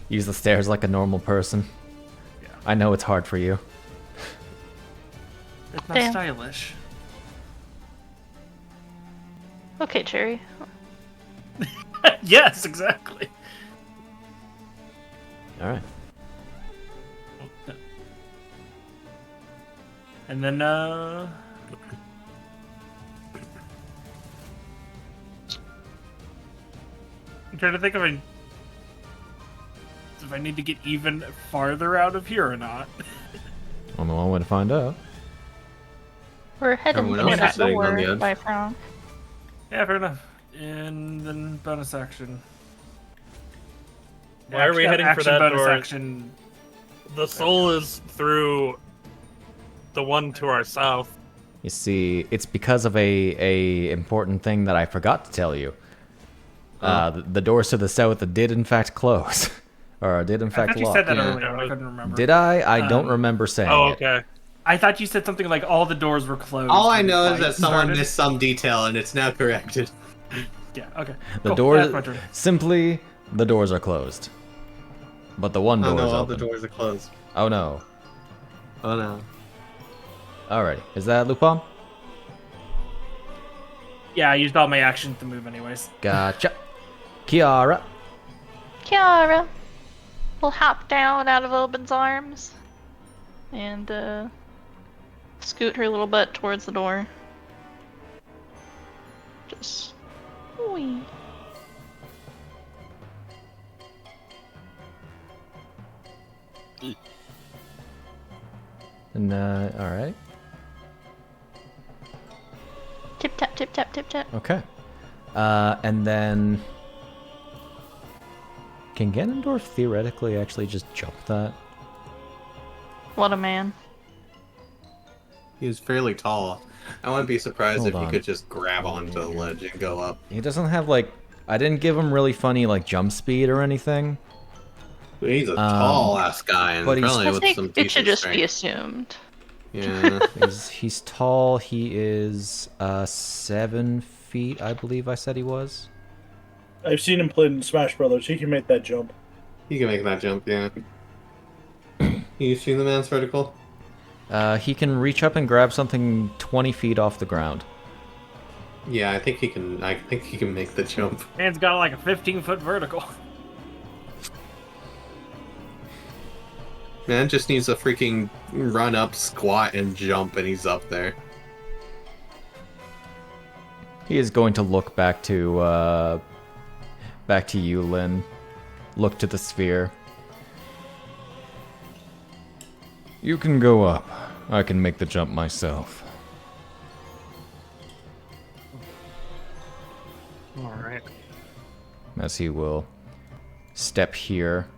Use the stairs like a normal person. Yeah. I know it's hard for you. It's not Damn. stylish. Okay, Cherry. Yes, exactly. All right. And then, I'm trying to think if I need to get even farther out of here or not. Only one way to find out. We're heading Everyone for else is that sitting on the door edge. by Franc. Yeah, fair enough. And then bonus action. Why are we heading for Action that bonus door? action. The soul is through the one to our south. You see, it's because of a important thing that I forgot to tell you. The doors to the south did in fact close, or did in I fact thought you lock. said that yeah. earlier. I couldn't remember. Did I? I don't remember saying Oh, it. okay. I thought you said something like all the doors were closed. All I when the know is fight that someone started. missed some detail, and it's now corrected. Yeah. Okay. The Cool. doors, That's my turn. simply, the doors are closed. But the one Oh door no, is all open. the doors are closed. Oh no. Oh no. Alrighty. Is that Luu-pomme? Yeah, I used all my actions to move, anyways. Gotcha. Chiara. Chiara will hop down out of Obin's arms and scoot her little butt towards the door. Just wee. And alright. Tip tap tip tap tip tap. Okay. And then can Ganondorf theoretically actually just jump that? What a man. He's fairly tall. I wouldn't be surprised Hold if he on. could just grab onto the ledge and go up. He doesn't have like I didn't give him really funny like jump speed or anything. He's a tall ass guy, and but he's- probably I with think some it decent should just be strength. assumed. Yeah. He's tall. He is 7 feet, I believe I said he was. I've seen him play in Smash Brothers. He can make that jump. He can make that jump, yeah. You seen the man's vertical? He can reach up and grab something 20 feet off the ground. Yeah, I think he can. I think he can make the jump. Man's got like a 15-foot vertical. Man just needs a freaking run up, squat, and jump, and he's up there. He is going to look back to you, Lynn. Look to the sphere. You can go up. I can make the jump myself. Alright. As he will step here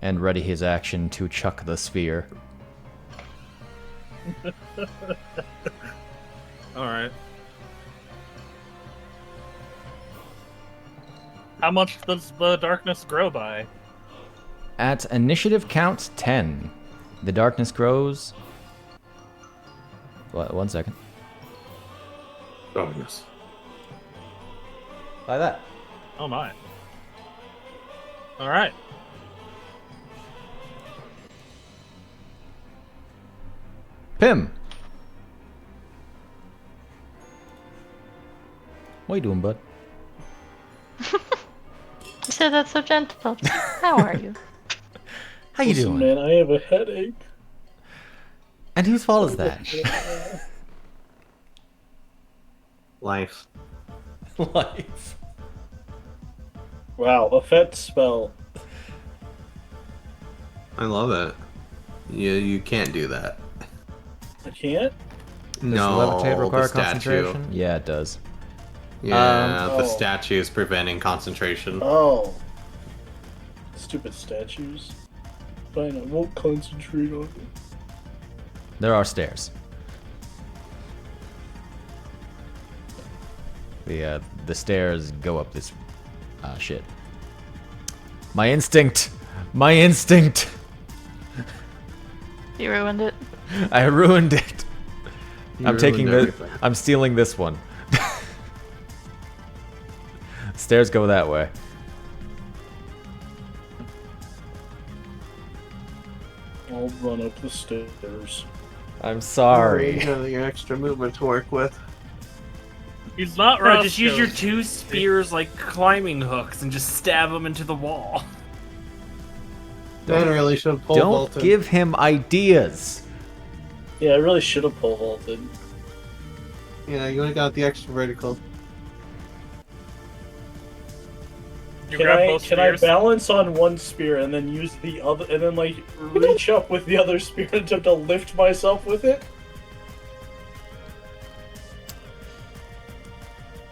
and ready his action to chuck the sphere. Alright. How much does the darkness grow by? At initiative count 10, the darkness grows. What? 1 second. Oh, yes. By that. Oh my. Alright. Pimm. What you doing, bud? You said that so gentle. How are you? How you Listen, doing? man, I have a headache. And And whose fault is that? Life. Life. Wow, effect spell. I love it. You can't do that. I can't? Does No, levitate require the statue. concentration? Yeah, it does. Yeah, the Oh. statue is preventing concentration. Oh. Stupid statues. Fine, I won't concentrate on it. There are stairs. The stairs go up this shit. My instinct! My instinct! You ruined it. I ruined it. You I'm taking ruined this. everything. I'm stealing this one. Stairs go that way. I'll run up the stairs. I'm sorry. You have your extra movement to work with. He's not Bro, Roscoe. just use your 2 spears like climbing hooks and just stab them into the wall. Dan really should have pole Don't vaulted. give him ideas. Yeah, I really should have pole vaulted. Yeah, you would have got the extra vertical. You Can grab I both can I spears? balance on one spear and then use the other and then like reach up with the other spear and attempt to lift myself with it?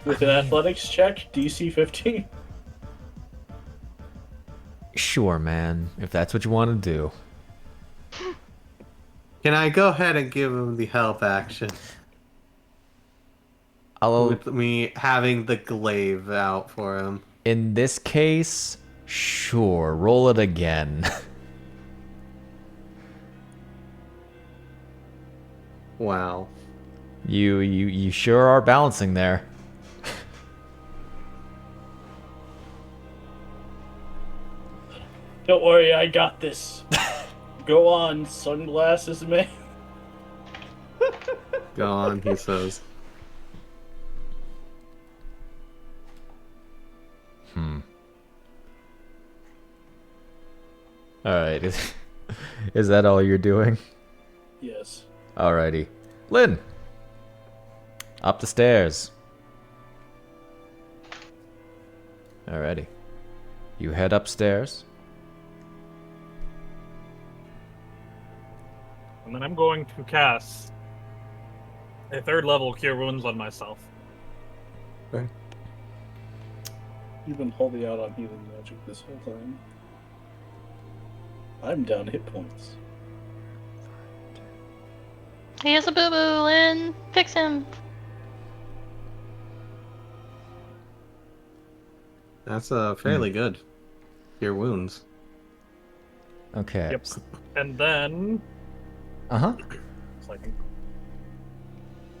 With an athletics check, DC 15. Sure, man. If that's what you want to do. Can I go ahead and give him the help action? I'll. With me having the glaive out for him. In this case, sure. Roll it again. Wow. You sure are balancing there. Don't worry, I got this. Go on, sunglasses man. Go on, he says. Alright. Is that all you're doing? Yes. Alrighty. Lynn! Up the stairs. Alrighty. You head upstairs. And then I'm going to cast a 3rd level Cure Wounds on myself. You've been holding out on healing magic this whole time. I'm down hit points. He has a boo-boo, Lynn. Fix him. That's fairly good. Your wounds. Okay. Yep. And then... Uh-huh. Second.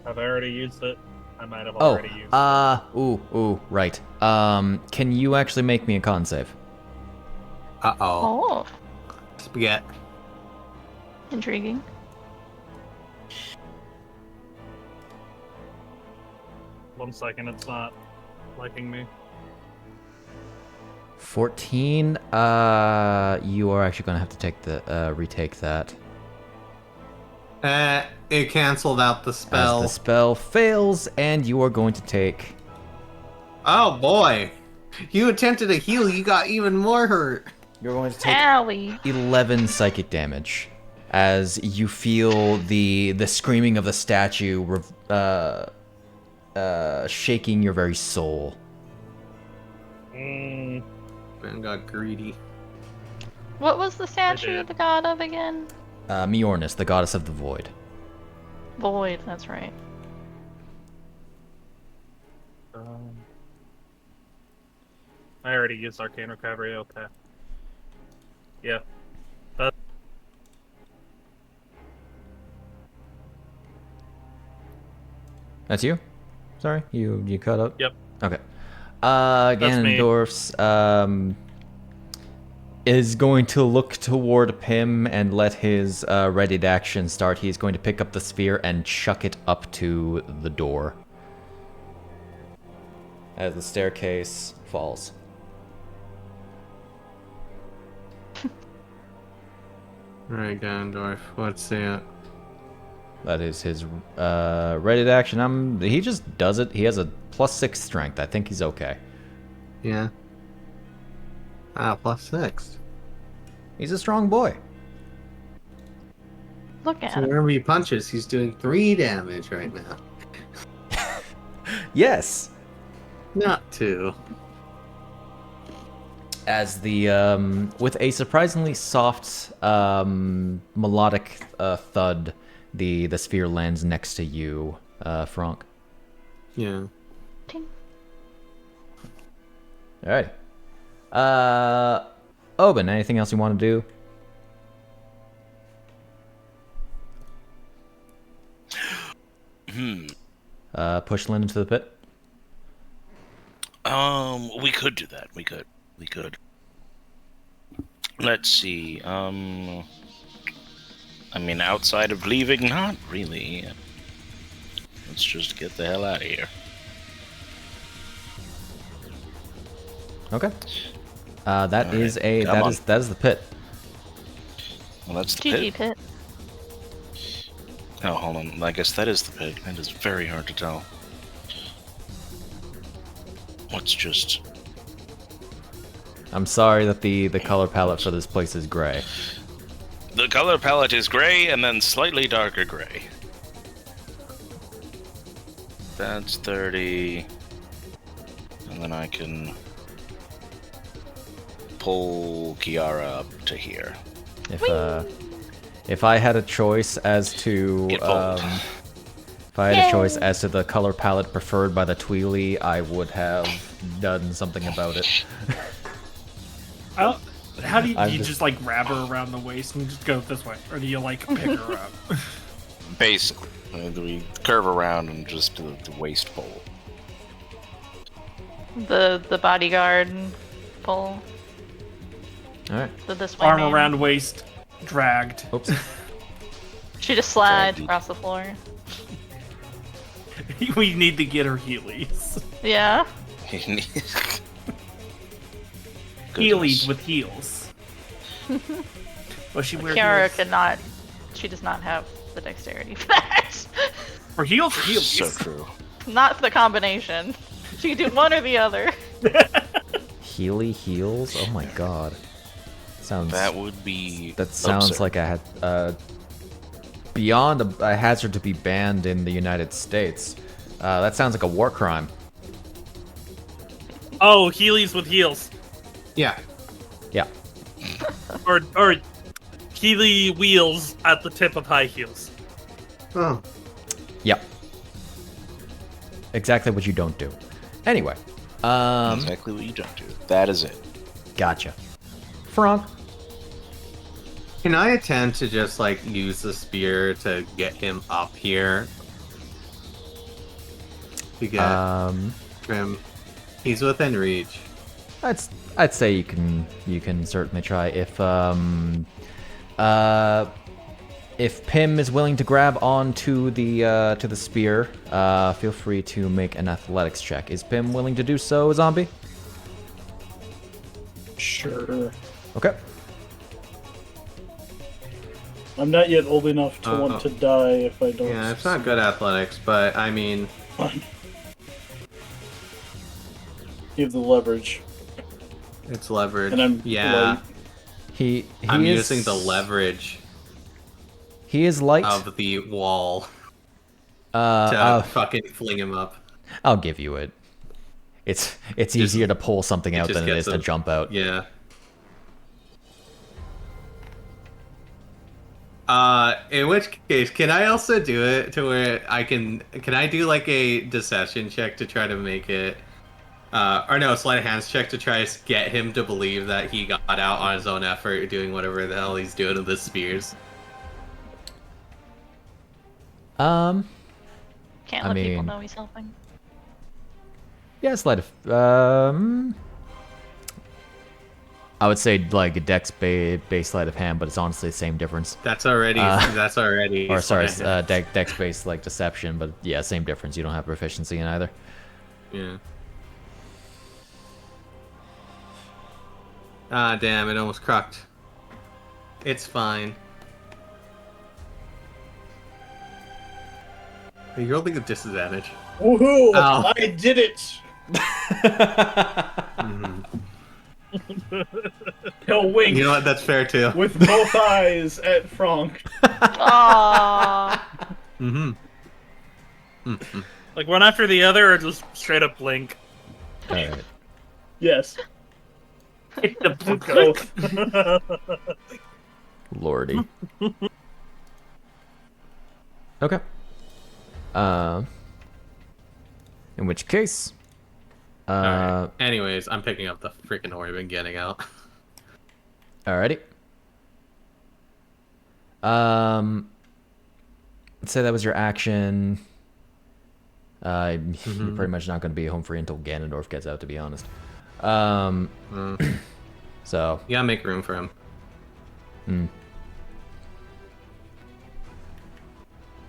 Have I already used it? I might have Oh, already used it. ooh, right. Can you actually make me a con save? Uh-oh. Oh, Spaghetti. intriguing. One second, it's not liking me. 14. You are actually gonna have to take the retake that. It canceled out the spell. As the spell fails, and you are going to take. Oh boy! You attempted to heal, you got even more hurt. You're going to take Owie. 11 psychic damage as you feel the screaming of the statue shaking your very soul. Mm, Man got greedy. What was the statue did. the god of again? Mjornis, the goddess of the void. Void, that's right. I already used Arcane Recovery, okay. Yeah. That's you? Sorry, you cut up? Yep. Okay. me. Ganondorf's is going to look toward Pimm and let his readied action start. He's going to pick up the sphere and chuck it up to the door as the staircase falls. Alright, Ganondorf, what's it? That is his ready to action. He just does it. He has a +6 strength. I think he's okay. Yeah. +6. He's a strong boy. Look at So him. whenever he punches, he's doing 3 damage right now. Yes. Not 2. As the with a surprisingly soft melodic thud, the sphere lands next to you, Franc. Yeah. Ting. All right. Obin, anything else you want to do? Push Lynn into the pit. We could do that. We could. Let's see. I mean, outside of leaving, not really. Let's just get the hell out of here. Okay. That is right, that is the pit. Well, that's the GG pit. pit. Oh, hold on. I guess that is the pit. It is very hard to tell. Let's just... I'm sorry that the color palette for this place is gray. The color palette is gray and then slightly darker gray. That's 30. And then I can pull Chiara up to here. If I had a choice as to Get pulled. if I had a choice as to the color palette preferred by the Tweely, I would have done something about it. How do you, I'm do you just- just like grab her around the waist and just go this way, or do you like pick her up? Basically, we curve around and just do the waist pull. The bodyguard pull. All right. This way. Arm man. around waist, dragged. Oops. She just slides Dragged. across the floor. We need to get her Heelys. Yeah. Heelys with heels. Well, she wears Chiara heels. cannot. She does not have the dexterity for that. For heels or Heelys? So true. Not the combination. She can do one or the other. Healy heels. Oh my god. Sounds. That would be. That sounds absurd. like beyond a hazard to be banned in the United States. That sounds like a war crime. Oh, Heelys with heels. Yeah. Yeah. Or Heely wheels at the tip of high heels. Oh. Yep. Exactly what you don't do. Anyway. Exactly what you don't do. That is it. Gotcha. Franc. Can I attempt to just like use the spear to get him up here? To get him. He's within reach. I'd say you can certainly try if Pimm is willing to grab onto to the spear. Feel free to make an athletics check. Is Pimm willing to do so, Zombie? Sure. Okay. I'm not yet old enough to want Uh-oh. to die if I don't. Yeah, it's not good athletics, but I mean, You have the leverage, it's leverage. and I'm yeah, He I'm is, using the leverage He is light. of the wall to fucking fling him up. I'll give you it. It's easier to pull something out just than it gets is to him. jump out. Yeah. In which case, can I also do it to where can I do like a deception check to try to make it, or no, a sleight of hands check to try to get him to believe that he got out on his own effort doing whatever the hell he's doing with the spears? Can't I let people mean- know he's helping. Yeah, sleight of I would say like a dex base sleight of hand, but it's honestly the same difference. That's already Or sorry, sleight of hand. dex based like deception, but yeah, same difference. You don't have proficiency in either. Yeah. Ah, damn, it almost cracked. It's fine. You're rolling a disadvantage. Woohoo! Ow. I did it! He'll wink You know what? That's fair too. with both eyes at Franc. Aww. Like one after the other, or just straight up blink? All right. Yes. Both. Lordy. Okay. In which case, Alright. Anyways, I'm picking up the freaking orb and getting out. alrighty. Let's say that was your action. You're pretty much not going to be home free until Ganondorf gets out, to be honest. So. You gotta make room for him.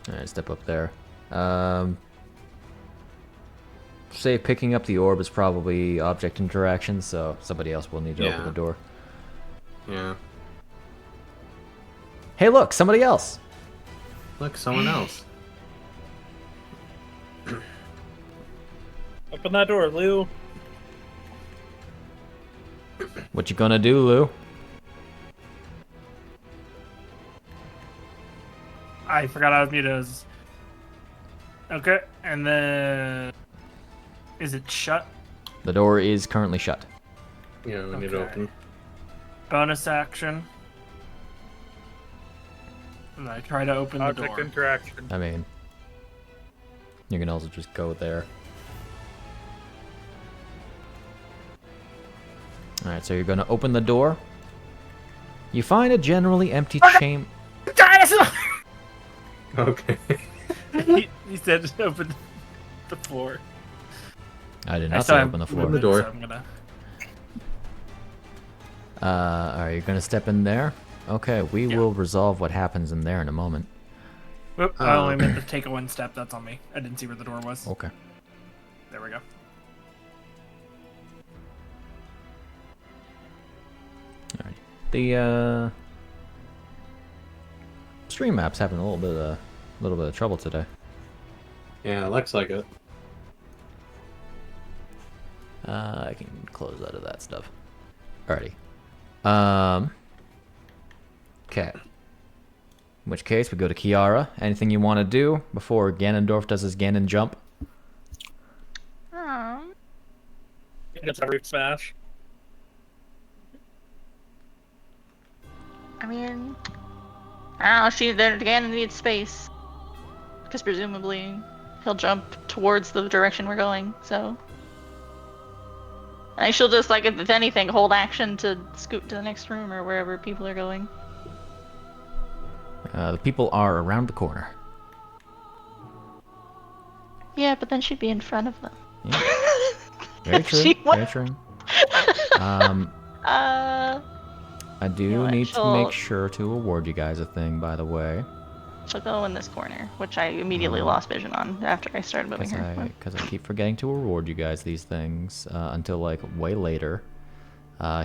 Alright, step up there. Say picking up the orb is probably object interaction, so somebody else will need to open the door. Yeah. Hey, look, somebody else. Look, someone else. Open that door, Lou. What you gonna do, Lou? I forgot I was muted. Okay, and then is it shut? The door is currently shut. Yeah, we need to open. Bonus action. And I try to open the Object door. interaction. I mean, you can also just go there. Alright, so you're gonna open the door. You find a generally empty chamber. Okay. he said open the floor. I did I not saw say him open the open floor. the door. So I'm gonna... Alright, you're gonna step in there. Okay, we will resolve what happens in there in a moment. Whoop, I only meant to take a one step. That's on me. I didn't see where the door was. Okay. There we go. Alright. The stream map's having a little bit of trouble today. Yeah, it looks like it. I can close out of that stuff. Alrighty. Okay. In which case, we go to Chiara. Anything you want to do before Ganondorf does his Ganon jump? It's a root smash. I mean, I don't know. There again needs space because presumably he'll jump towards the direction we're going. So, and she'll just, like, if anything, hold action to scoot to the next room or wherever people are going. The people are around the corner. Yeah, but then she'd be in front of them. Yeah. Very true. She Very true. I do know what, need to she'll- make sure to award you guys a thing, by the way. She'll go in this corner, which I immediately lost vision on after I started moving her. Because I keep forgetting to award you guys these things until, like, way later.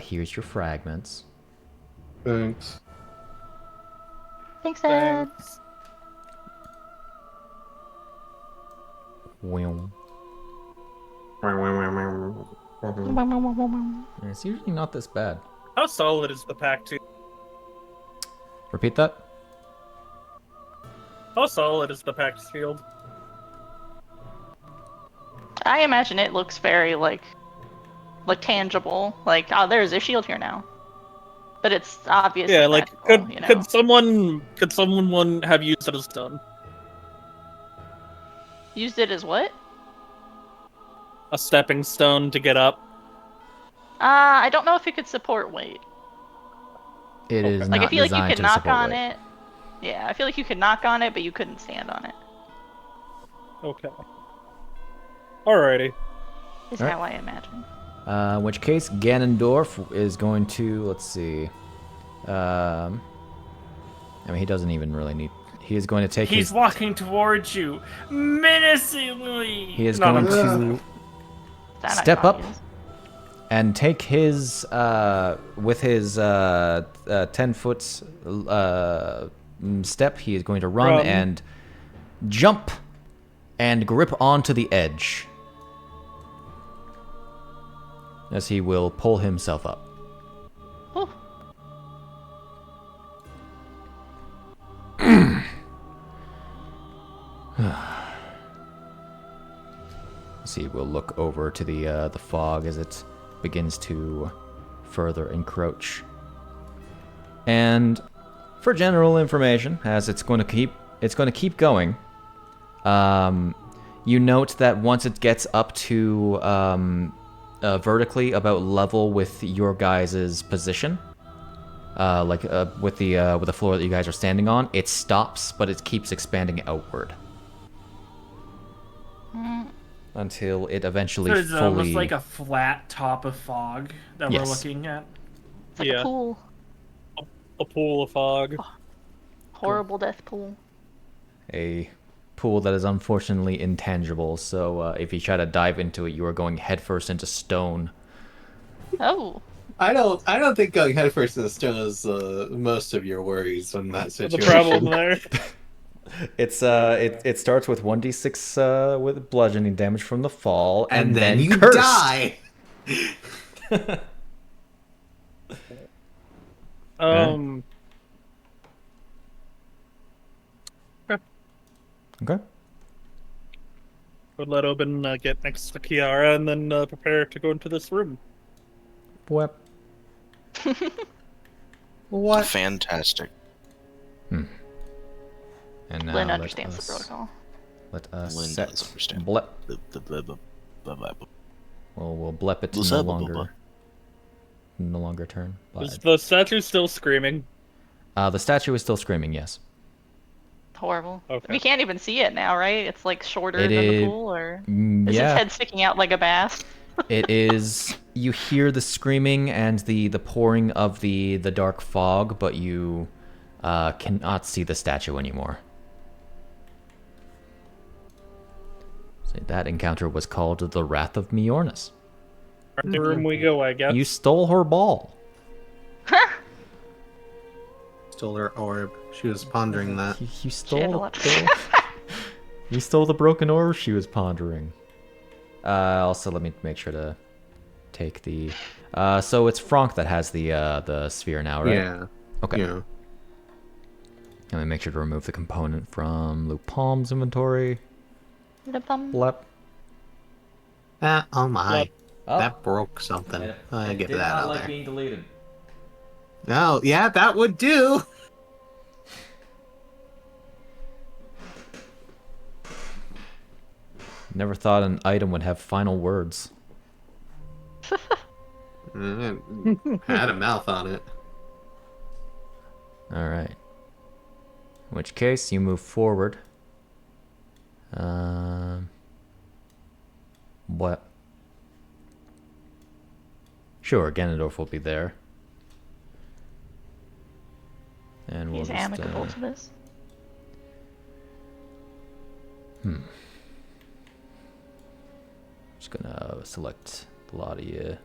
Here's your fragments. Thanks. Thanks, Dad. Well, it's usually not this bad. How solid is the pack, too? Repeat that? How solid is the packed shield? I imagine it looks very, like tangible. Like, oh, there's a shield here now. But it's obvious. Yeah, like magical, you know? could someone have used it as stun? Used it as what? A stepping stone to get up. I don't know if it could support weight. It is Like, not I feel like you designed could to knock support on weight. it. Yeah, I feel like you could knock on it, but you couldn't stand on it. Okay. Alrighty. Is Alright. how I imagine. In which case, Ganondorf is going to, let's see. I mean, he doesn't even really need. He is going to take He's his. walking towards you, menacingly. He is Not going on- to That I step thought up he was. and take his with his 10-foot step. He is going to run Run. and jump and grip onto the edge as he will pull himself up. Oh. See, we'll look over to the fog as it begins to further encroach. And for general information, as it's going to keep going. You note that once it gets up to vertically about level with your guys' position, with the floor that you guys are standing on, it stops, but it keeps expanding outward until it eventually So it's fully. almost like a flat top of fog that Yes. we're looking at. It's like Yeah. a pool. A pool of fog. Horrible death pool. A pool that is unfortunately intangible. So if you try to dive into it, you are going headfirst into stone. Oh. I don't think going headfirst in the stone is most of your worries in that The situation. problem there. It starts with 1d6 with bludgeoning damage from the fall, and then you cursed. die. Okay. Would let Obin get next to Chiara and then prepare to go into this room. Wep. What? Fantastic. And now Lynn let understands the us- protocol. Let us Lynn set does understand. blep. Blah, blah, We'll blep it to blah, no blah, longer, blah. no longer turn. Is But, the statue still screaming? the statue is still screaming. Yes. Horrible. Okay. We can't even see it now, right? It's like shorter It than the is- pool, or is its Yeah. head sticking out like a bass? It is. You hear the screaming and the pouring of the dark fog, but you cannot see the statue anymore. So that encounter was called the Wrath of Mjornis. The room we go, I guess. You stole her ball. Stole her orb. She was pondering that. You She had stole. a lot. You stole the broken orb she was pondering. Also, let me make sure to take the. So it's Franc that has the sphere now, right? Yeah. Okay. Yeah. Let me make sure to remove the component from Luu-pomme's inventory. Luu-pomme. Blep. Ah, oh my. Yep. That broke something. I get that out there. being deleted. Oh, yeah, that would do. Never thought an item would have final words. Had a mouth on it. All right. In which case, you move forward. What? Sure, Ganondorf will be there. And we'll He's just, amicable to this. Just gonna select a lot of you,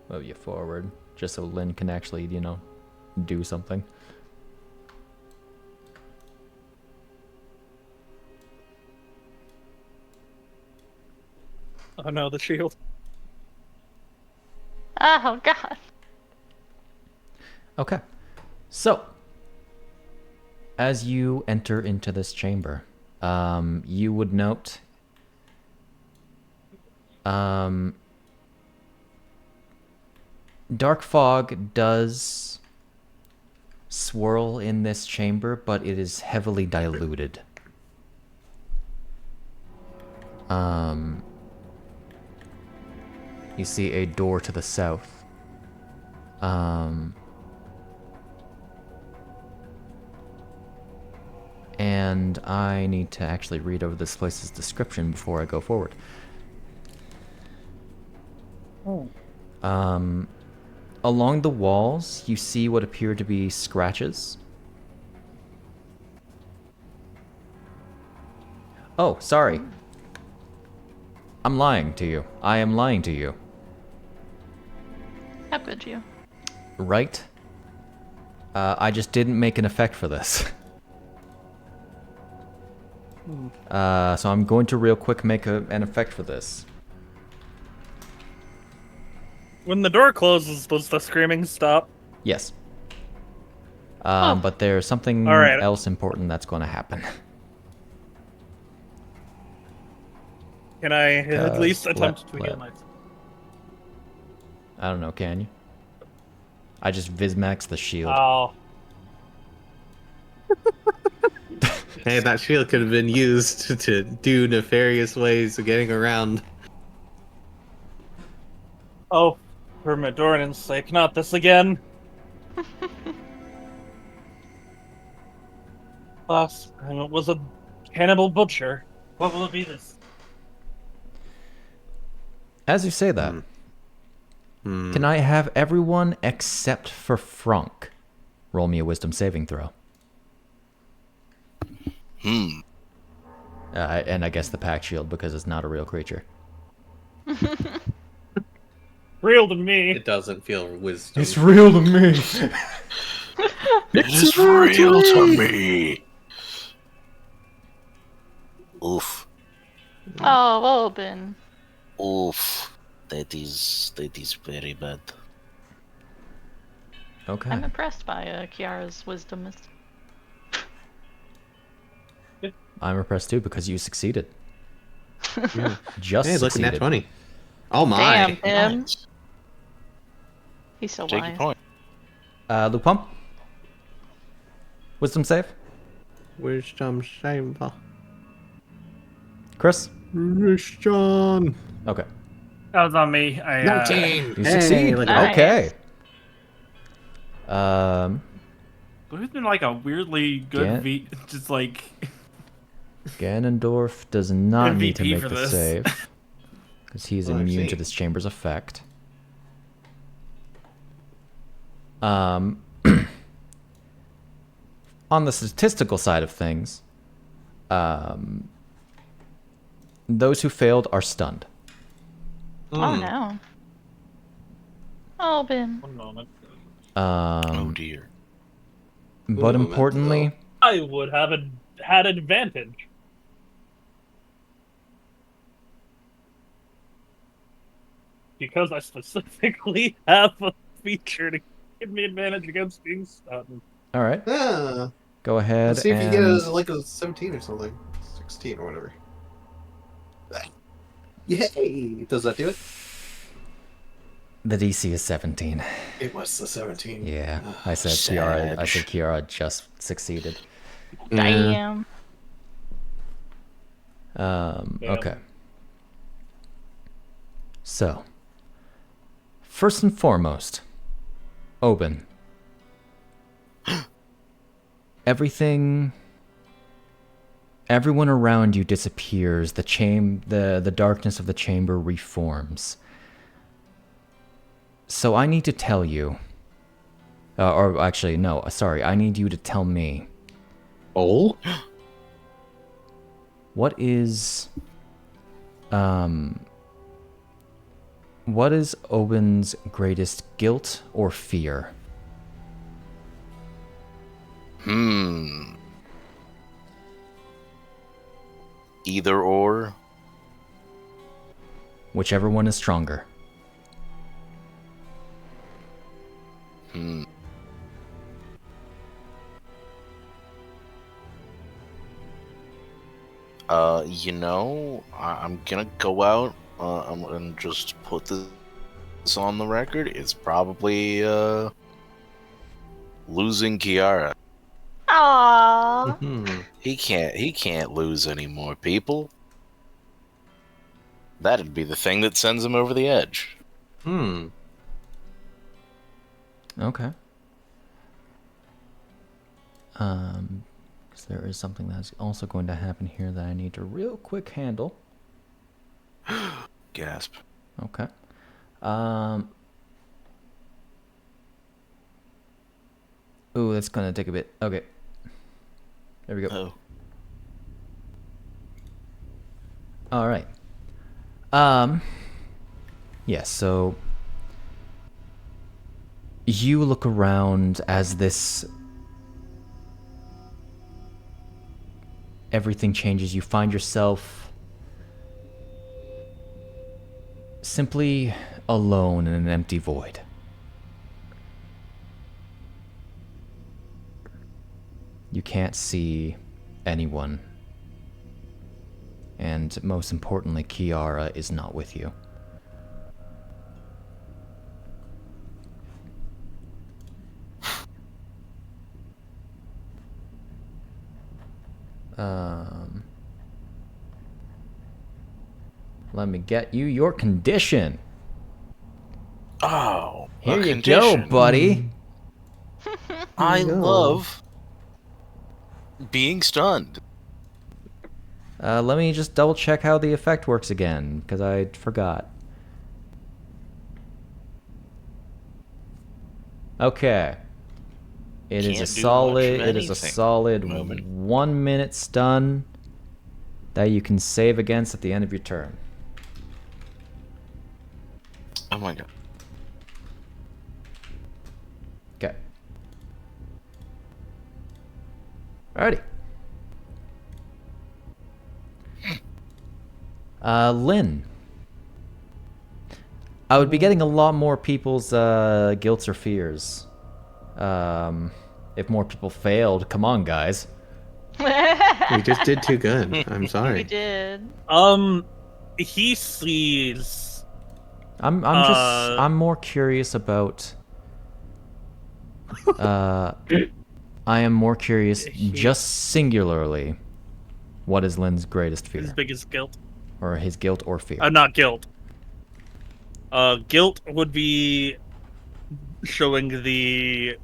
move you forward, just so Lynn can actually, do something. Oh no, the shield. Oh god. Okay. So, as you enter into this chamber, you would note dark fog does swirl in this chamber, but it is heavily diluted. You see a door to the south. And I need to actually read over this place's description before I go forward. Along the walls, you see what appear to be scratches. Oh, sorry. I'm lying to you. I am lying to you. How could you? Right? I just didn't make an effect for this. So I'm going to real quick make an effect for this. When the door closes, does the screaming stop? Yes. Oh. But there's something All right. else important that's going to happen. Can I at least attempt to let- heal myself? I don't know, can you? I just Vismax the shield. Oh. Hey, that shield could have been used to do nefarious ways of getting around. Oh, for Madornan's sake, not this again. Last time it was a cannibal butcher. What will it be this? As you say that, can I have everyone except for Franc roll me a wisdom saving throw? And I guess the pack shield because it's not a real creature. Real to me. It doesn't feel wisdom. It's real to me. It's real to me. Oof. Oh, Obin. Oof. That is very bad. Okay. I'm impressed by Kiara's wisdom. I'm impressed too because you succeeded. Just Hey, look at succeeded. that 20. Oh my. Damn, Pimm. Nice. He's so Take your wise. point. Luu-pomme? Wisdom save? Wisdom save. Chris? Christian. Okay. That was on me. You succeed. look at that. Okay. There's been like a weirdly good Yeah. just like Ganondorf does not need to MVP make for the this. save because he's Oh, I immune to see. this chamber's effect. On the statistical side of things, those who failed are stunned. Oh no. Obin. One moment. Oh dear. But Ooh, importantly, I would have had advantage. Because I specifically have a feature to give me advantage against being stunned. all right, Yeah. go ahead Let's see if you and get a, like a 17 or something. 16 or whatever. Yay! Does that do it? the DC is 17. It was the 17. Yeah, I said Kiara. I said Sag. Kiara just succeeded. Damn. Okay. So, first and foremost, Obin. Everyone around you disappears. The darkness of the chamber reforms. So I need to tell you, or actually, no, sorry, I need you to tell me. Oh? What is Obin's greatest guilt or fear? Either or. Whichever one is stronger. I'm gonna go out. I'm gonna just put this on the record. It's probably losing Chiara. Aww. Hmm. He can't lose any more people. That'd be the thing that sends him over the edge. Hmm. Okay. 'Cause there is something that's also going to happen here that I need to real quick handle. Gasp. Okay. Ooh, that's gonna take a bit. Okay. There we go. Oh. All right. Yeah, so you look around as this everything changes. You find yourself simply alone in an empty void. You can't see anyone. And most importantly, Chiara is not with you. Let me get you your condition. Oh, Here a you condition. go, buddy. I No. love being stunned. Let me just double check how the effect works again, because I forgot. Okay. It is Can't a do solid. much of It is a anything solid at the moment. 1 minute stun that you can save against at the end of your turn. Oh my god. Okay. Alrighty. Lynn. I would be getting a lot more people's guilts or fears. If more people failed. Come on, guys. We just did too good. I'm We sorry. did. He sees. I'm more curious about. I am more curious, just singularly, what is Lynn's greatest fear, His biggest guilt. or his guilt or fear? Not guilt. Guilt would be showing the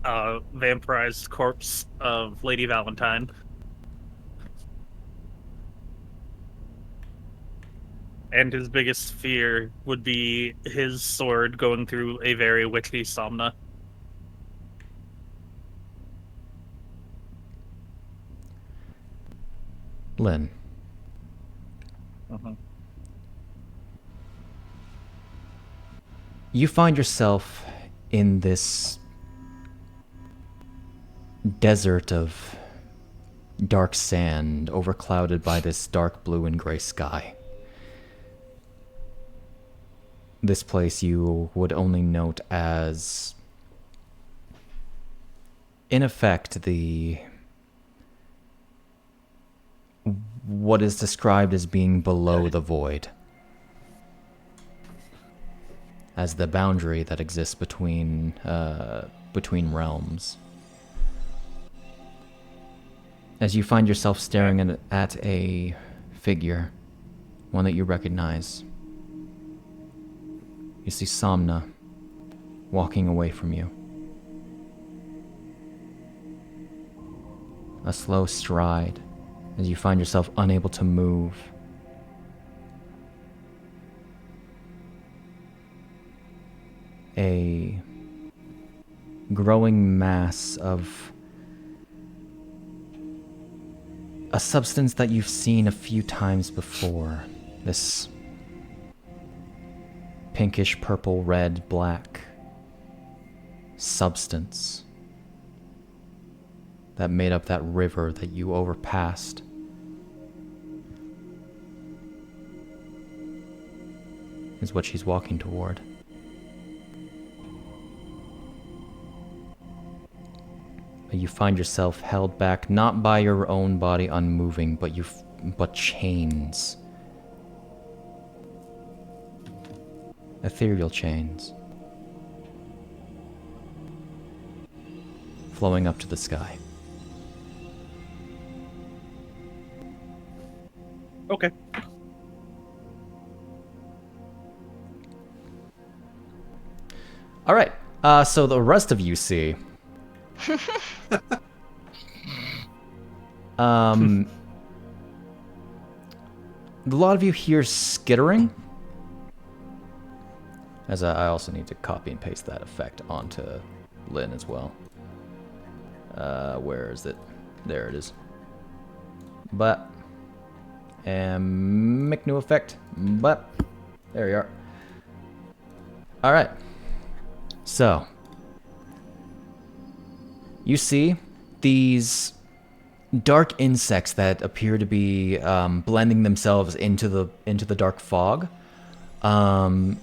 vampirized corpse of Lady Valentine. And his biggest fear would be his sword going through a very witchy somna. Lynn. You find yourself in this desert of dark sand, overclouded by this dark blue and gray sky. This place you would only note as, in effect, what is described as being below the void, as the boundary that exists between realms. As you find yourself staring at a figure, one that you recognize, you see Somna walking away from you. A slow stride as you find yourself unable to move. A growing mass of a substance that you've seen a few times before. This pinkish purple, red, black substance that made up that river that you overpassed. Is what she's walking toward. But you find yourself held back not by your own body unmoving, but chains. Ethereal chains. Flowing up to the sky. Okay. All right. So the rest of you see. A lot of you hear skittering. As I also need to copy and paste that effect onto Lynn as well. Where is it? There it is. But and make new effect. But there you are. All right. So you see these dark insects that appear to be blending themselves into the dark fog. I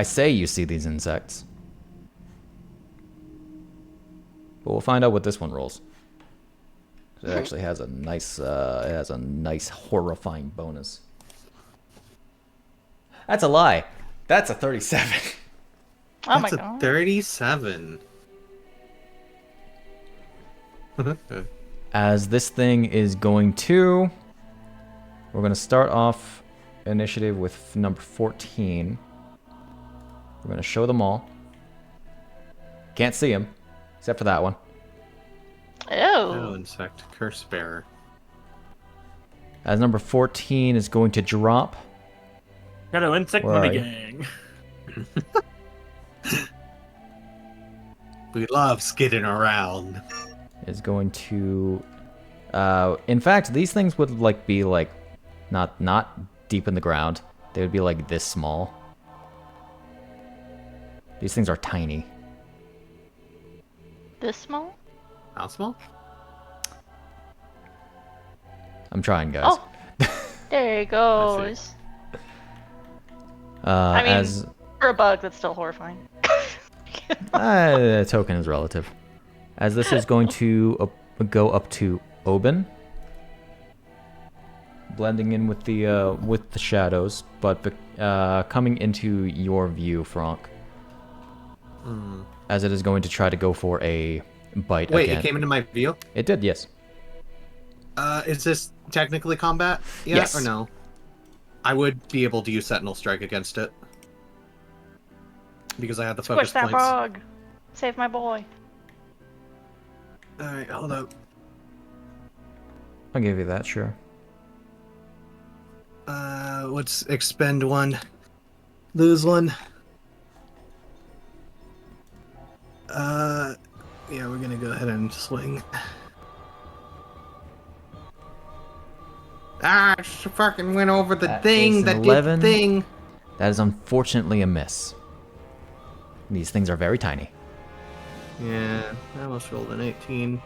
say you see these insects, but we'll find out what this one rolls. It actually has a nice horrifying bonus. That's a lie. That's a 37. Oh That's my a god. 37. As this thing is going to... We're going to start off initiative with number 14. We're going to show them all. Can't see them, except for that one. Oh, Ew. insect. Curse bearer. As number 14 is going to drop... Hello, insect Where money are you? gang. We love skidding around. Is going to... in fact, these things would be not deep in the ground. They would be like this small. These things are tiny. This small? How small? I'm trying, guys. Oh, there it goes. I mean, As for a bug, that's still horrifying. token is relative. As this is going to go up to Obin, blending in with the shadows, but coming into your view, Franc. As it is going to try to go for a bite Wait, again. it came into my view? It did, yes. Is this technically combat yet, Yes. or no? I would be able to use Sentinel Strike against it. Because I have the focus Squish that points. bug. Save my boy. Alright, hold up. I'll give you that, sure. Let's expend one. Lose one. Yeah, we're gonna go ahead and swing. Ah, she fucking went over the That thing is an that 11. did the thing. That is unfortunately a miss. These things are very tiny. Yeah, I almost rolled an 18.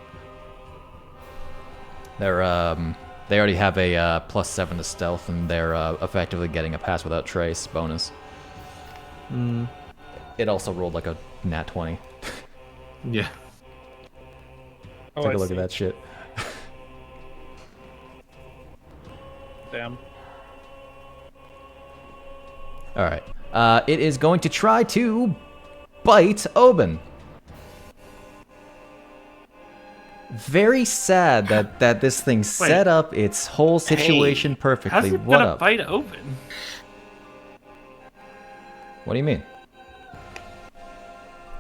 They're they already have a +7 to stealth, and they're effectively getting a pass without trace bonus. It also rolled like a nat 20. Yeah. Oh, Take I a look see. at that shit. Damn. All right. It is going to try to bite Obin. Very sad that this thing set up its whole situation How's perfectly. it What gonna up? bite open? What do you mean?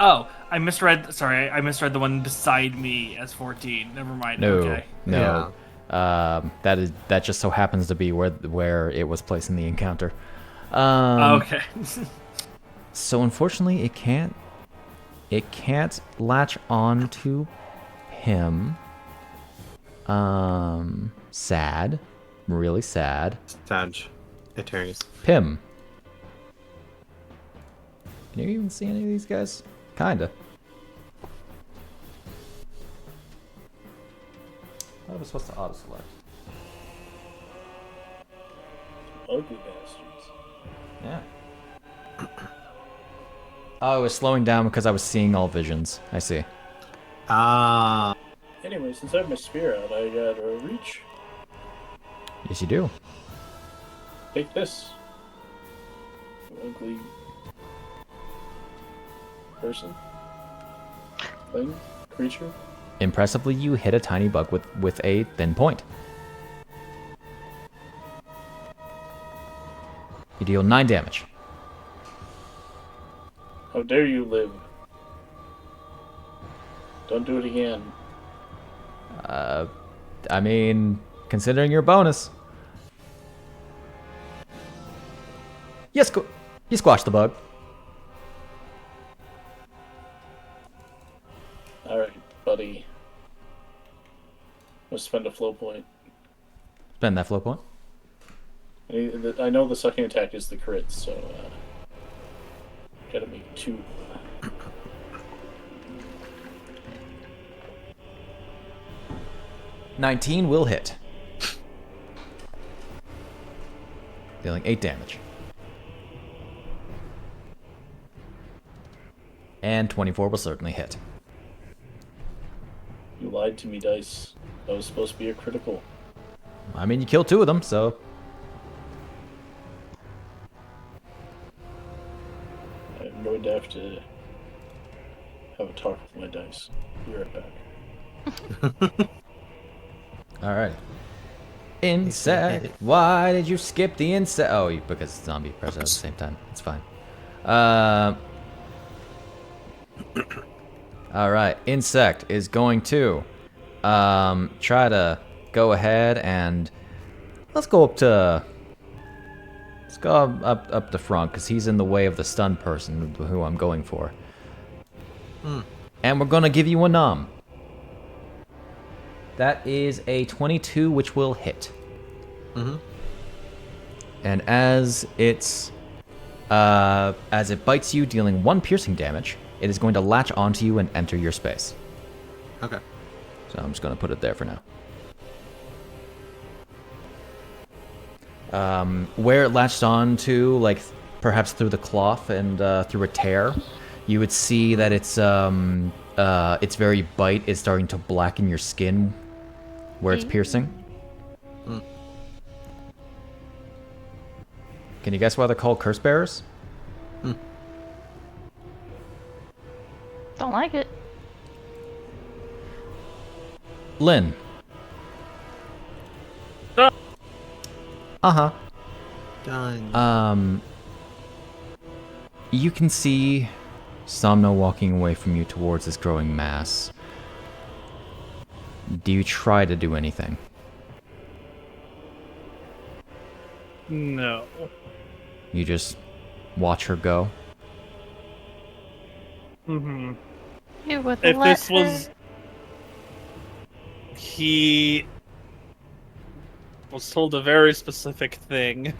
Oh, I misread. Sorry, I misread the one beside me as 14. Never mind. No, Okay. no. That just so happens to be where it was placed in the encounter. Okay. So unfortunately, it can't latch on to him. Sad, really sad. Sag. Eternities. Pimm. Can you even see any of these guys? Kinda. I was supposed to auto select. Ugly bastards. Yeah. Oh, I was slowing down because I was seeing all visions. I see. Ah. Anyway, since I have my spear out, I got a reach. Yes, you do. Take this. You ugly person, thing, creature. Impressively, you hit a tiny bug with a thin point. You deal 9 damage. How dare you live? Don't do it again. I mean, considering your bonus. You squashed the bug. Alright, buddy. Let's spend a flow point. Spend that flow point. I know the sucking attack is the crit, so gotta make 2. 19 will hit. Dealing 8 damage. And 24 will certainly hit. You lied to me, Dice. That was supposed to be a critical. I mean, you killed 2 of them, so... I'm going to have a talk with my dice. Be right back. Alright. Insect. Why did you skip the insect? Oh, because zombie pressed at the same time. It's fine. Alright. Insect is going to try to go ahead and let's go up to up the front because he's in the way of the stunned person who I'm going for. And we're gonna give you a nom. That is a 22, which will hit. And as it bites you, dealing 1 piercing damage, it is going to latch onto you and enter your space. Okay. So I'm just going to put it there for now. Where it latched onto, like perhaps through the cloth and through a tear, you would see that its very bite is starting to blacken your skin where it's piercing. Can you guess why they're called curse bearers? Don't like it. Lynn. Uh-huh. Done. You can see Somno walking away from you towards this growing mass. Do you try to do anything? No. You just watch her go? Mm-hmm. You would If let this her. was... He was told a very specific thing.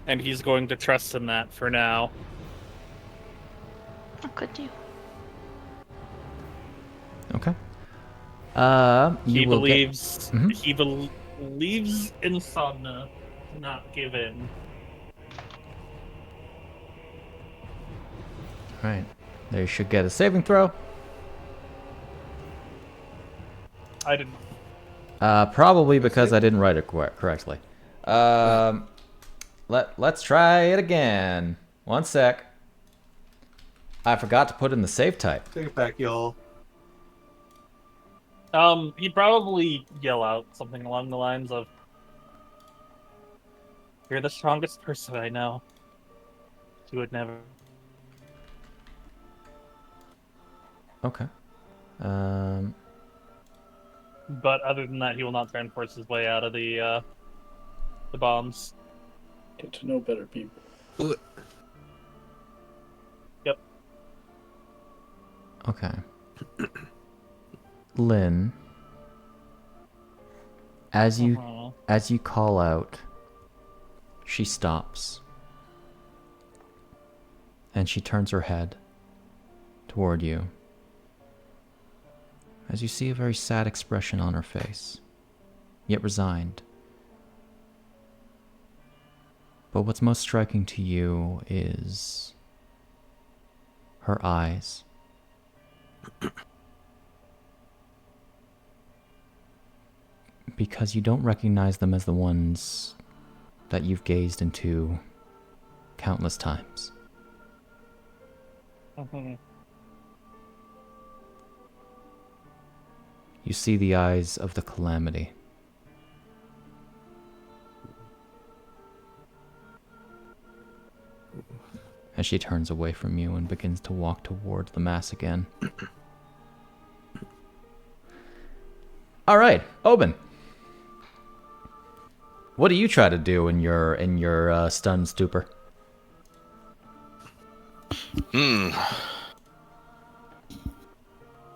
And he's going to trust in that for now. How could you? Okay. He You will get... believes he believes in Somna, not give in. Alright. They should get a saving throw. I didn't. Probably because I didn't write it correctly. Let's try it again. 1 sec. I forgot to put in the save type. Take it back, y'all. He'd probably yell out something along the lines of, "You're the strongest person I know. You would never." Okay. But other than that, he will not try and force his way out of the bombs. Get to know better people. Yep. Okay. Lynn, as you call out, she stops. And she turns her head toward you. As you see a very sad expression on her face, yet resigned. But what's most striking to you is her eyes. Because you don't recognize them as the ones that you've gazed into countless times. You see the eyes of the calamity. As she turns away from you and begins to walk towards the mass again. All right, Obin. What do you try to do in your stunned stupor?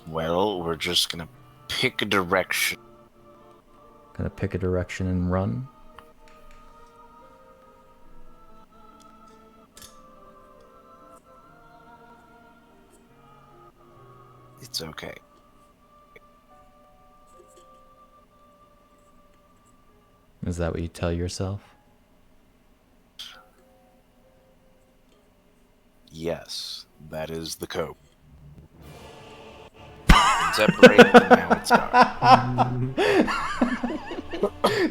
Well, we're just gonna pick a direction. Gonna pick a direction and run? It's okay. Is that what you tell yourself? Yes, that is the code. Separate, and now it's dark.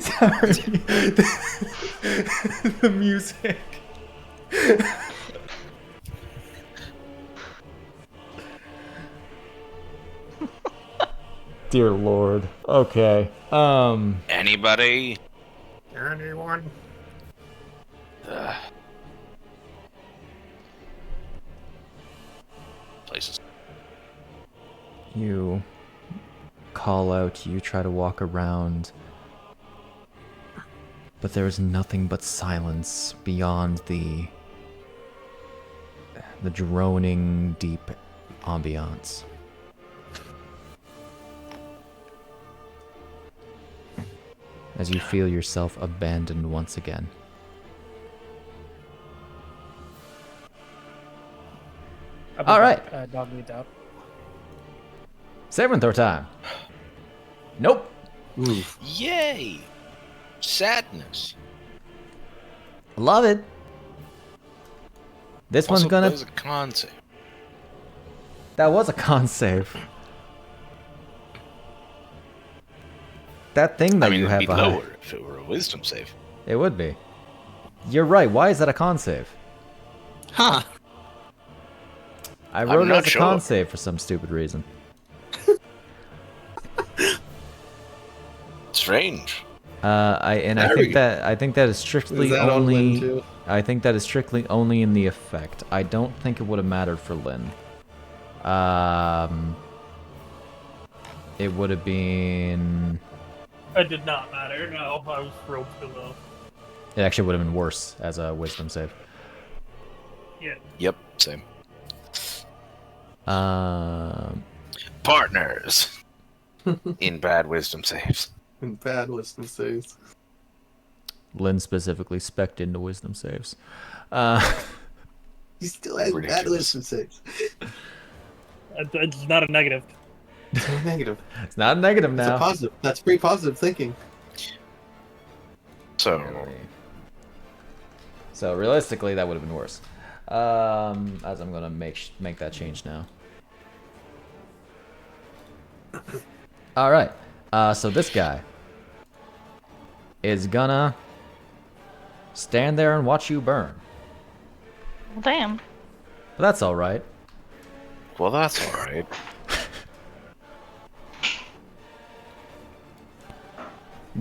Sorry. The music. Dear Lord. Okay. Anybody? Anyone? Places. You call out, you try to walk around, but there is nothing but silence beyond the droning, deep ambiance. As you feel yourself abandoned once again. All right. Dog needs out. Saving throw time. Nope. Yay! Sadness. Love it. This one's Also, gonna. That was a con save. That was a con save. That thing that I mean, you it'd have be behind. lower if it were a wisdom save. It would be. You're right. Why is that a con save? Huh. I wrote it not as a con sure. save for some stupid reason. Strange. I think that is strictly Is that on Lynn only. too? I think that is strictly only in the effect. I don't think it would have mattered for Lynn. It would have been. It did not matter. No, I was rolled too low. It actually would have been worse as a wisdom save. Yeah. Yep, same. Partners in bad wisdom saves. Bad wisdom saves. Lynn specifically spec'd into wisdom saves. He still has bad Ridiculous. wisdom saves. It's not a negative. It's not negative. It's not a negative It's a now. positive. That's pretty positive thinking. So, So realistically, that would have been worse. As I'm gonna make that change now. All right. So this guy is gonna stand there and watch you burn. Damn. But that's all right. well, that's alright.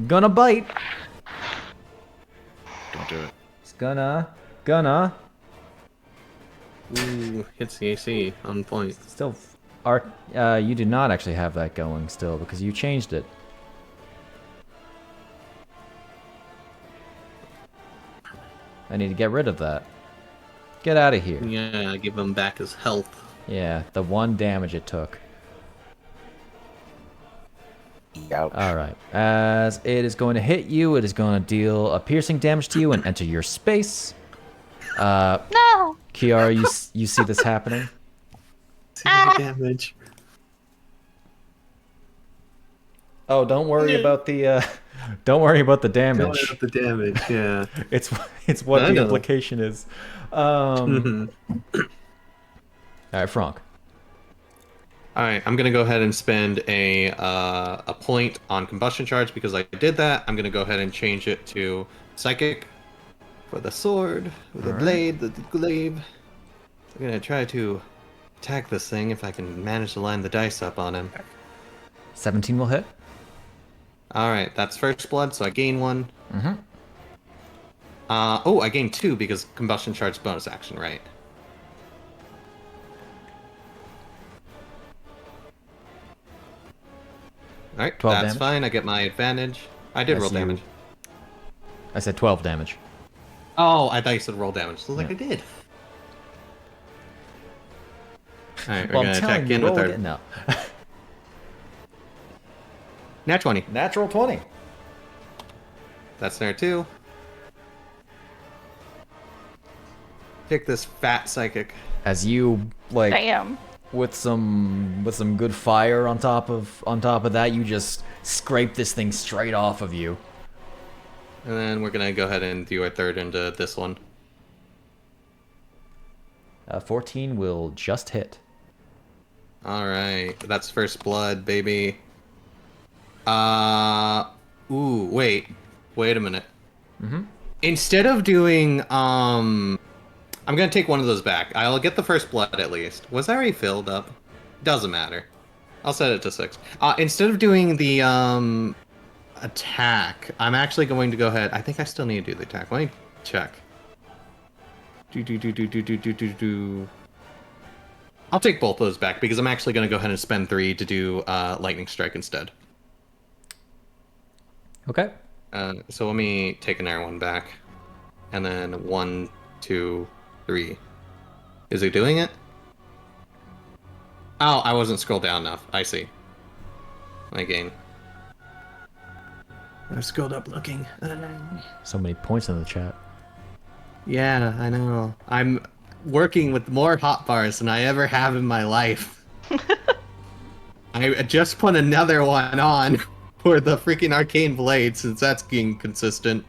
Gonna bite. Don't do it. It's gonna. Ooh, hits the AC on point. Still, you do not actually have that going still because you changed it. I need to get rid of that. Get out of here. Yeah, give him back his health. Yeah, the one damage it took. Ouch. Alright. As it is going to hit you, it is going to deal a piercing damage to you and enter your space. No! Chiara, you see this happening? See the damage. Oh, don't worry about the don't worry about the Don't damage. worry about the damage, yeah. It's what I the know. implication is. Mhm. Alright, Franc. Alright, I'm gonna go ahead and spend a point on combustion charge because I did that. I'm gonna go ahead and change it to psychic for the sword, for the Alright. blade, the glaive. I'm gonna try to attack this thing if I can manage to line the dice up on him. 17 will hit. Alright, that's first blood, so I gain one. Mm-hmm. Oh, I gain two because combustion charge bonus action, right? Alright, 12 that's damage? fine. I get my advantage. I did Yes, roll you- damage. I said 12 damage. Oh, I thought you said roll damage. So like I did. Alright, we're Well, gonna I'm telling attack you, again with roll our again. No. nat 20. Natural 20. That's there too. Pick this fat psychic. As you like Damn. with some good fire on top of that, you just scrape this thing straight off of you. And then we're gonna go ahead and do our third into this one. 14 will just hit. Alright, that's first blood, baby. Ooh, wait a minute. Mm-hmm. Instead of doing, I'm gonna take one of those back. I'll get the first blood at least. Was I already filled up? Doesn't matter. I'll set it to 6. Instead of doing the, attack, I'm actually going to go ahead. I think I still need to do the attack. Let me check. I'll take both of those back because I'm actually going to go ahead and spend 3 to do lightning strike instead. Okay. So let me take another one back, and then 1, 2, 3. Is it doing it? Oh, I wasn't scrolled down enough. I see. My gain. I scrolled up looking. So many points in the chat. Yeah, I know. I'm working with more hotbars than I ever have in my life. I just put another one on for the freaking arcane blade since that's being consistent.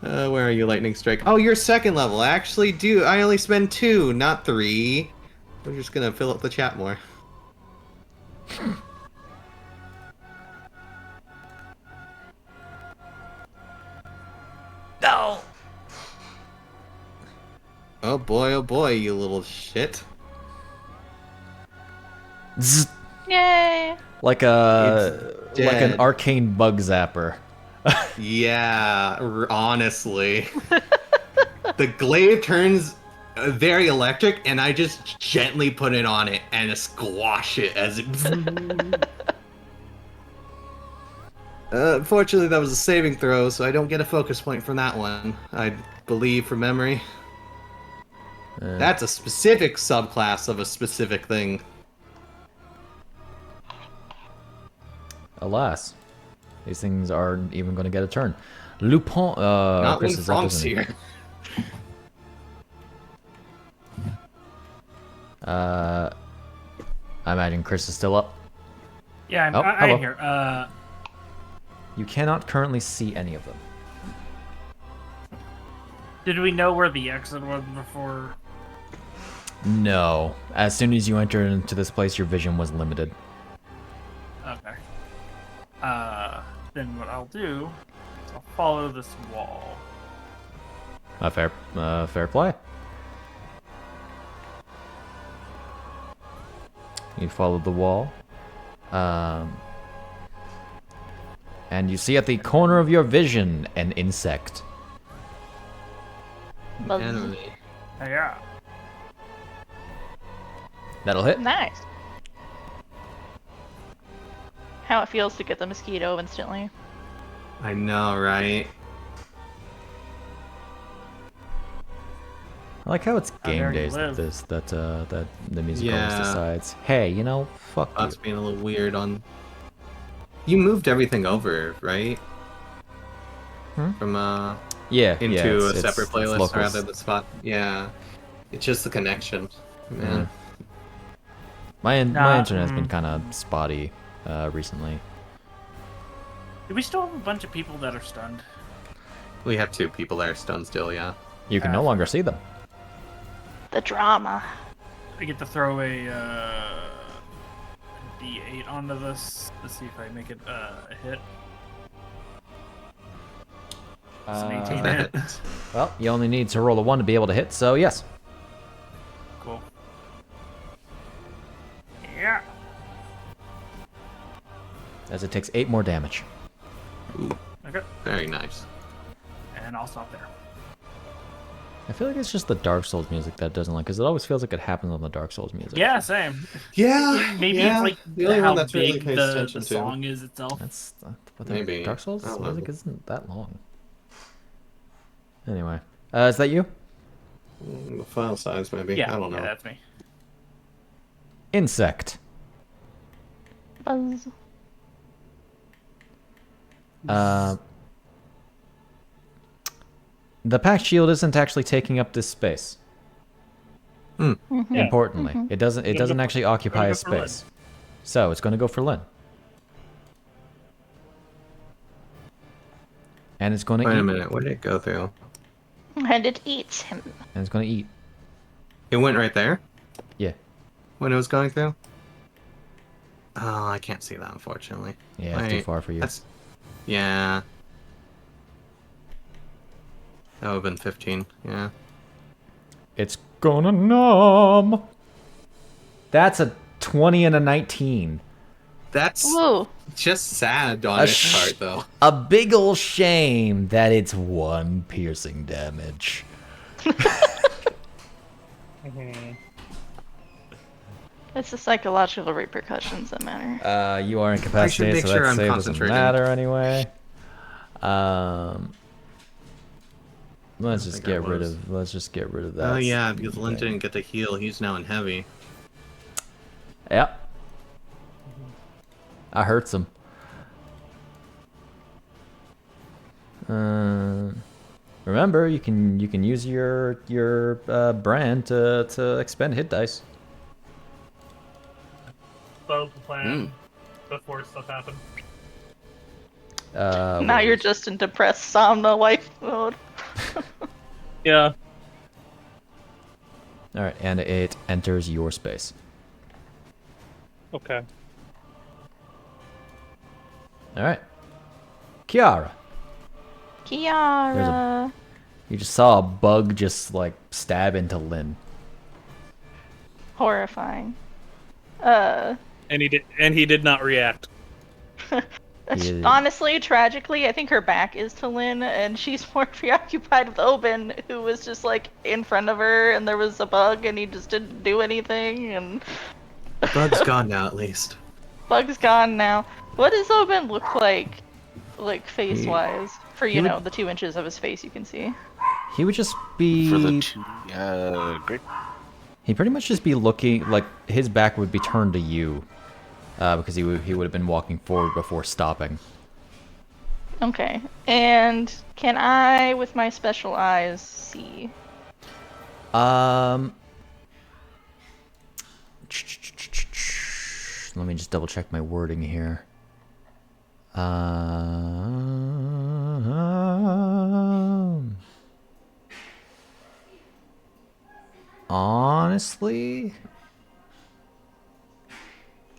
Where are you, lightning strike? Oh, you're second level. I actually do. I only spend 2, not 3. We're just gonna fill up the chat more. No. Oh boy, you little shit. Zzz. Yay! Like It's like an dead. arcane bug zapper. Yeah, honestly. The glaive turns very electric, and I just gently put it on it and squash it as it... Unfortunately, that was a saving throw, so I don't get a focus point from that one. I believe from memory. That's a specific subclass of a specific thing. Alas, these things aren't even going to get a turn. Luu-pomme. Not Chris when is up, Franc's isn't he? here. I imagine Chris is still up. Yeah, Oh, I'm hello. here. You cannot currently see any of them. Did we know where the exit was before? No. As soon as you entered into this place, your vision was limited. Okay. Then what I'll do is I'll follow this wall. Fair play. You follow the wall. And you see at the corner of your vision an insect. Buzz. Enemy. Yeah. That'll hit. Nice. How it feels to get the mosquito instantly. I know, right? I like how it's game there you days live. that the music always Yeah. decides. Hey, you know, fuck you. That's being a little weird on... You moved everything over, right? Hmm? From, Yeah, into yeah, a it's separate playlist locals. rather than spot. Yeah. It's just the connection. Man. My Nah, internet has been kind of spotty recently. Do we still have a bunch of people that are stunned? We have 2 people that are stunned still, yeah. You can no longer see them. The drama. I get to throw a D8 onto this to see if I make it a hit. It's an 18 hit. Well, you only need to roll a 1 to be able to hit, so yes. Cool. Yeah. As it takes 8 more damage. Okay. Very nice. And I'll stop there. I feel like it's just the Dark Souls music that doesn't like, because it always feels like it happens on the Dark Souls music. Yeah, same. Yeah. Maybe yeah. it's like the only how one that's really big pays the attention to. song is itself. That's but the Maybe. Dark Souls I don't know. music isn't that long. Anyway, is that you? The file size, maybe. Yeah, I don't know. yeah, that's me. Insect. Buzz. The pack shield isn't actually taking up this space. Yeah. Importantly, it doesn't go for- actually occupy go a for Lynn. space. So it's going to go for Lynn. And it's going to Wait eat. a minute, where did it go through? And it eats him. And it's going to eat. It went right there Yeah. when it was going through? Oh, I can't see that, unfortunately. Yeah, it's too Wait, far for you. Yeah. That would have been 15, yeah. It's gonna numb. That's a 20 and a 19. That's Whoa. just sad on its part, though. A big ol' shame that it's 1 piercing damage. It's the psychological repercussions that matter. You are incapacitated, make so sure that I'm save doesn't concentrating. matter anyway. Let's just think I get rid was. of. Let's just get rid of that. Oh yeah, because Lynn thing. didn't get the heal. He's now in heavy. Yep. I hurts him. Remember, you can use your brand to expend hit dice. That was the plan before stuff happened. Now you're just in depressed Somna life mode. Yeah. All right, and it enters your space. Okay. All right, Chiara. Chiara. You just saw a bug just like stab into Lynn. Horrifying. And he did not react. Yeah. Honestly, tragically, I think her back is to Lynn, and she's more preoccupied with Obin, who was just like in front of her, and there was a bug, and he just didn't do anything, and Bug's gone now, at least. Bug's gone now. What does Obin look like face-wise? For, he would- the 2 inches of his face you can see. He would just be. For the 2, great. He'd pretty much just be looking like his back would be turned to you, because he would have been walking forward before stopping. Okay. And can I, with my special eyes, see? Let me just double check my wording here. Honestly,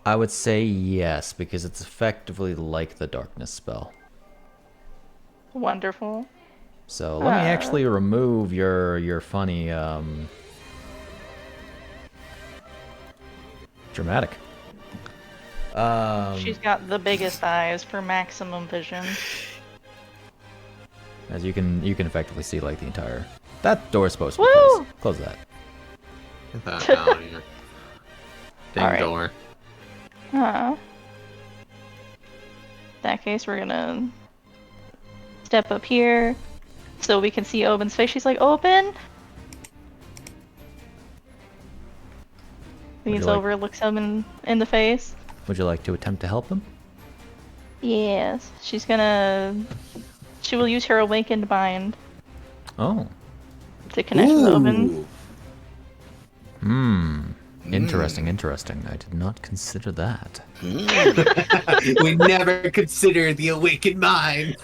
I would say yes, because it's effectively like the darkness spell. Wonderful. So let me actually remove your funny dramatic. She's got the biggest eyes for maximum vision. As you can effectively see like the entire. That door's supposed to be Woo! closed. Close that. Get that out of here. Dang Alright. door. In that case, we're gonna step up here so we can see Obin's face. She's like, Obin? Leans like- over, looks him in the face. Would you like to attempt to help him? Yes. She will use her awakened mind Oh. to connect with Obin. Interesting, interesting. I did not consider that. We never considered the awakened mind.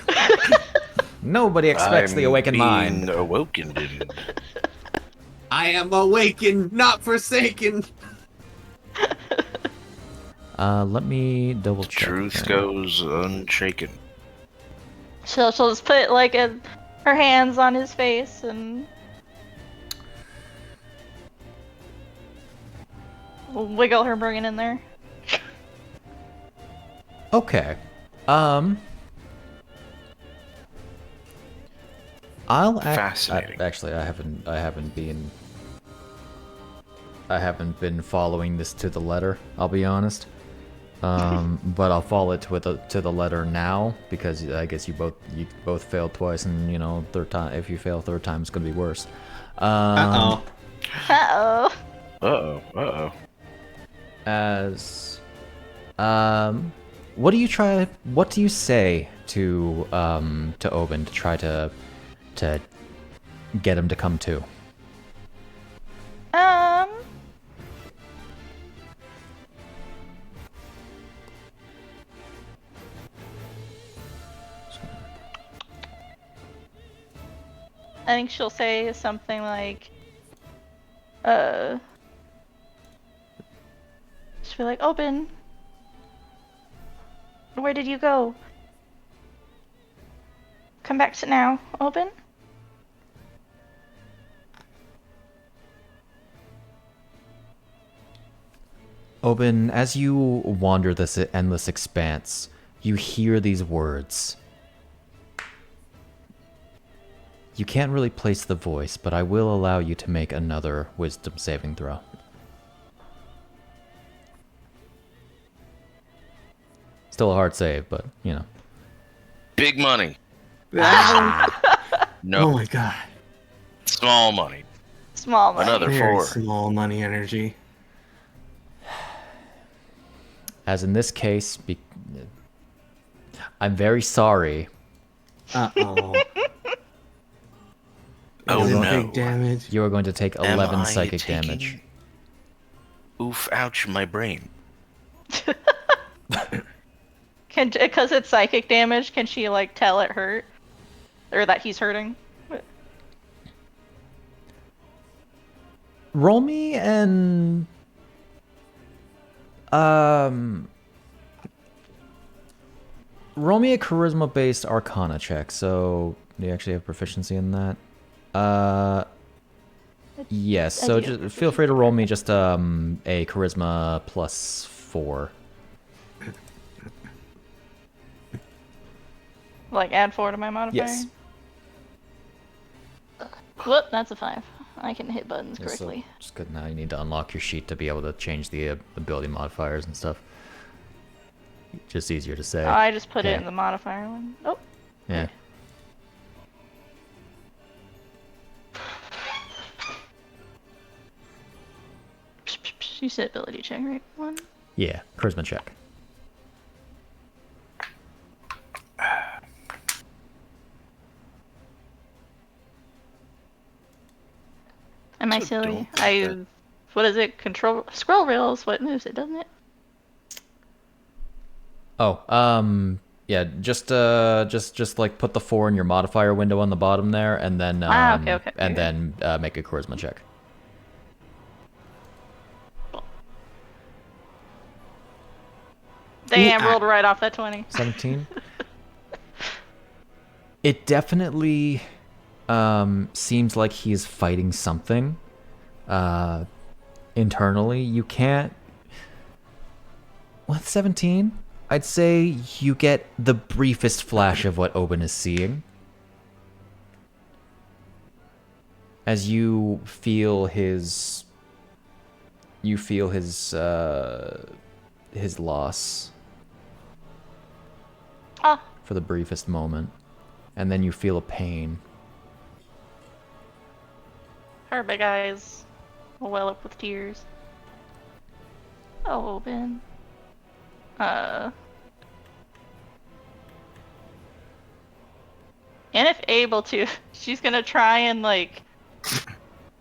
Nobody expects the awakened mind. Awoken, didn't. I am awakened, not forsaken. Let me double check. Truth here. goes unshaken. She'll just put her hands on his face and wiggle her brain in there. Okay. Fascinating. Actually, I haven't been following this to the letter. I'll be honest. But I'll follow it to the letter now because I guess you both failed twice, and third time, if you fail third time, it's gonna be worse. Uh-oh. Uh-oh. Uh-oh. As what do you say to Obin to try to get him to come to? I think she'll say something like, she'll be like, Obin, where did you go? Come back to now, Obin? Obin, as you wander this endless expanse, you hear these words. You can't really place the voice, but I will allow you to make another wisdom saving throw. Still a hard save, but, you know. Big money. Oh No, my god. small money. Small money. Another Very 4. small money energy. As in this case, I'm very sorry. Uh-oh. Oh Is it no. big damage? You are going to take Am 11 I psychic taking- damage. Oof, ouch, my brain. Because it's psychic damage, can she, like, tell it hurt? Or that he's hurting? Roll me and... Roll me a charisma-based arcana check, so... Do you actually have proficiency in that? Yes, so just feel free to roll me just a charisma +4. Like, add 4 to my modifier? Yes. Whoop, that's a 5. I can hit buttons Yeah, so correctly. just good now you need to unlock your sheet to be able to change the ability modifiers and stuff. Just easier to say. Oh, I just put Yeah. it in the modifier one. Oh, Yeah. you said ability check, right? 1. Yeah, charisma check. Am I So silly? don't What is it? Control scroll wheels. What moves it, doesn't it? Oh, yeah, just like put the 4 in your modifier window on the bottom there, and then okay. and then make a charisma check. Damn, rolled right off that 20. 17. It definitely seems like he is fighting something internally. You can't. With 17, I'd say you get the briefest flash of what Obin is seeing. As you feel his loss Ah, for the briefest moment, and then you feel a pain. her big eyes will well up with tears. Oh, Ben. And if able to, she's gonna try and, like,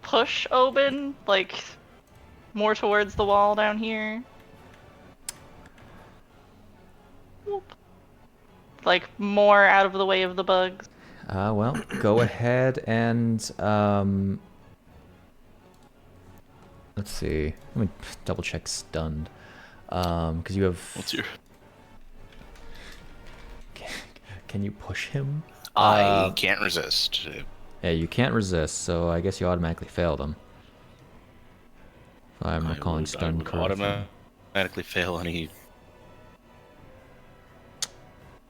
push Obin, like, more towards the wall down here. Whoop. Like, more out of the way of the bugs. Well, go ahead and let's see. Let me double check stunned. Because you have. What's your? Can you push him? I can't resist. Yeah, you can't resist, so I guess you automatically failed him. If I'm recalling stunned correctly. Automatically fail any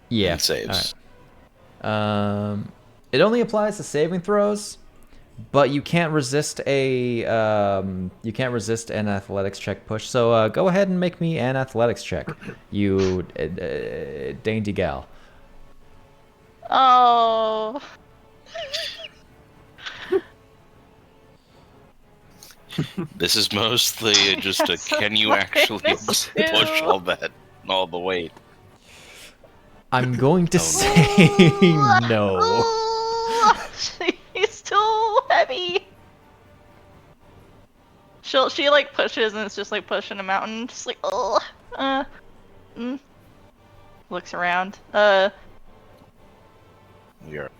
Yeah. saves. Alright. It only applies to saving throws, but you can't resist an athletics check push. So go ahead and make me an athletics check, you dainty gal. Oh. This is mostly just a That's can you what actually I push do. all the weight? I'm going to say no. He's too heavy. She like pushes and it's just like pushing a mountain, just like looks around. We are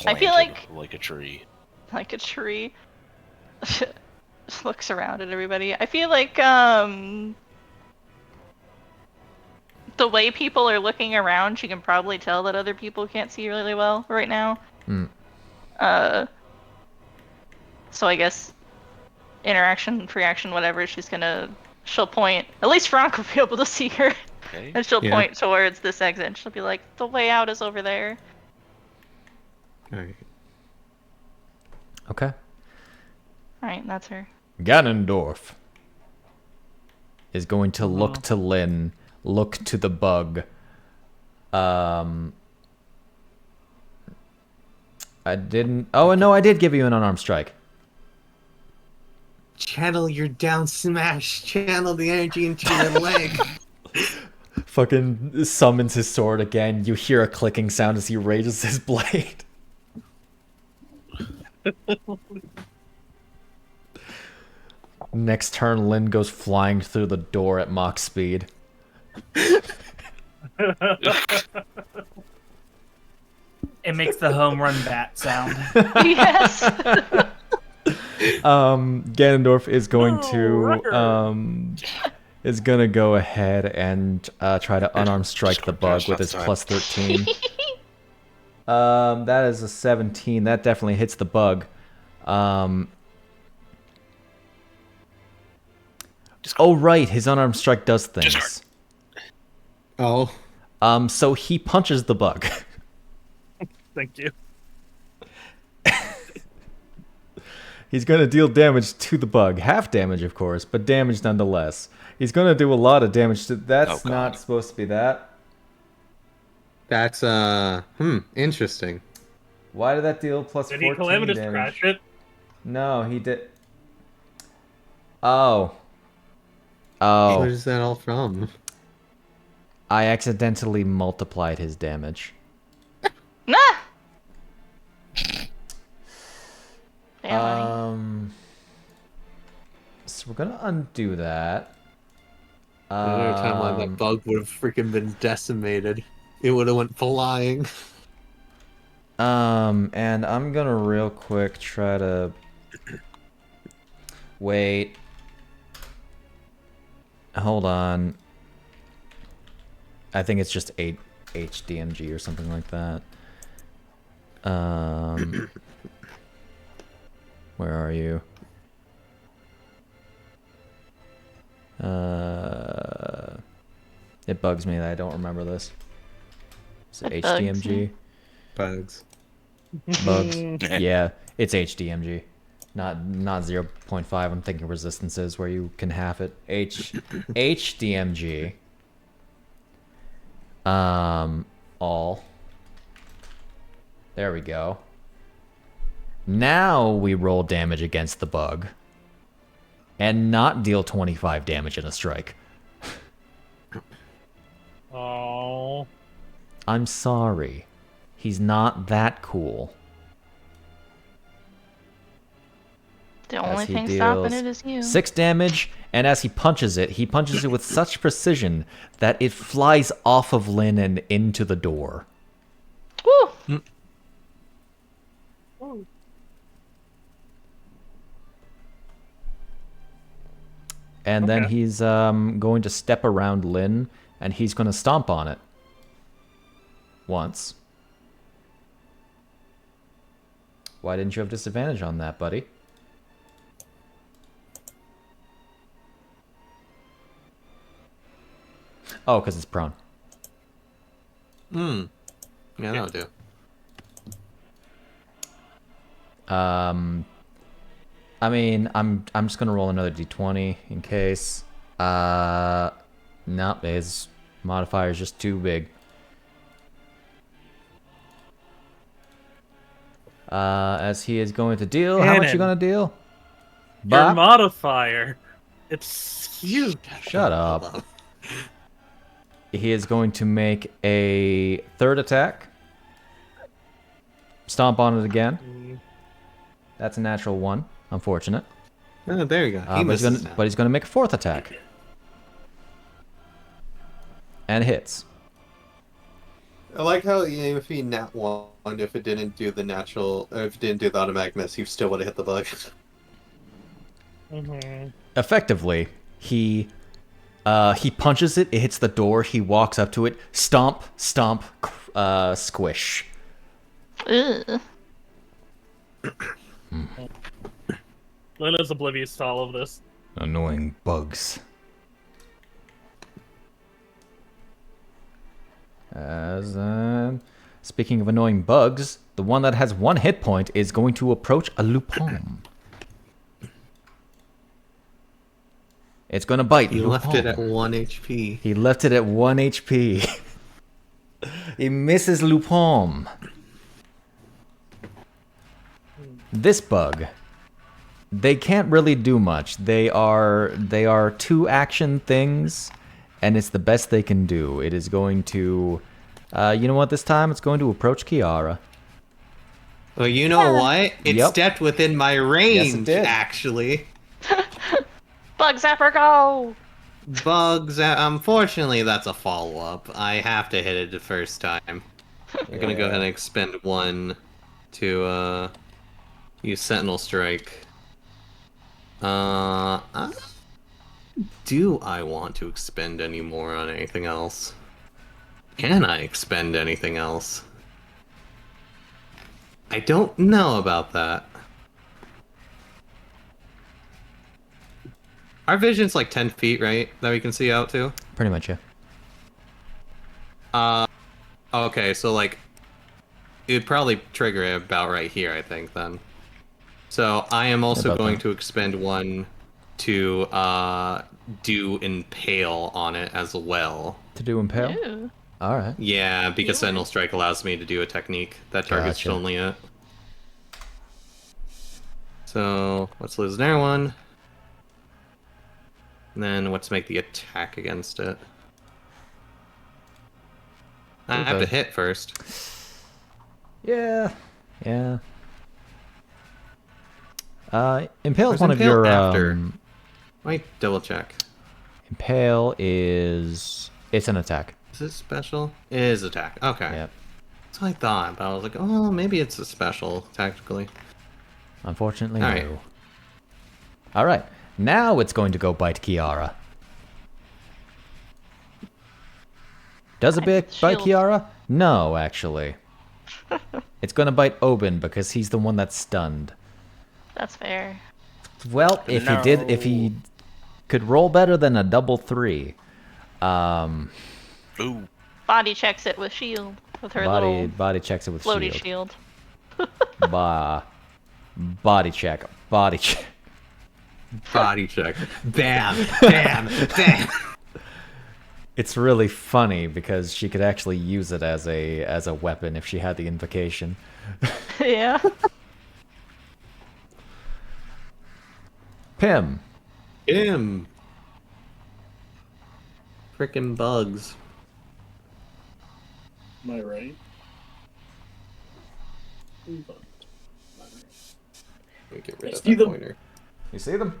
I feel planted like a tree. like a tree. Just looks around at everybody. I feel like the way people are looking around, you can probably tell that other people can't see really well right now. So I guess interaction, free action, whatever, she'll point. At least Franc will be able to see her. Okay. And she'll Yeah. point towards this exit. And she'll be like, the way out is over there. Alright. Okay. Alright, that's her. Ganondorf is going to look to Lynn, look to the bug. I didn't. Oh, no, I did give you an unarmed strike. Channel your down smash. Channel the energy into your leg. Fucking summons his sword again. You hear a clicking sound as he raises his blade. Next turn, Lynn goes flying through the door at Mach speed. It makes the home run bat sound. Yes! Ganondorf is going is gonna go ahead and try to unarmed strike the bug with his plus 13. That is a 17. That definitely hits the bug. Oh right, his unarmed strike does things. Oh. So he punches the bug. Thank you. He's going to deal damage to the bug. Half damage, of course, but damage nonetheless. He's going to do a lot of damage to... That's not supposed to be that. That's, interesting. Why did that deal plus Did 14 he calamitous damage? crash it? No, he did... Oh. Where's that all from? I accidentally multiplied his damage. Nah! Damn, So we're going to undo that. Another timeline that bug would have freaking been decimated. It would have went flying. And I'm gonna real quick try to wait. Hold on. I think it's just 8 HDMG or something like that. Where are you? It bugs me that I don't remember this. Is it It bugs HDMG? me. Bugs. Bugs. Yeah, it's HDMG. Not 0.5. I'm thinking resistances where you can half it. HDMG. All. There we go. Now we roll damage against the bug. And not deal 25 damage in a strike. Oh. I'm sorry. He's not that cool. The only he thing stopping deals it is you. 6 damage, and as he punches it with such precision that it flies off of Lynn and into the door. Woo! And then Okay. he's going to step around Lynn, and he's going to stomp on it. Once. Why didn't you have disadvantage on that, buddy? Oh, because it's prone. Yeah, that'll do. I mean, I'm just gonna roll another d20 in case. Nope, his modifier is just too big. As he is going to deal. How much you Cannon. gonna deal? Your Bop? modifier. It's huge. Shut up. He is going to make a third attack. Stomp on it again. That's a natural 1. Unfortunate. Oh, there you go. He But misses now. he's gonna make a fourth attack. And hits. I like how if he nat one, if it didn't do the natural, or if it didn't do the automatic miss, he still would have hit the bug. Effectively, he punches it. It hits the door. He walks up to it. Stomp, stomp, squish. Ugh. Lynn is oblivious to all of this. Annoying bugs. As speaking of annoying bugs, the one that has 1 hit point is going to approach a Luu-pomme. It's going to bite. He left it at Luu-pomme. 1 HP. He left it at 1 HP. He misses Luu-pomme. This bug, they can't really do much. They are 2 action things, and it's the best they can do. It is going to, you know what? This time it's going to approach Chiara. Well, you know what? It Yep. stepped within my range, did. actually. Bug zapper, go! Bugs. Unfortunately, that's a follow-up. I have to hit it the first time. I'm gonna go ahead and expend 1 to use Sentinel Strike. Do I want to expend any more on anything else? Can I expend anything else? I don't know about that. Our vision's like 10 feet, right? That we can see out to? Pretty much, yeah. Okay, so like, it would probably trigger it about right here, I think, then. So I am also About going that. to expend 1 to do Impale on it as well. To do impale? Ew. Alright. Yeah, because Sentinel Strike allows me to do a technique that targets Gotcha. only it. So let's lose an air 1. And then let's make the attack against it. I have to Okay. hit first. Yeah. Yeah. Impale is Where's one of Impale your after? Wait, double check. Impale is it's an attack. Is it special? It is attack. Okay. Yep. That's what I thought, but I was like, oh, maybe it's a special, tactically. Unfortunately, Alright. no. Alright. Now it's going to go bite Chiara. Does it bite Shield. Chiara? No, actually. It's going to bite Obin because he's the one that's stunned. That's fair. Well, if he could roll better than a double 3, Ooh. Body checks it with shield. With her little body checks it with floaty shield. shield. Body check. Body check. Body check. Bam! Bam! Bam! It's really funny because she could actually use it as a weapon if she had the invocation. Yeah. Pimm. Him! Frickin' bugs. Am I right? Let me get rid I of see that them. pointer. You see them?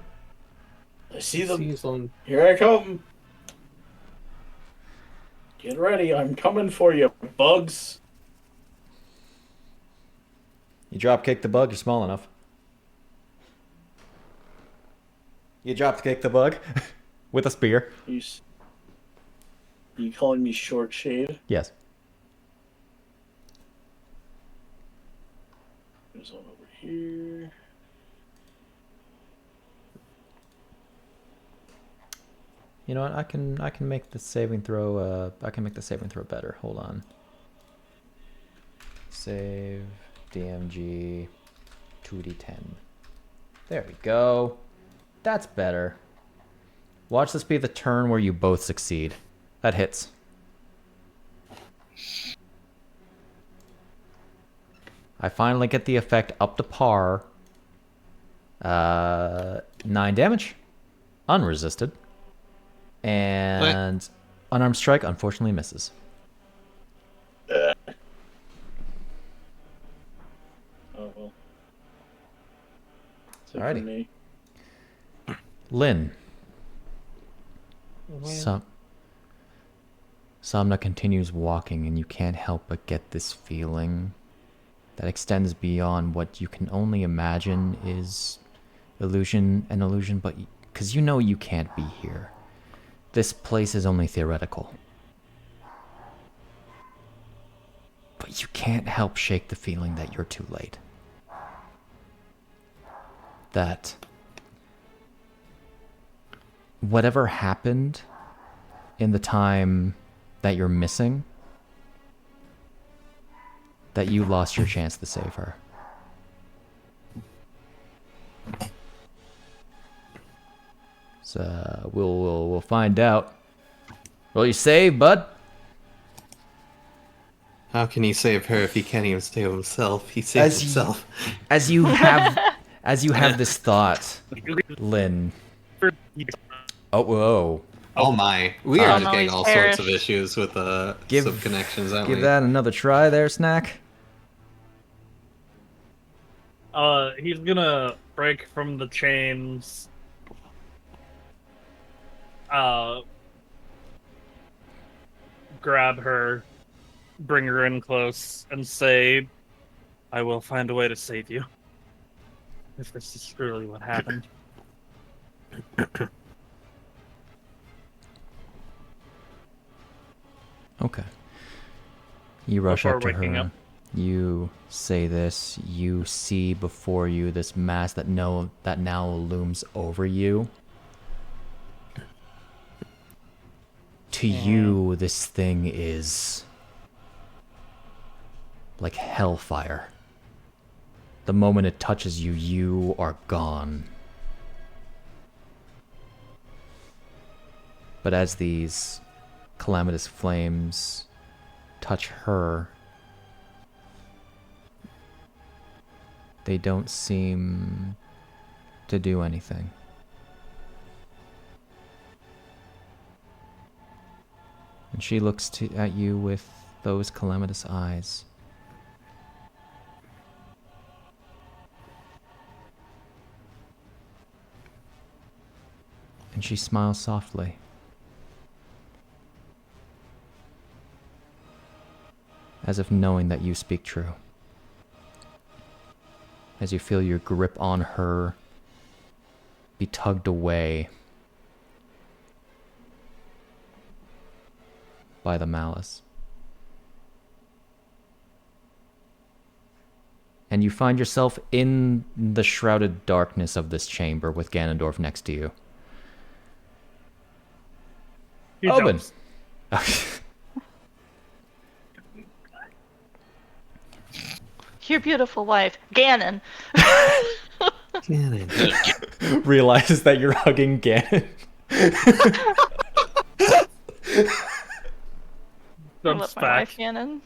I see them. He's on. Here I come. Get ready. I'm coming for you, bugs. You drop kick the bug, you're small enough. You drop kick the bug with a spear. You calling me short shade? Yes. There's one over here. You know what? I can make the saving throw. I can make the saving throw better. Hold on. Save DMG 2d10. There we go. That's better. Watch this be the turn where you both succeed. That hits. I finally get the effect up to par. 9 damage. Unresisted. And unarmed strike unfortunately misses. Oh well. That's it for Alrighty. me. Lynn. Samna continues walking, and you can't help but get this feeling that extends beyond what you can only imagine is an illusion, but because you know you can't be here. This place is only theoretical. But you can't help shake the feeling that you're too late. That whatever happened in the time that you're missing, that you lost your chance to save her. So we'll find out. Will you save, bud? How can he save her if he can't even save himself? He saved himself. As you have this thought, Lynn. Oh, whoa. Oh my. We are just no, getting he's all perished. sorts of issues with sub-connections, aren't Give we? that another try there, Snak. He's gonna break from the chains. Grab her, bring her in close, and say, I will find a way to save you. If this is truly what happened. Okay. You rush Before up to waking her. up. You say this. You see before you this mass that now looms over you. To you, this thing is like hellfire. The moment it touches you, you are gone. But as these calamitous flames touch her, they don't seem to do anything. And she looks at you with those calamitous eyes. And she smiles softly. As if knowing that you speak true. As you feel your grip on her be tugged away by the malice. And you find yourself in the shrouded darkness of this chamber with Ganondorf next to you. He Obin! jumps. Your beautiful wife, Ganon. Realizes that you're hugging Ganon. I Jumps love my back. wife, Ganon.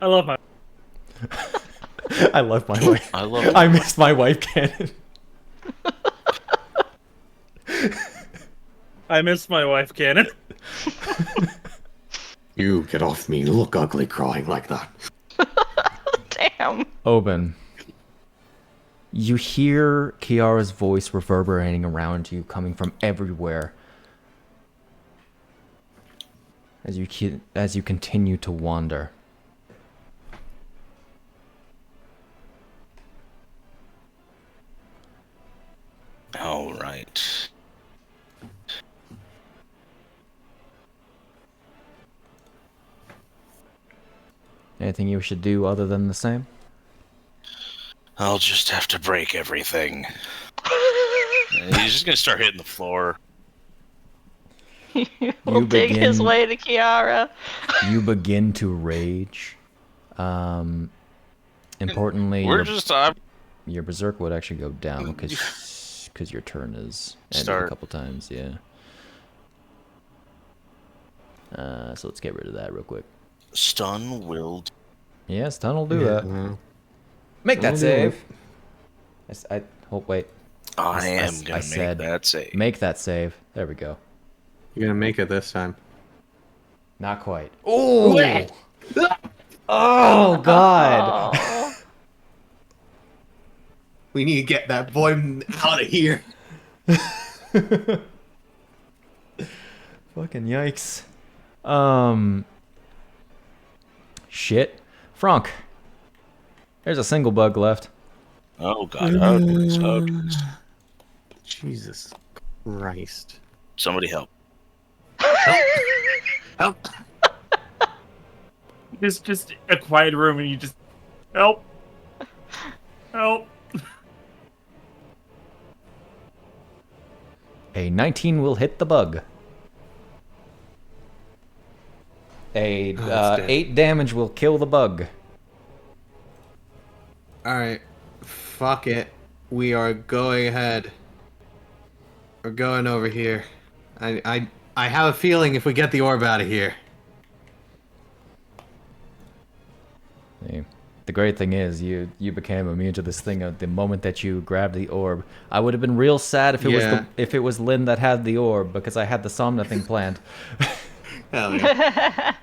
I love my. I love my wife. I love I miss my wife, Ganon. I miss my wife, Ganon. You get off me. You look ugly crying like that. Damn. Obin, you hear Chiara's voice reverberating around you, coming from everywhere. As you continue to wander. All right. Anything you should do other than the same? I'll just have to break everything. He's just gonna start hitting the floor. He'll dig his begin- way to Chiara. You begin to rage. Importantly, We're just your berserk would actually go down because your turn is ended a Start. couple times. Yeah. So let's get rid of that real quick. stun will. Yeah, stun will do that. well, Make that I'll do save. it. Wait. I am I gonna make said that save. Make that save. There we go. You're gonna make it this time. Not quite. Oh. Oh God. Oh. We need to get that boy out of here. Fucking yikes. Shit. Franc. There's a single bug left. Oh god. Oh goodness. Oh goodness. Jesus Christ. Somebody help. Help! It's just a quiet room, and you just help. Help. A 19 will hit the bug. A it's dead. 8 damage will kill the bug. Alright. Fuck it. We are going ahead. We're going over here. I have a feeling if we get the orb out of here. See, the great thing is you became immune to this thing at the moment that you grabbed the orb. I would have been real sad if it was Lynn that had the orb because I had the Somna thing planned. Hell yeah.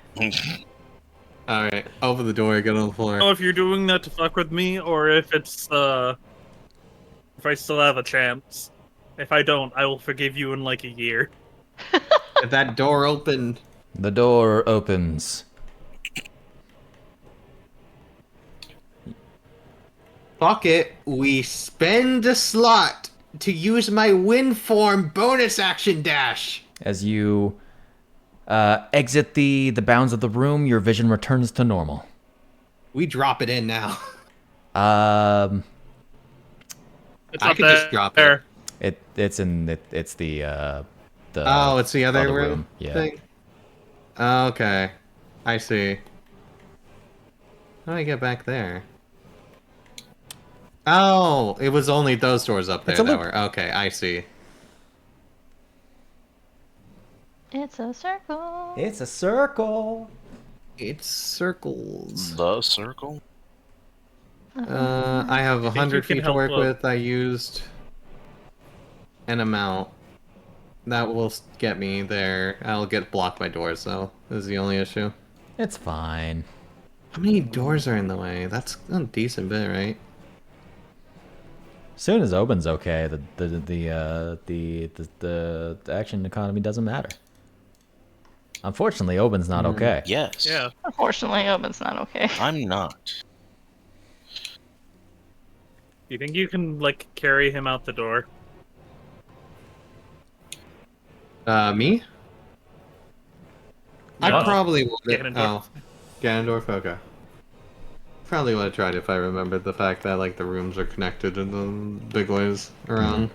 Alright, open the door, get on the floor. I don't know if you're doing that to fuck with me or if it's if I still have a chance. If I don't, I will forgive you in like a year. If that door opened. The door opens. Fuck it. We spend a slot to use my wind form bonus action dash. As you exit the bounds of the room, your vision returns to normal. We drop it in now. It's I up could just drop there. It's the Oh, it's the other room, room. Yeah. thing? Okay. I see. How do I get back there? Oh, it was only those doors up there It's a that loop. were... Okay, I see. It's a circle. It's a circle. It's circles. The circle? I have you 100 can feet to help work look. with. I used an amount. That will get me there. I'll get blocked by doors, though. This is the only issue. It's fine. How many doors are in the way? That's a decent bit, right? Soon as Obin's okay, the action economy doesn't matter. Unfortunately, Obin's not okay. Yes. Yeah. Unfortunately, Obin's not okay. I'm not. Do you think you can like carry him out the door? Me? I No. probably would. Ganondorf. Oh, Ganondorf. Okay. Probably would have tried if I remembered the fact that like the rooms are connected in the big ways around.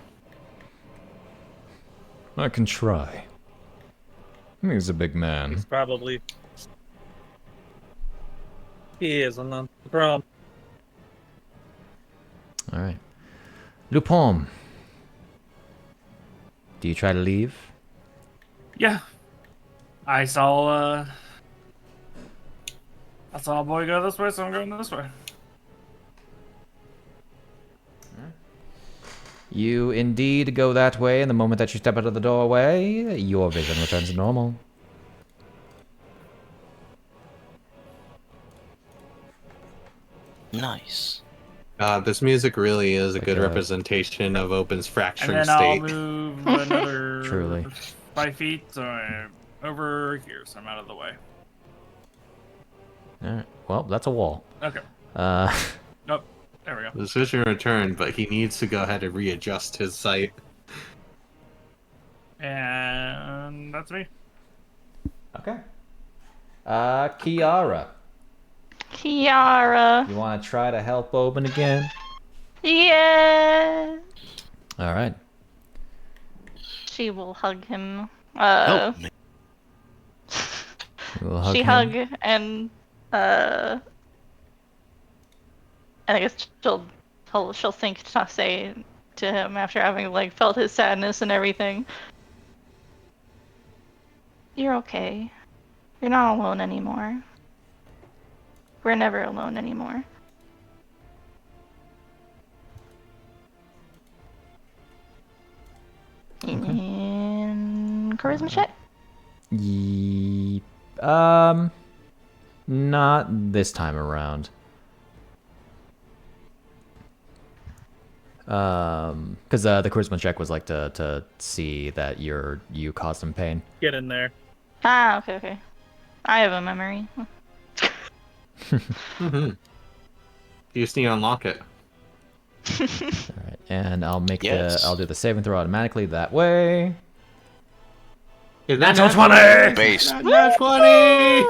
I can try. He's a big man. He's probably. He is, and not the problem. All right. Luu-pomme. Do you try to leave? Yeah. I saw a boy go this way, so I'm going this way. You indeed go that way, and the moment that you step out of the doorway, your vision returns to normal. Nice. This music really is a Like good a- representation of Open's And fracturing then I'll state. move another Truly. 5 feet, so I'm over here, so I'm out of the way. All right. Well, that's a wall. Okay. Uh, Nope. There we go. His vision returned, but he needs to go ahead and readjust his sight. And that's me. okay. Chiara. Kiara. You want to try to help Obin again? Yeah. All right. She will hug him. Help me. We'll hug She him. hug and I guess she'll think to say to him after having like felt his sadness and everything. You're okay. You're not alone anymore. We're never alone anymore. And charisma check. Not this time around. Because the charisma check was like to see that you caused him pain. Get in there. Ah, okay. I have a memory. Mm-hmm. You just need to unlock it. All right, and I'll make Yes. I'll do the saving throw automatically that way. Is that Natural 20! Base. Nat 20!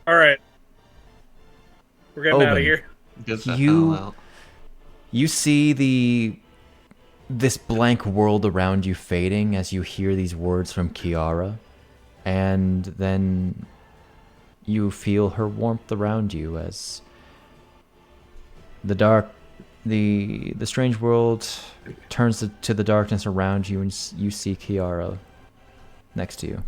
All right. We're getting out of Obin. here. Get the You- hell out. You see this blank world around you fading as you hear these words from Chiara, and then you feel her warmth around you as the strange world turns to the darkness around you, and you see Chiara next to you.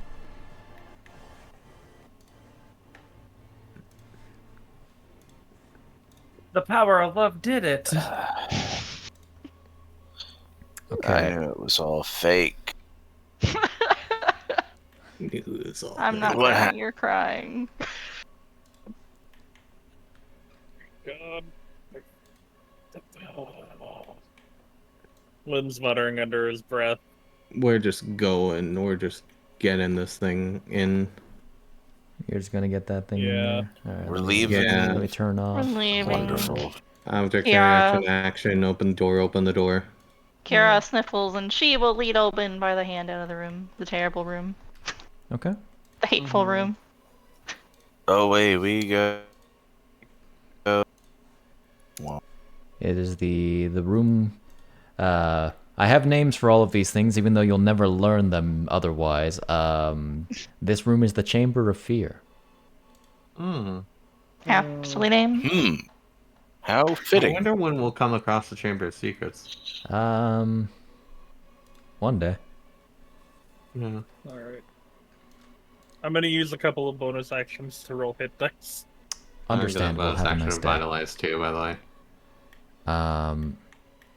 The power of love did it. Okay. I knew it was all fake. I'm not What crying, you're crying. God. Lynn's muttering under his breath. We're just going. We're just getting this thing in. You're just gonna get that thing in Yeah. there. All right, We're let me- leaving. Let me turn We're off. leaving. Wonderful. Object Yeah. action, open the door, open the door. Kira sniffles, and she will lead Obin by the hand out of the room. The terrible room. Okay. The hateful room. Oh wait, we go. It is the room. I have names for all of these things, even though you'll never learn them otherwise. This room is the Chamber of Fear. Hmm. Aptly named. How I fitting. wonder when we'll come across the Chamber of Secrets. One day. Yeah. Alright. I'm gonna use a couple of bonus actions to roll hit dice. Understandable. Bonus Have a action nice day. Vitalize too, by the way.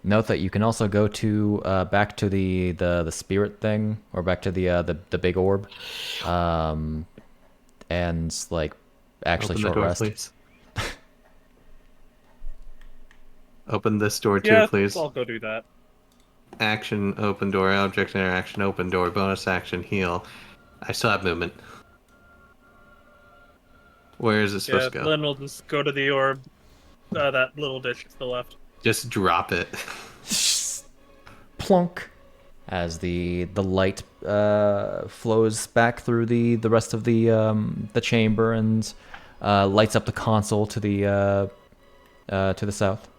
Note that you can also go to back to the spirit thing, or back to the big orb, and like actually Open the short door, rest. please. Open this door too, Yeah, please. I'll go do that. Action, open door, object interaction, open door, bonus action, heal. I still have movement. Where is it Yeah, supposed to go? Lynn will just go to the orb. That little dish to the left. Just drop it. Plunk, as the light flows back through the rest of the chamber and lights up the console to the south.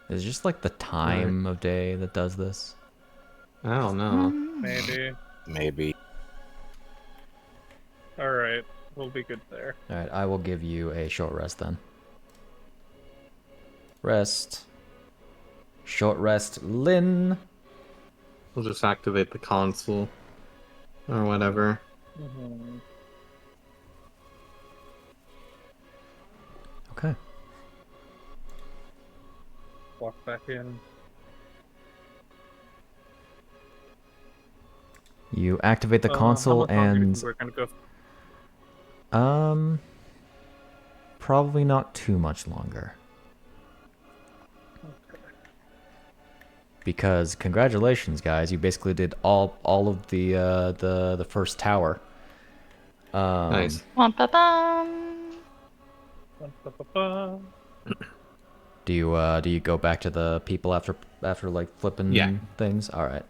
Is it just like the time of day that does this? I don't know. Maybe. Maybe. Alright, we'll be good there. All right, I will give you a short rest then. Rest. Short rest, Lynn. We'll just activate the console. Or whatever. Okay. Walk back in. You activate the How console much longer do you and think we're gonna go? probably not too much longer. Because congratulations, guys, you basically did all of the first tower. Nice. Wum-pa-bum. Ba-ba-ba. Do you go back to the people after like flipping Yeah. things? All right.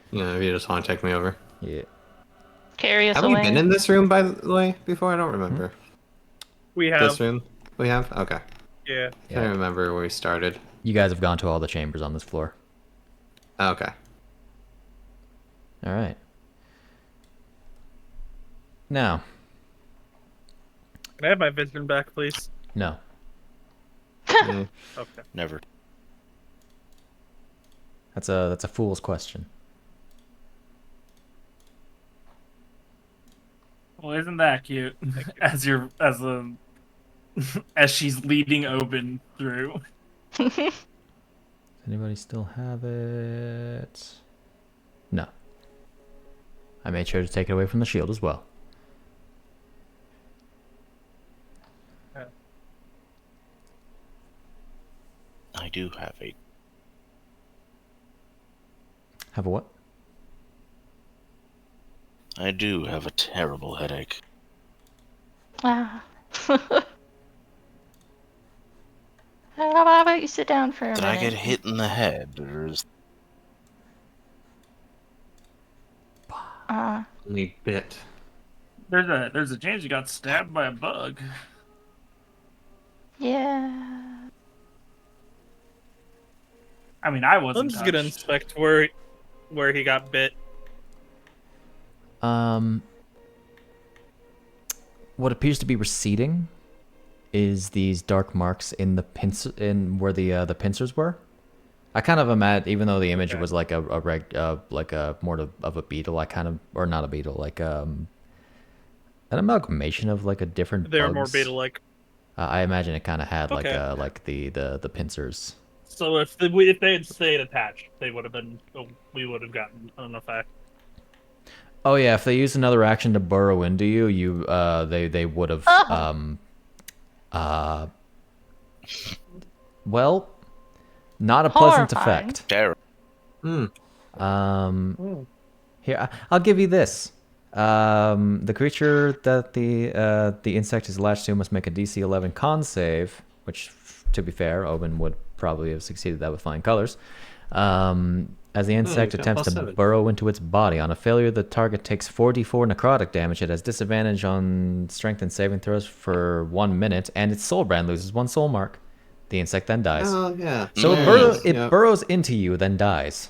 Yeah, if you just want to take me over. Yeah. Carry us Have away. we been in this room, by the way, before? I don't remember. We This have. room? We have? Okay. Yeah. Can't remember where we started. You guys have gone to all the chambers on this floor. Okay. All right. Now, Can I have my vision back, please? no. Mm. Okay. Never. That's a fool's question. Well, isn't that cute? As she's leading Obin through. Anybody still have it? No. I made sure to take it away from the shield as well. I do have a. Have a what? I do have a terrible headache. Ah. How about you sit down for a Did minute? I get hit in the head, or is Only bit. There's a chance you got stabbed by a bug. Yeah. I mean, I wasn't I'm just gonna touched. inspect where he got bit. What appears to be receding is these dark marks in the in where the pincers were. I kind of imagine, even though the image was like a more of a beetle, I kind of, or not a beetle, like an amalgamation of like a different They're bugs. more beta-like. I imagine it kind of had Okay. like the pincers. So if they had stayed attached, they would have been. We would have gotten an effect. Oh yeah, if they used another action to burrow into you, they would have well, not a pleasant Horrifying. effect. terrible? Here, I'll give you this. The creature that the insect is latched to must make a DC 11 con save, which, to be fair, Obin would probably have succeeded that with flying colors. As the insect he's got attempts to +7. burrow into its body, on a failure, the target takes 4d4 necrotic damage. It has disadvantage on strength and saving throws for 1 minute, and its soul brand loses 1 soul mark. The insect then dies. Oh yeah. So There it burrows into you, then dies.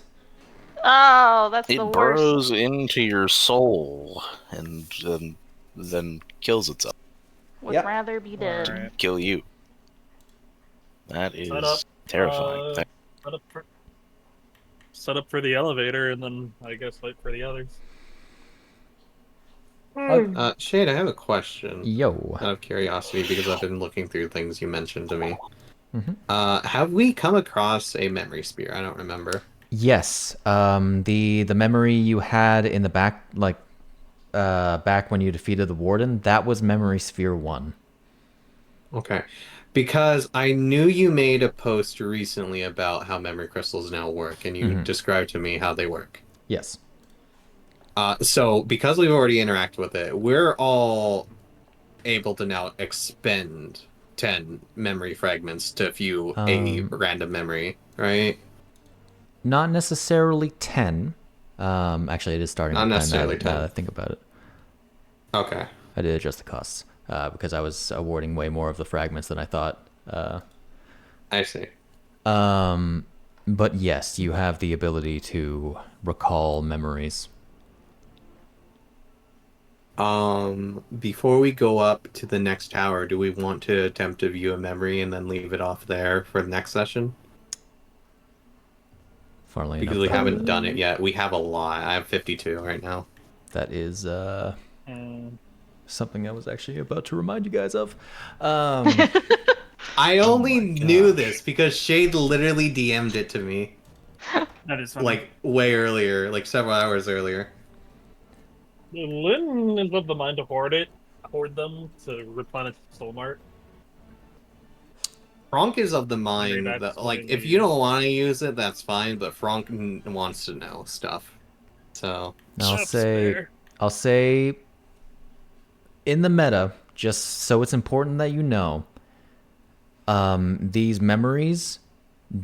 Oh, that's the It worst. burrows into your soul and then kills itself. Would Yep. rather be dead. Alright. Kill you. That is Set up, terrifying. Set up for the elevator, and then I guess wait for the others. Shade, I have a question. Yo. Out of curiosity, because I've been looking through things you mentioned to me. Mhm. Have we come across a memory spear? I don't remember. Yes. The memory you had in the back, like back when you defeated the warden, that was Memory Sphere 1. Okay. Because I knew you made a post recently about how memory crystals now work, and you described to me how they work. Yes. So, because we've already interacted with it, we're all able to now expend 10 memory fragments to view a random memory, right? Not necessarily 10. Actually, it is starting Not with 10 necessarily now 10. that I think about it. Okay. I did adjust the costs because I was awarding way more of the fragments than I thought. I see. But yes, you have the ability to recall memories. Before we go up to the next tower, do we want to attempt to view a memory and then leave it off there for the next session? Funnily Because enough, we haven't done it yet. We have a lot. I have 52 right now. that is something I was actually about to remind you guys of. I only knew this because Shade literally DM'd it to me, That is funny. like, way earlier, like several hours earlier. Lynn is of the mind to hoard them to replenish soul mark. Franc is of the mind that's that, like, something if we you don't want to use it, that's fine, but Franc wants to know stuff. So, Now That's fair. I'll say in the meta, just so it's important that you know, these memories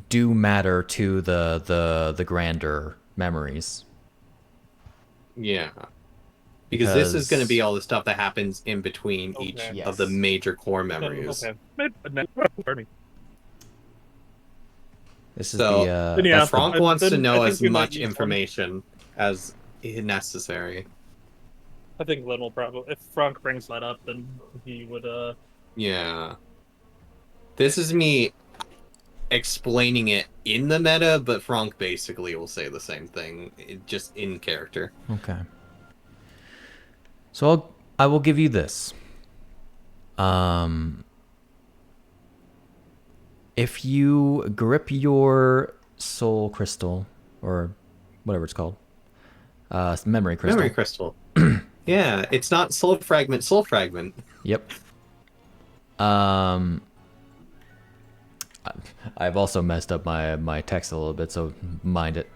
do matter to the grander memories. yeah. Because this is Because- going to be all the stuff that happens in between each Okay. of the Yes. major core memories. Okay. Pardon me. This is So, Then yeah, that's the- Franc wants to then I know think as we might much use one. information as necessary. I think Lynn will probably, if Frank brings that up, then he would. Yeah. This is me explaining it in the meta, but Franc basically will say the same thing, just in character. Okay. So I will give you this. If you grip your soul crystal, or whatever it's called, Memory crystal. Memory crystal. Yeah, it's not soul fragment. Soul fragment. Yep. I've also messed up my text a little bit, so mind it.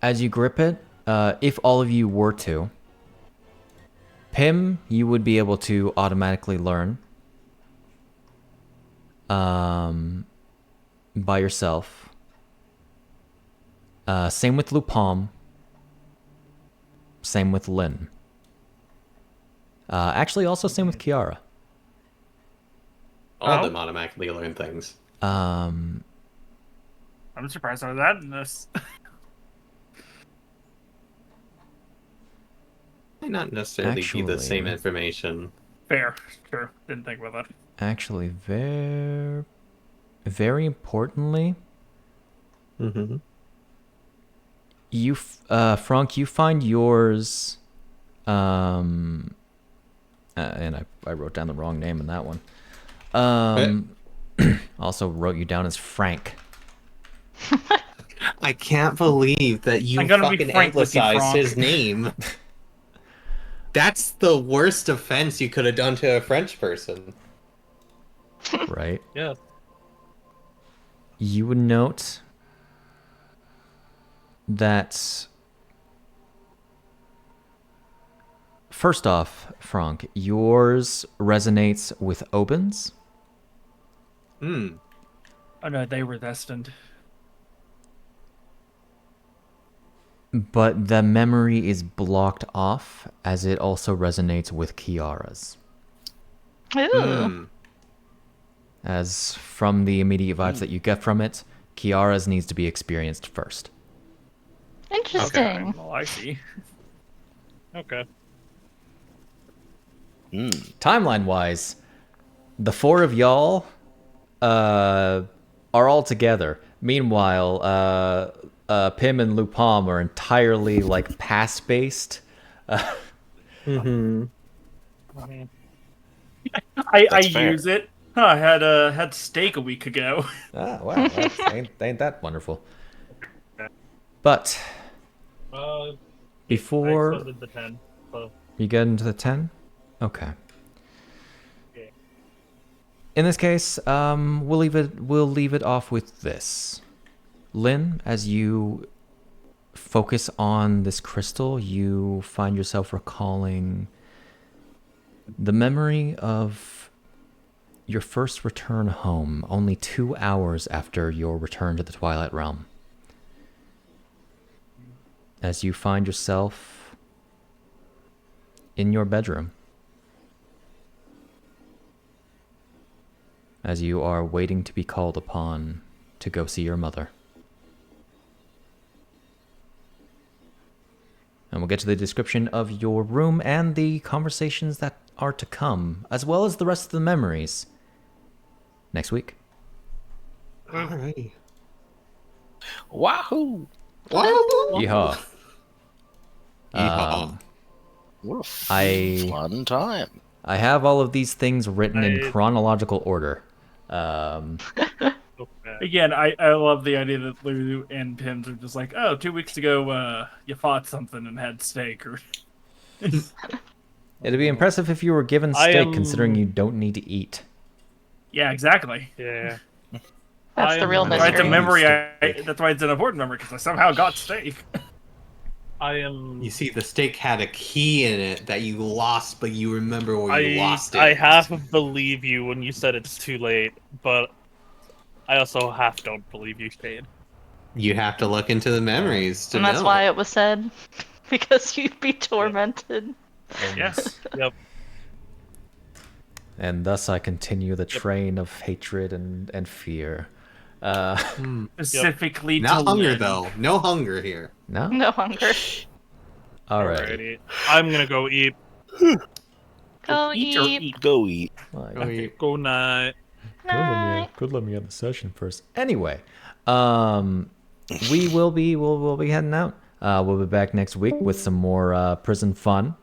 As you grip it, if all of you were to, Pimm, you would be able to automatically learn by yourself. Same with Luu-pomme. Same with Lynn. Actually, also same with Chiara. All of them automatically learn things. I'm surprised I was adding this. Might not necessarily be the same Actually- information. Fair. Sure. Didn't think about that. Actually, very importantly, Mm-hmm. Franc, you find yours, and I wrote down the wrong name in that one. Also wrote you down as Frank. I can't believe that you I'm gonna be fucking frank with you, anglicized Franc. his name. That's the worst offense you could have done to a French person. Right? Yeah. You would note that first off, Franc, yours resonates with Obin's. Hmm. Oh no, they were destined. But the memory is blocked off as it also resonates with Chiara's. Ooh. Hmm. As from the immediate vibes that you get from it, Chiara's needs to be experienced first. Interesting. Well, I see. Okay. Timeline wise, the four of y'all are all together. Meanwhile, Pimm and Luu-pomme are entirely like past based. Mm-hmm. I That's fair. use it. Huh, I had steak a week ago. Ah, wow, that's, ain't that wonderful. But before the 10. So. you get into the 10, okay. Okay. In this case, we'll leave it off with this. Lynn, as you focus on this crystal, you find yourself recalling the memory of your first return home, only 2 hours after your return to the Twilight Realm. As you find yourself in your bedroom. As you are waiting to be called upon to go see your mother. And we'll get to the description of your room and the conversations that are to come, as well as the rest of the memories, next week. Alrighty. Wahoo! Yeehaw. Yeehaw. What a I- fun time. I have all of these things written in I- chronological order. Okay. Again, I love the idea that Lulu and Pims are just like, oh, 2 weeks ago, you fought something and had steak, or It'd be impressive if you were given I steak, am- considering you don't need to eat. yeah, exactly. Yeah, That's the real That's why it's a mystery. memory. That's why it's an important memory because I somehow got steak. I am. You see, the steak had a key in it that you lost, but you remember where you lost it. I half believe you when you said it's too late, but I also half don't believe you, Shane. You have to look into the memories to And that's know. why it was said. Because you'd be tormented. Yes. Yep. And thus I continue the train of hatred and fear. Specifically Not to hunger, Lynn. though. No hunger here. No? No hunger. Alright. Alrighty. I'm gonna go eat. Go Eat or eat. eat. Go eat. Okay, go night. Night. Could let me end the session first. Anyway, we'll be heading out. We'll be back next week with some more prison fun.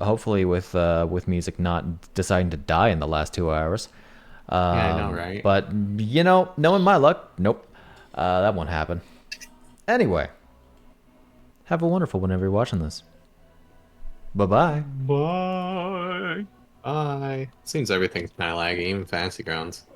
Hopefully with music not deciding to die in the last 2 hours. I know, right? But you know, knowing my luck, nope, that won't happen. Anyway, have a wonderful whenever you're watching this. Bye-bye. Bye. Bye. Seems everything's kind of laggy, even Fantasy Grounds.